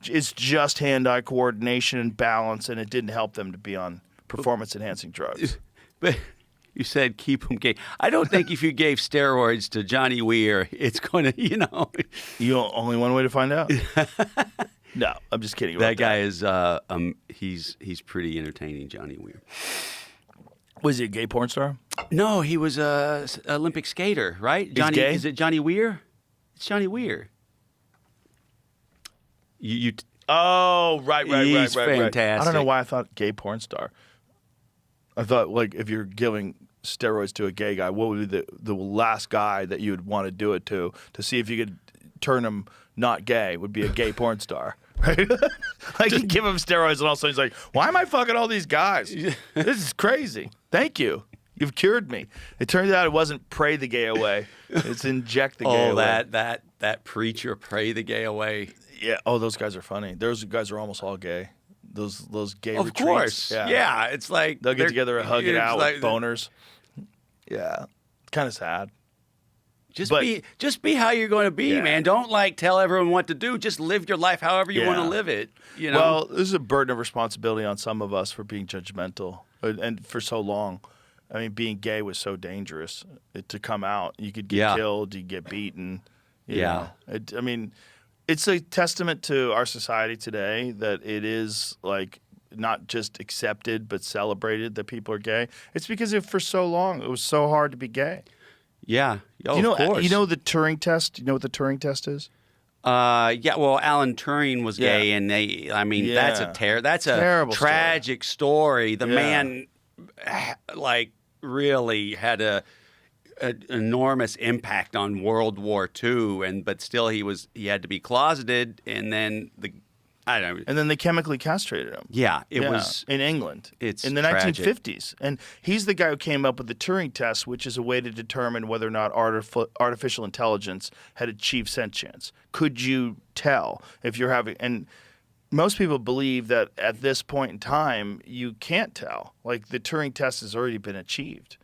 it's just hand-eye coordination and balance, and it didn't help them to be on performance-enhancing drugs. But you said keep them gay. I don't think if you gave steroids to Johnny Weir, it's going to, You only one way to find out? No, I'm just kidding. That guy is, he's pretty entertaining, Johnny Weir. Was he a gay porn star? No, he was a Olympic skater, right? He's Johnny, gay? Is it Johnny Weir? It's Johnny Weir. Oh, right. He's I fantastic. don't know why I thought gay porn star. I thought, like, if you're giving steroids to a gay guy, what would be the last guy that you would want to do it to see if you could turn him not gay? Would be a gay porn star, right? Like, you give him steroids, and all of a sudden he's like, "Why am I fucking all these guys? This is crazy. Thank you. You've cured me." It turns out it wasn't pray the gay away; it's inject the gay away. that preacher pray the gay away. Yeah. Oh, those guys are funny. Those guys are almost all gay. Those gay Of retreats. course, yeah. It's like They'll get together and hug it it's out like- with boners. Yeah, kind of sad. Just But- be how you're going to be, Yeah. man. Don't like tell everyone what to do. Just live your life however you want to Yeah. live it. You know. Well, this is a burden of responsibility on some of us for being judgmental, and for so long. I mean, being gay was so dangerous to come out. You could get Yeah. killed, you get beaten. You Yeah. know. I mean, it's a testament to our society today that it is like not just accepted but celebrated that people are gay. It's because for so long it was so hard to be gay. yeah. Oh, Of course. you know the Turing test? You know what the Turing test is? Yeah. Well, Alan Turing was Yeah. gay, and that's Yeah. that's a Terrible story. tragic story. The Yeah. man, like, really had an enormous impact on World War II, but still he had to be closeted, and then I don't know. And then they chemically castrated him. Yeah, it Yeah, was. in England. It's in the tragic. 1950s, and he's the guy who came up with the Turing test, which is a way to determine whether or not artificial intelligence had achieved sentience. Could you tell if you're having? And most people believe that at this point in time, you can't tell. Like, the Turing test has already been achieved.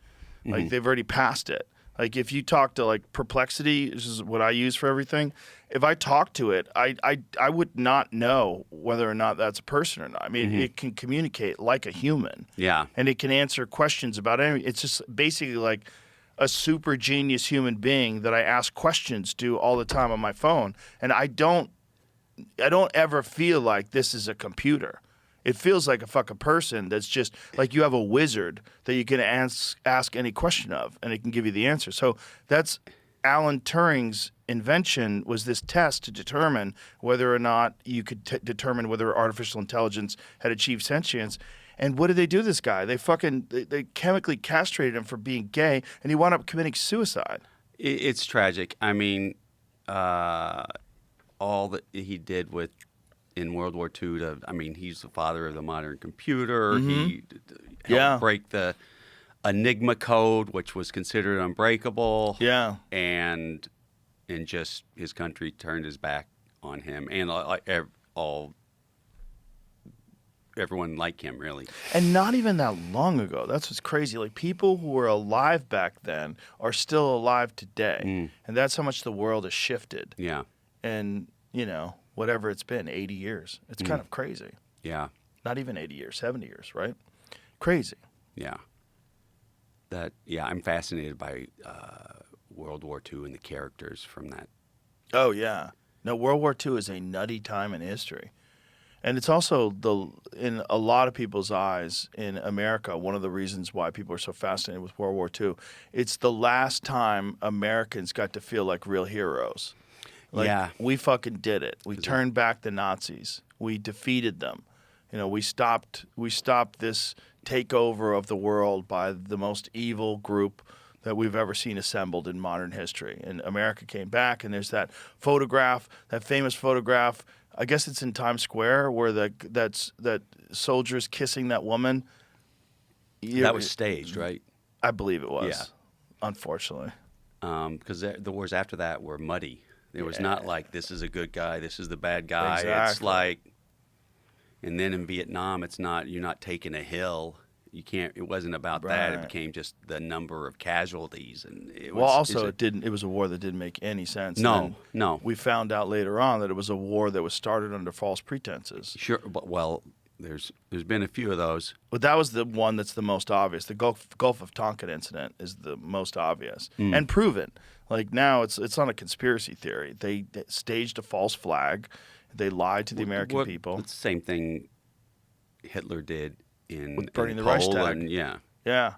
Like, they've already passed it. Like, if you talk to, like, Perplexity, this is what I use for everything. If I talk to it, I would not know whether or not that's a person or not. I mean, it can communicate like a human. Yeah. And it can answer questions about anything. It's just basically like a super genius human being that I ask questions to all the time on my phone. And I don't ever feel like this is a computer. It feels like a fucking person that's just like you have a wizard that you can ask any question of, and it can give you the answer. So that's Alan Turing's invention, was this test to determine whether or not you could determine whether artificial intelligence had achieved sentience. And what did they do to this guy? They chemically castrated him for being gay, and he wound up committing suicide. It's tragic. I mean, all that he did in World War II. He's the father of the modern computer. He helped break the Enigma code, which was considered unbreakable. Yeah. And just his country turned his back on him, and everyone like him, really. And not even that long ago. That's what's crazy. Like, people who were alive back then are still alive today. And that's how much the world has shifted. Yeah. And, whatever it's been, 80 years. It's kind of crazy. Yeah. Not even 80 years, 70 years, right? Crazy. Yeah. I'm fascinated by World War II and the characters from that. Oh, yeah. No, World War II is a nutty time in history. And it's also, in a lot of people's eyes in America, one of the reasons why people are so fascinated with World War II, it's the last time Americans got to feel like real heroes. Like, Yeah. we fucking did it. We turned back the Nazis. We defeated them. We stopped this takeover of the world by the most evil group that we've ever seen assembled in modern history. And America came back, and there's that photograph, that famous photograph. I guess it's in Times Square where that soldier's kissing that woman. That was staged, right? I believe it was. Yeah. Unfortunately. Because the wars after that were muddy. It was not like, this is a good guy, this is the bad guy. It's Exactly. like, and then in Vietnam, you're not taking a hill. You can't. It wasn't about that. It Right. became just the number of casualties, and it Well, was. also, it was a war that didn't make any sense. No, And then no. We found out later on that it was a war that was started under false pretenses. Sure, but there's been a few of those. But that was the one that's the most obvious. The Gulf of Tonkin incident is the most obvious and proven. Like, now it's not a conspiracy theory. They staged a false flag. They lied to the American people. It's the same thing Hitler did With burning in the Reichstag. Poland. Yeah. Yeah.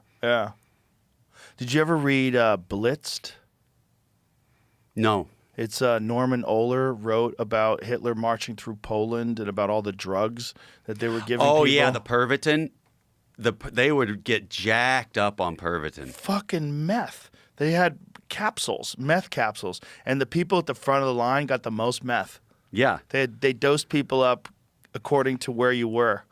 Did you ever read Blitzed? No. It's Norman Ohler wrote about Hitler marching through Poland and about all the drugs that they were giving Oh people. yeah, the Pervitin. They would get jacked up on Pervitin. Fucking meth. They had capsules, meth capsules, and the people at the front of the line got the most meth. Yeah, They dosed people up according to where you were.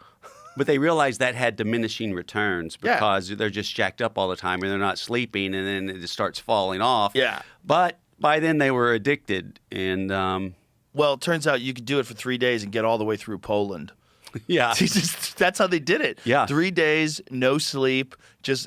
but they realized that had diminishing returns Yeah. because they're just jacked up all the time and they're not sleeping, and then it just starts falling off. Yeah. But by then they were addicted, and Well, it turns out you could do it for 3 days and get all the way through Poland. yeah, That's how they did it. Yeah. 3 days, no sleep.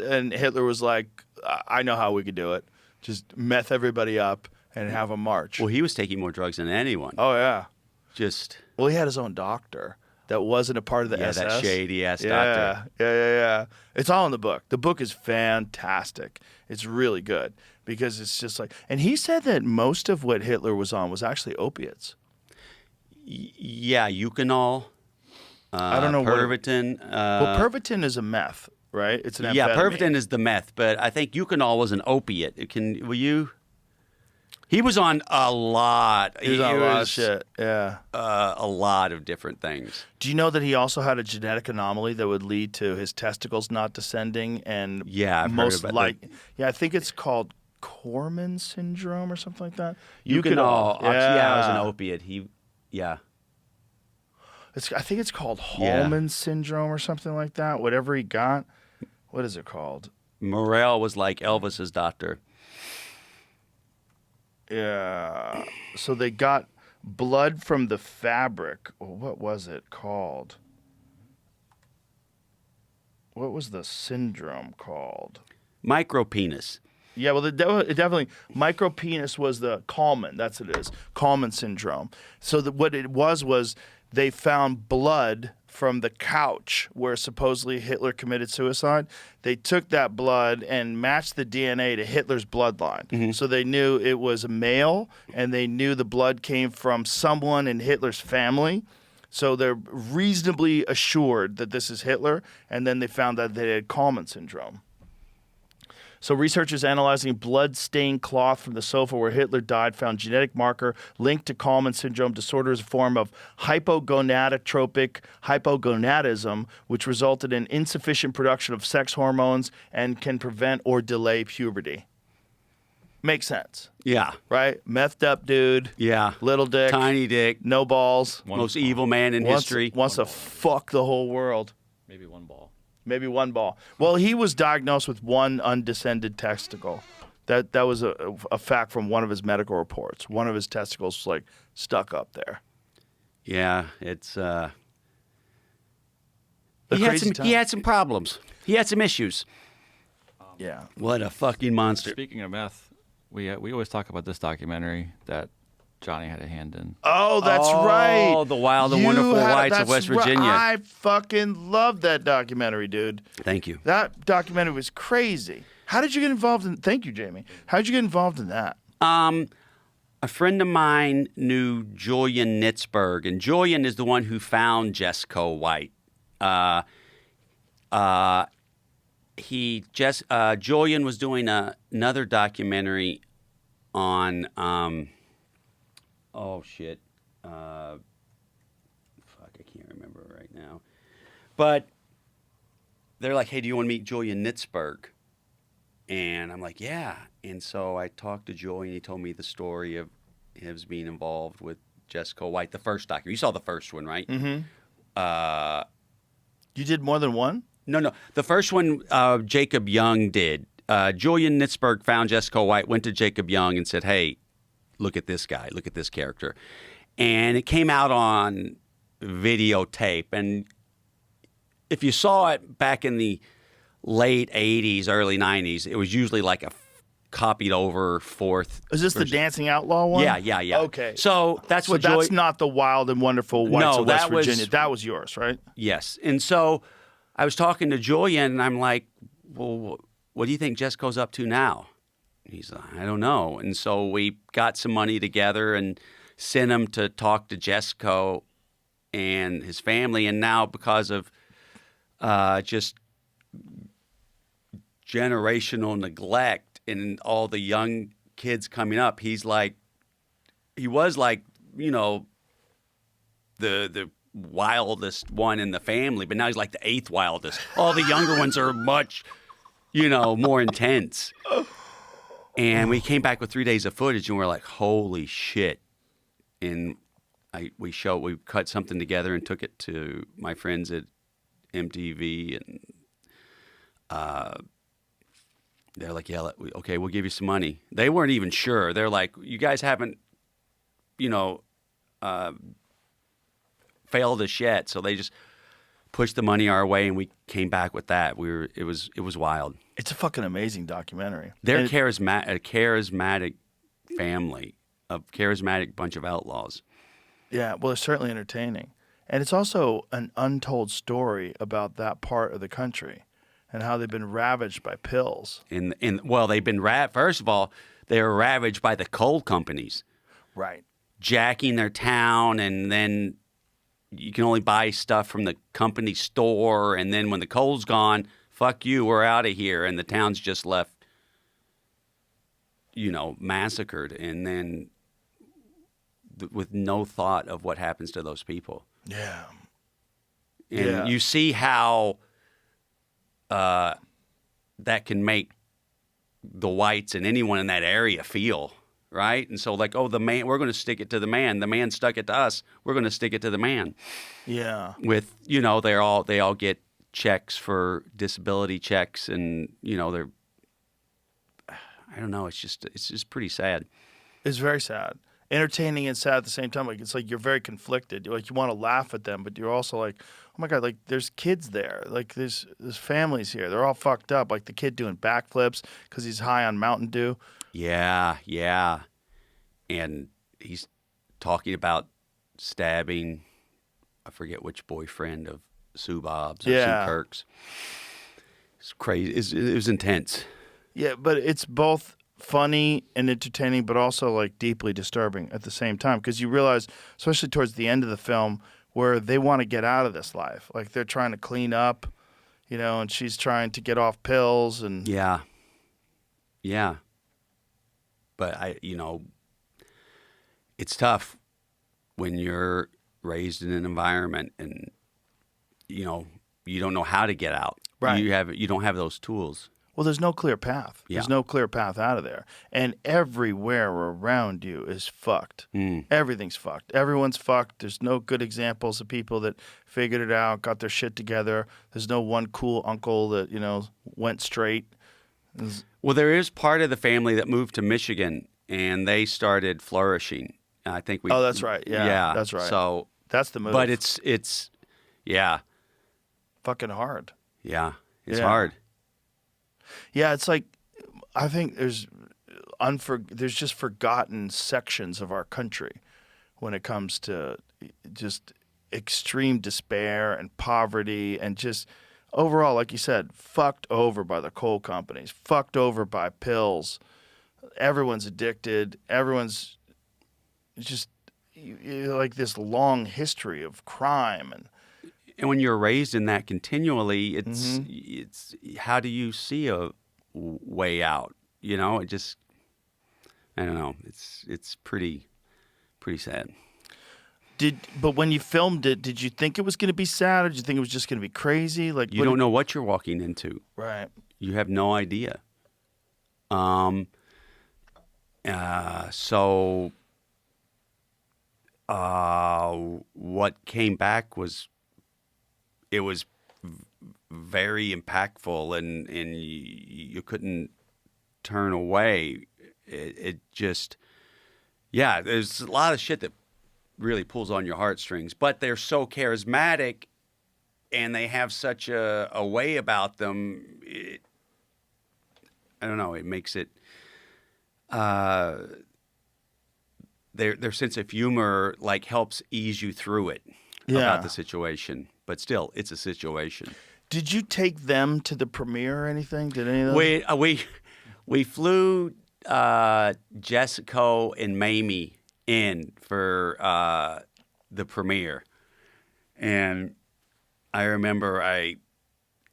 And Hitler was like, I know how we could do it. Just meth everybody up and have a march. well, he was taking more drugs than anyone. Oh, yeah. Just Well, he had his own doctor that wasn't a part of the yeah, SS. that shady ass Yeah, doctor. yeah. It's all in the book. The book is fantastic. It's really good because it's just like, and he said that most of what Hitler was on was actually opiates. Yeah, Eucanol. I don't know what. Pervitin. Well, Pervitin is a meth, right? It's an yeah, amphetamine. Pervitin is the meth, but I think Eucanol was an opiate. Will you? He was on a lot. He was on a lot of shit. Yeah. A lot of different things. Do you know that he also had a genetic anomaly that would lead to his testicles not descending? And Yeah, I've heard most about like, yeah, I think it's called Corman syndrome or something like that. Eucanol. Yeah, it was an Yeah. opiate. Yeah. I think it's called Yeah. Hallman syndrome or something like that. Whatever he got. What is it called? Morel was like Elvis's doctor. Yeah. So they got blood from the fabric. What was it called? What was the syndrome called? Micropenis. Yeah, well, it definitely micropenis was the Kalman. That's what it is. Kalman syndrome. So what it was they found blood from the couch where supposedly Hitler committed suicide. They took that blood and matched the DNA to Hitler's bloodline. So they knew it was a male, and they knew the blood came from someone in Hitler's family. So they're reasonably assured that this is Hitler, and then they found that they had Kalman syndrome. So researchers analyzing blood-stained cloth from the sofa where Hitler died found genetic marker linked to Kalman syndrome disorder as a form of hypogonadotropic hypogonadism, which resulted in insufficient production of sex hormones and can prevent or delay puberty. Makes sense, Yeah. right? Methed up dude, Yeah. little dick, Tiny dick. no balls, Most evil man in history. wants to fuck the whole world. Maybe one ball. Maybe one ball. Well, he was diagnosed with one undescended testicle. That was a fact from one of his medical reports. One of his testicles was like stuck up there. Yeah, it's A he crazy time. had some problems. He had some issues. Yeah. What a fucking monster. Speaking of meth, we always talk about this documentary that Johnny had a hand in. Oh, that's Oh, right. The Wild and Wonderful Whites of that's West right. Virginia. I fucking love that documentary, dude. Thank you. That documentary was crazy. How did you get involved in? Thank you, Jamie. How did you get involved in that? A friend of mine knew Julian Nitzberg, and Julian is the one who found Jesco White. Julian was doing another documentary on oh shit, fuck, I can't remember right now. But they're like, hey, do you want to meet Julian Nitzberg? And I'm like, yeah. And so I talked to Julian. He told me the story of him being involved with Jesco White, the first documentary. You saw the first one, right? Mm-hmm. You did more than one? No. The first one, Jacob Young did. Julian Nitzberg found Jesco White, went to Jacob Young and said, hey, look at this guy, look at this character. And it came out on videotape. And if you saw it back in the late 80s, early 90s, it was usually like a copied over fourth. Is this the Dancing Outlaw one? Yeah. Okay. So that's what that's not the Wild and Wonderful Whites No, of West that was- Virginia. That was yours, right? Yes. And so I was talking to Julian, and I'm like, well, what do you think Jesco's up to now? He's like, I don't know. And so we got some money together and sent him to talk to Jesco and his family. And now because of just generational neglect and all the young kids coming up, he's like he was like, you know, the wildest one in the family, but now he's like the 8th wildest. All the younger ones are much, you know, more intense. And we came back with 3 days of footage, and we're like, holy shit. And we cut something together and took it to my friends at MTV, and they're like, yeah, okay, we'll give you some money. They weren't even sure. They're like, you guys haven't, you know, failed us yet. So they just pushed the money our way, and we came back with that. It was wild. It's a fucking amazing documentary. They're a charismatic family, a charismatic bunch of outlaws. Yeah, well, it's certainly entertaining. And it's also an untold story about that part of the country and how they've been ravaged by pills. Well, they've been first of all, they were ravaged by the coal companies. Right. Jacking their town, and then you can only buy stuff from the company store, and then when the coal's gone, fuck you, we're out of here, and the town's just left, you know, massacred, and then with no thought of what happens to those people. Yeah. And you see how that can make the whites and anyone in that area feel, right? And so like, oh, the man, we're going to stick it to the man. The man stuck it to us. We're going to stick it to the man. Yeah. With, you know, they all get checks for disability checks, and, you know, I don't know, it's just pretty sad. It's very sad. Entertaining and sad at the same time. Like, it's like you're very conflicted. Like, you want to laugh at them, but you're also like, oh my God, like there's kids there. Like there's families here. They're all fucked up. Like the kid doing backflips because he's high on Mountain Dew. Yeah. And he's talking about stabbing, I forget which boyfriend of Sue Bob's or Sue Kirk's. It's crazy. It was intense. Yeah, but it's both funny and entertaining, but also like deeply disturbing at the same time, because you realize, especially towards the end of the film, where they want to get out of this life. Like they're trying to clean up, you know, and she's trying to get off pills and yeah. But it's tough when you're raised in an environment and, you know, you don't know how to get out. Right. You don't have those tools. Well, there's no clear path. Yeah. There's no clear path out of there. And everywhere around you is fucked. Everything's fucked. Everyone's fucked. There's no good examples of people that figured it out, got their shit together. There's no one cool uncle that, you know, went straight. Well, there is part of the family that moved to Michigan, and they started flourishing. I think Oh, that's right. Yeah, that's right. So that's the move. But it's yeah. Fucking hard. Yeah. It's Yeah. hard. Yeah, it's like, I think there's just forgotten sections of our country when it comes to just extreme despair and poverty and just overall, like you said, fucked over by the coal companies, fucked over by pills. Everyone's addicted. Everyone's just like this long history of crime And when you're raised in that continually, it's how do you see a way out? You know, it just, I don't know. It's pretty sad. But when you filmed it, did you think it was going to be sad, or did you think it was just going to be crazy? Like you don't know what you're walking into. Right. You have no idea. So what came back was. It was very impactful, and you couldn't turn away. It just, yeah, there's a lot of shit that really pulls on your heartstrings, but they're so charismatic and they have such a way about them. I don't know, it makes it, their sense of humor like helps ease you through it about the situation. But still, it's a situation. Did you take them to the premiere or anything? Did any of those? We flew Jessica and Mamie in for the premiere, and I remember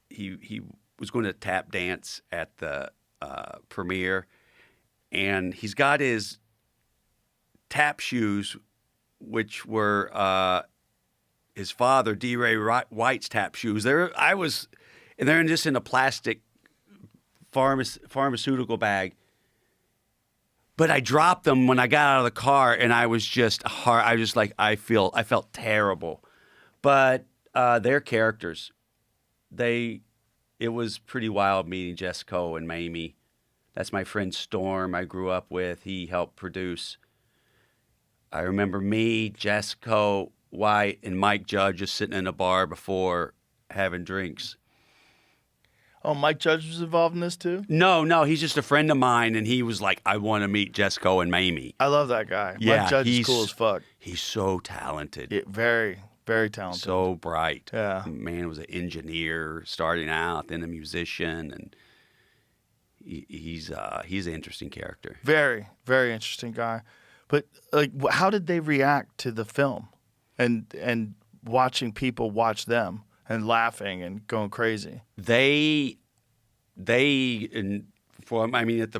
he was going to tap dance at the premiere, and he's got his tap shoes, which were his father, D. Ray White's tap shoes. They're just in a plastic pharmaceutical bag. But I dropped them when I got out of the car, and I was just hard. I felt terrible. But their characters, it was pretty wild meeting Jessica and Mamie. That's my friend Storm I grew up with. He helped produce. I remember me, Jessica White, and Mike Judge just sitting in a bar before having drinks. Oh, Mike Judge was involved in this too? No, he's just a friend of mine, and he was like, I want to meet Jessica and Mamie. I love that guy. Yeah, Mike Judge is cool as fuck. He's so talented. Yeah, very, very talented. So bright. Yeah. Man was an engineer starting out, then a musician, and he's an interesting character. Very, very interesting guy. But like, how did they react to the film, and watching people watch them and laughing and going crazy? At the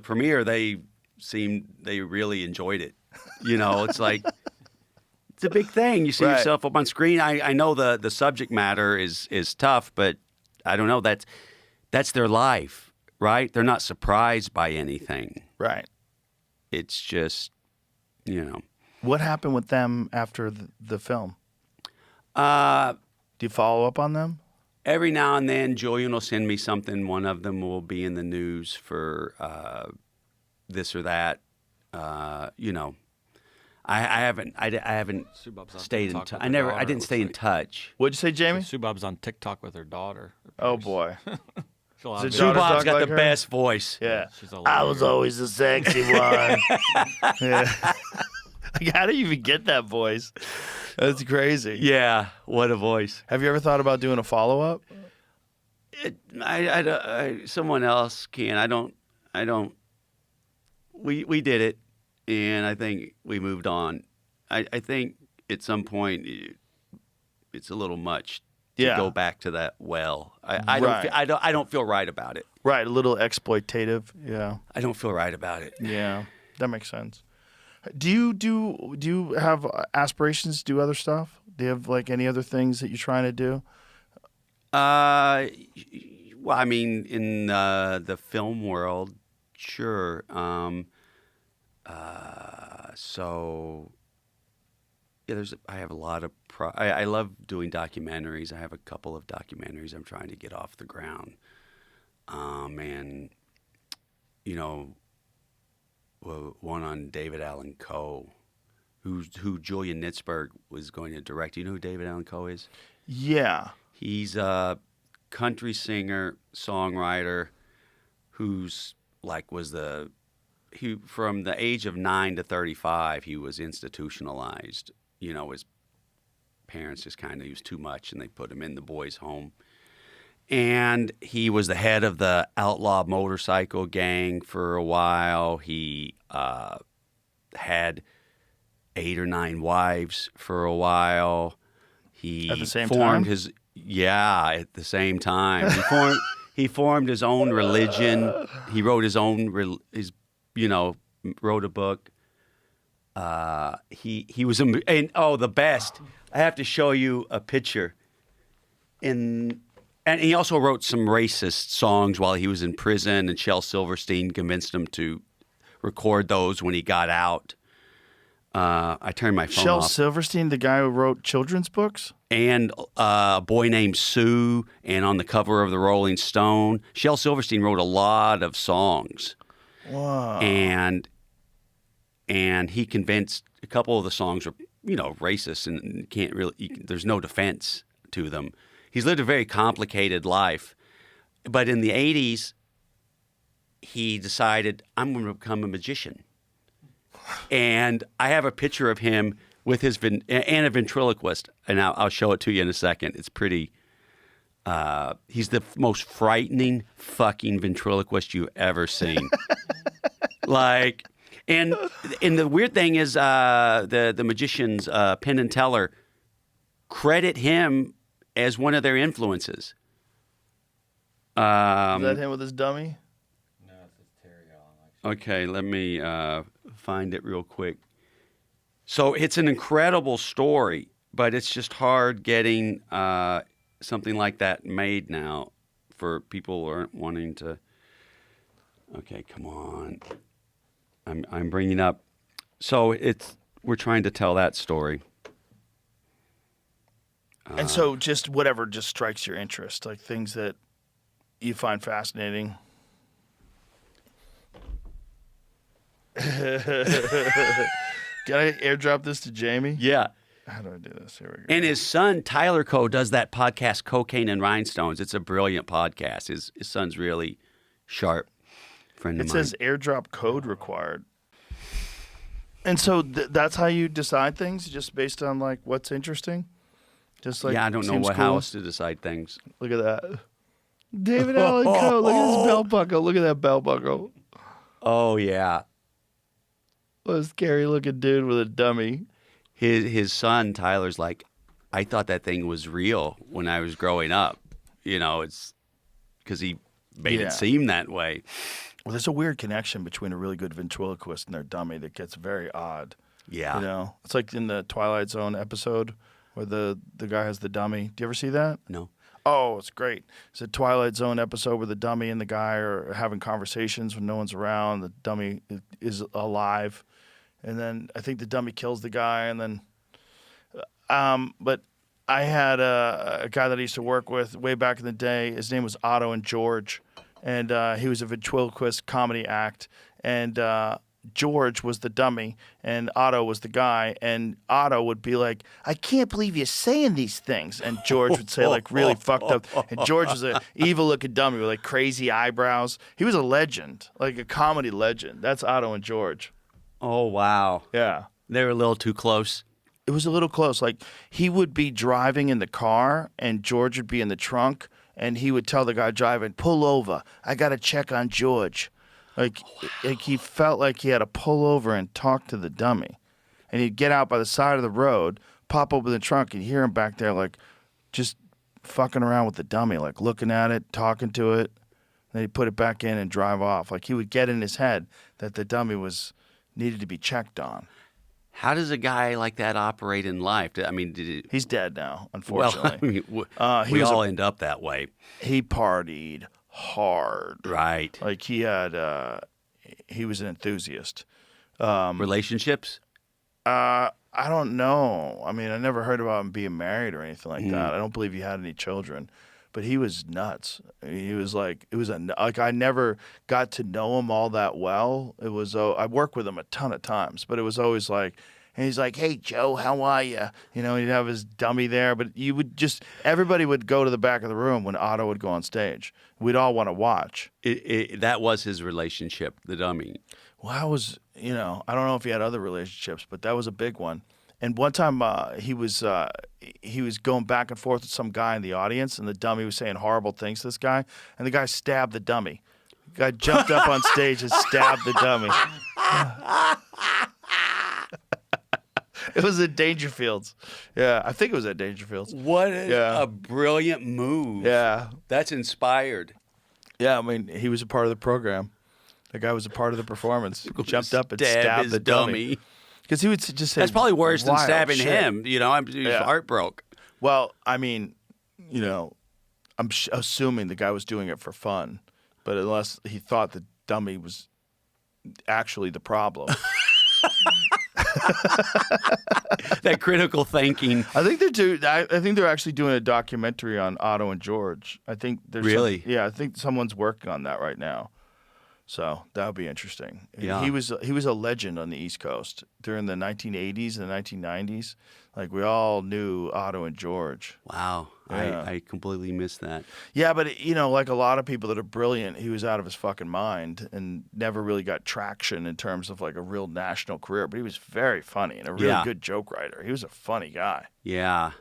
premiere, they really enjoyed it. You know, it's like it's a big thing. You see Right. yourself up on screen. I know the subject matter is tough, but I don't know. That's their life, right? They're not surprised by anything. Right. It's just, you know. What happened with them after the film? Uh, Do you follow up on them? Every now and then, Julian will send me something. One of them will be in the news for this or that. You know, I haven't Sue Bob's on stayed in TikTok touch. with her daughter, I didn't it stay in looks touch. What'd you say, Jamie? Sue Bob's on TikTok with her daughter. Oh boy. She'll Is have it videos. daughter Bob's talk got like the her? best voice. Yeah. She's a I was lawyer. always the sexy one. Yeah. Like, how do you even get that voice? That's crazy. Yeah, what a voice. Have you ever thought about doing a follow up? Someone else can. I don't. We did it, and I think we moved on. I think at some point it's a little much to Yeah. go back to that well. Right. I don't feel right about it. Right, a little exploitative. Yeah. I don't feel right about it. Yeah. That makes sense. Do you have aspirations to do other stuff? Do you have like any other things that you're trying to do? Well, I mean, in the film world, sure. So yeah, I have a lot of I love doing documentaries. I have a couple of documentaries I'm trying to get off the ground. And you know, one on David Allan Coe, who Julian Nitzberg was going to direct. Do you know who David Allan Coe is? Yeah. He's a country singer, songwriter, who's like from the age of 9 to 35, he was institutionalized. You know, his parents just kind of used too much, and they put him in the boys' home. And he was the head of the outlaw motorcycle gang for a while. He had 8 or 9 wives for a while. He At the same formed time? at the same time. He formed his own religion. He wrote his own wrote a book. He was the best. I have to show you a picture. And he also wrote some racist songs while he was in prison, and Shel Silverstein convinced him to record those when he got out. I turned my phone Shel off. Silverstein, the guy who wrote children's books? And a boy named Sue, and on the cover of the Rolling Stone. Shel Silverstein wrote a lot of songs. Wow. And he convinced a couple of the songs are, racist and can't really, there's no defense to them. He's lived a very complicated life. But in the 80s, he decided, I'm going to become a magician. And I have a picture of him with and a ventriloquist, and I'll show it to you in a second. It's pretty. He's the most frightening fucking ventriloquist you've ever seen. And the weird thing is, the magicians, Penn and Teller, credit him as one of their influences. Is that him with his dummy? No, it's Terry Allen. Okay, let me find it real quick. So it's an incredible story, but it's just hard getting something like that made now for people who aren't wanting to. Okay, come on. I'm bringing up. So we're trying to tell that story. And so just whatever just strikes your interest, like things that you find fascinating. Can I airdrop this to Jamie? Yeah. How do I do this? Here we go. And his son, Tyler Coe, does that podcast, Cocaine and Rhinestones. It's a brilliant podcast. His son's really sharp. Friend of It mine. says airdrop code required. And so that's how you decide things, just based on like what's interesting? Just like I don't know seems how cool? else to decide things. Look at that. David Allen Coe. Look at his belt buckle. Look at that belt buckle. Oh, yeah. What a scary looking dude with a dummy. His son, Tyler's like, I thought that thing was real when I was growing up. You know, it's because he made Yeah. it seem that way. Well, there's a weird connection between a really good ventriloquist and their dummy that gets very odd. Yeah. You know, it's like in the Twilight Zone episode where the guy has the dummy. Do you ever see that? No. Oh, it's great. It's a Twilight Zone episode where the dummy and the guy are having conversations when no one's around. The dummy is alive. And then I think the dummy kills the guy. And then, but I had a guy that I used to work with way back in the day. His name was Otto and George. And he was a ventriloquist comedy act. And George was the dummy and Otto was the guy. And Otto would be like, I can't believe you're saying these things. And George would say like really fucked up. And George was an evil looking dummy with like crazy eyebrows. He was a legend, like a comedy legend. That's Otto and George. Oh, wow. Yeah. They were a little too close. It was a little close. Like he would be driving in the car and George would be in the trunk and he would tell the guy driving, pull over. I got to check on George. Like he felt like he had to pull over and talk to the dummy. And he'd get out by the side of the road, pop open the trunk and hear him back there like just fucking around with the dummy, like looking at it, talking to it. Then he'd put it back in and drive off. Like he would get in his head that the dummy needed to be checked on. How does a guy like that operate in life? I mean, did it... He's dead now, Well, unfortunately. I mean, we all end up that way. He partied hard. Right. Like he was an enthusiast. Relationships? I don't know. I mean, I never heard about him being married or anything like that. I don't believe he had any children. But he was nuts. I mean, he was like, I never got to know him all that well. It was, I worked with him a ton of times, but it was always like, and he's like, hey, Joe, how are you? You know, he'd have his dummy there, but everybody would go to the back of the room when Otto would go on stage. We'd all want to watch. That was his relationship, the dummy. Well, I don't know if he had other relationships, but that was a big one. And one time he was going back and forth with some guy in the audience, and the dummy was saying horrible things to this guy, and the guy stabbed the dummy. The guy jumped up on stage and stabbed the dummy. It was at Dangerfields. Yeah, I think it was at Dangerfields. What a brilliant move. Yeah. That's inspired. Yeah, I mean, he was a part of the program. The guy was a part of the performance. Jumped up and Stab stabbed his the dummy. Because he would just say, That's probably worse than wild stabbing shit. him. You know, his heart broke. Well, I mean, I'm assuming the guy was doing it for fun, but unless he thought the dummy was actually the problem. That critical thinking. I think they're actually doing a documentary on Otto and George. I think there's Really? I think someone's working on that right now. So that would be interesting. Yeah. He was a legend on the East Coast during the 1980s and the 1990s. Like we all knew Otto and George. Wow. Yeah. I completely missed that. Yeah, but like a lot of people that are brilliant, he was out of his fucking mind and never really got traction in terms of like a real national career. But he was very funny and a really good joke writer. He was a funny guy. Yeah.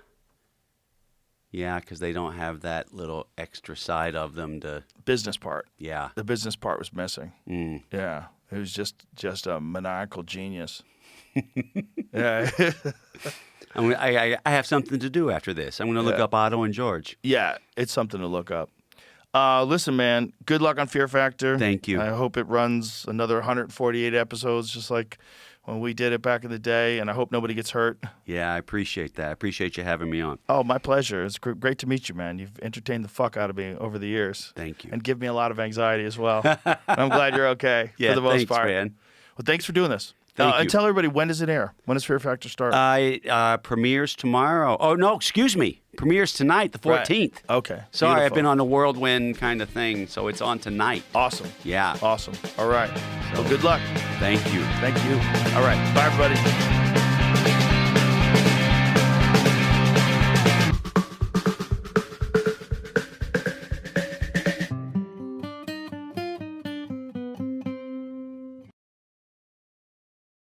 Yeah, because they don't have that little extra side of them to... Business part. Yeah. The business part was missing. Mm. Yeah. It was just a maniacal genius. Yeah. I have something to do after this. I'm going to look up Otto and George. Yeah, it's something to look up. Listen, man, good luck on Fear Factor. Thank you. I hope it runs another 148 episodes, just like when we did it back in the day, and I hope nobody gets hurt. Yeah, I appreciate that. I appreciate you having me on. Oh, my pleasure. It's great to meet you, man. You've entertained the fuck out of me over the years. Thank you. And give me a lot of anxiety as well. I'm glad you're okay Yeah, for the most thanks, part. man. Well, thanks for doing this. Thank you. And tell everybody, when does it air? When does Fear Factor start? Premieres tomorrow. Oh, no, excuse me. Premieres tonight, the 14th. Right. Okay. Sorry, I've Beautiful. been on the whirlwind kind of thing, so it's on tonight. Awesome. Yeah. Awesome. All right. Well, good luck. Thank you. Thank you. All right. Bye, everybody.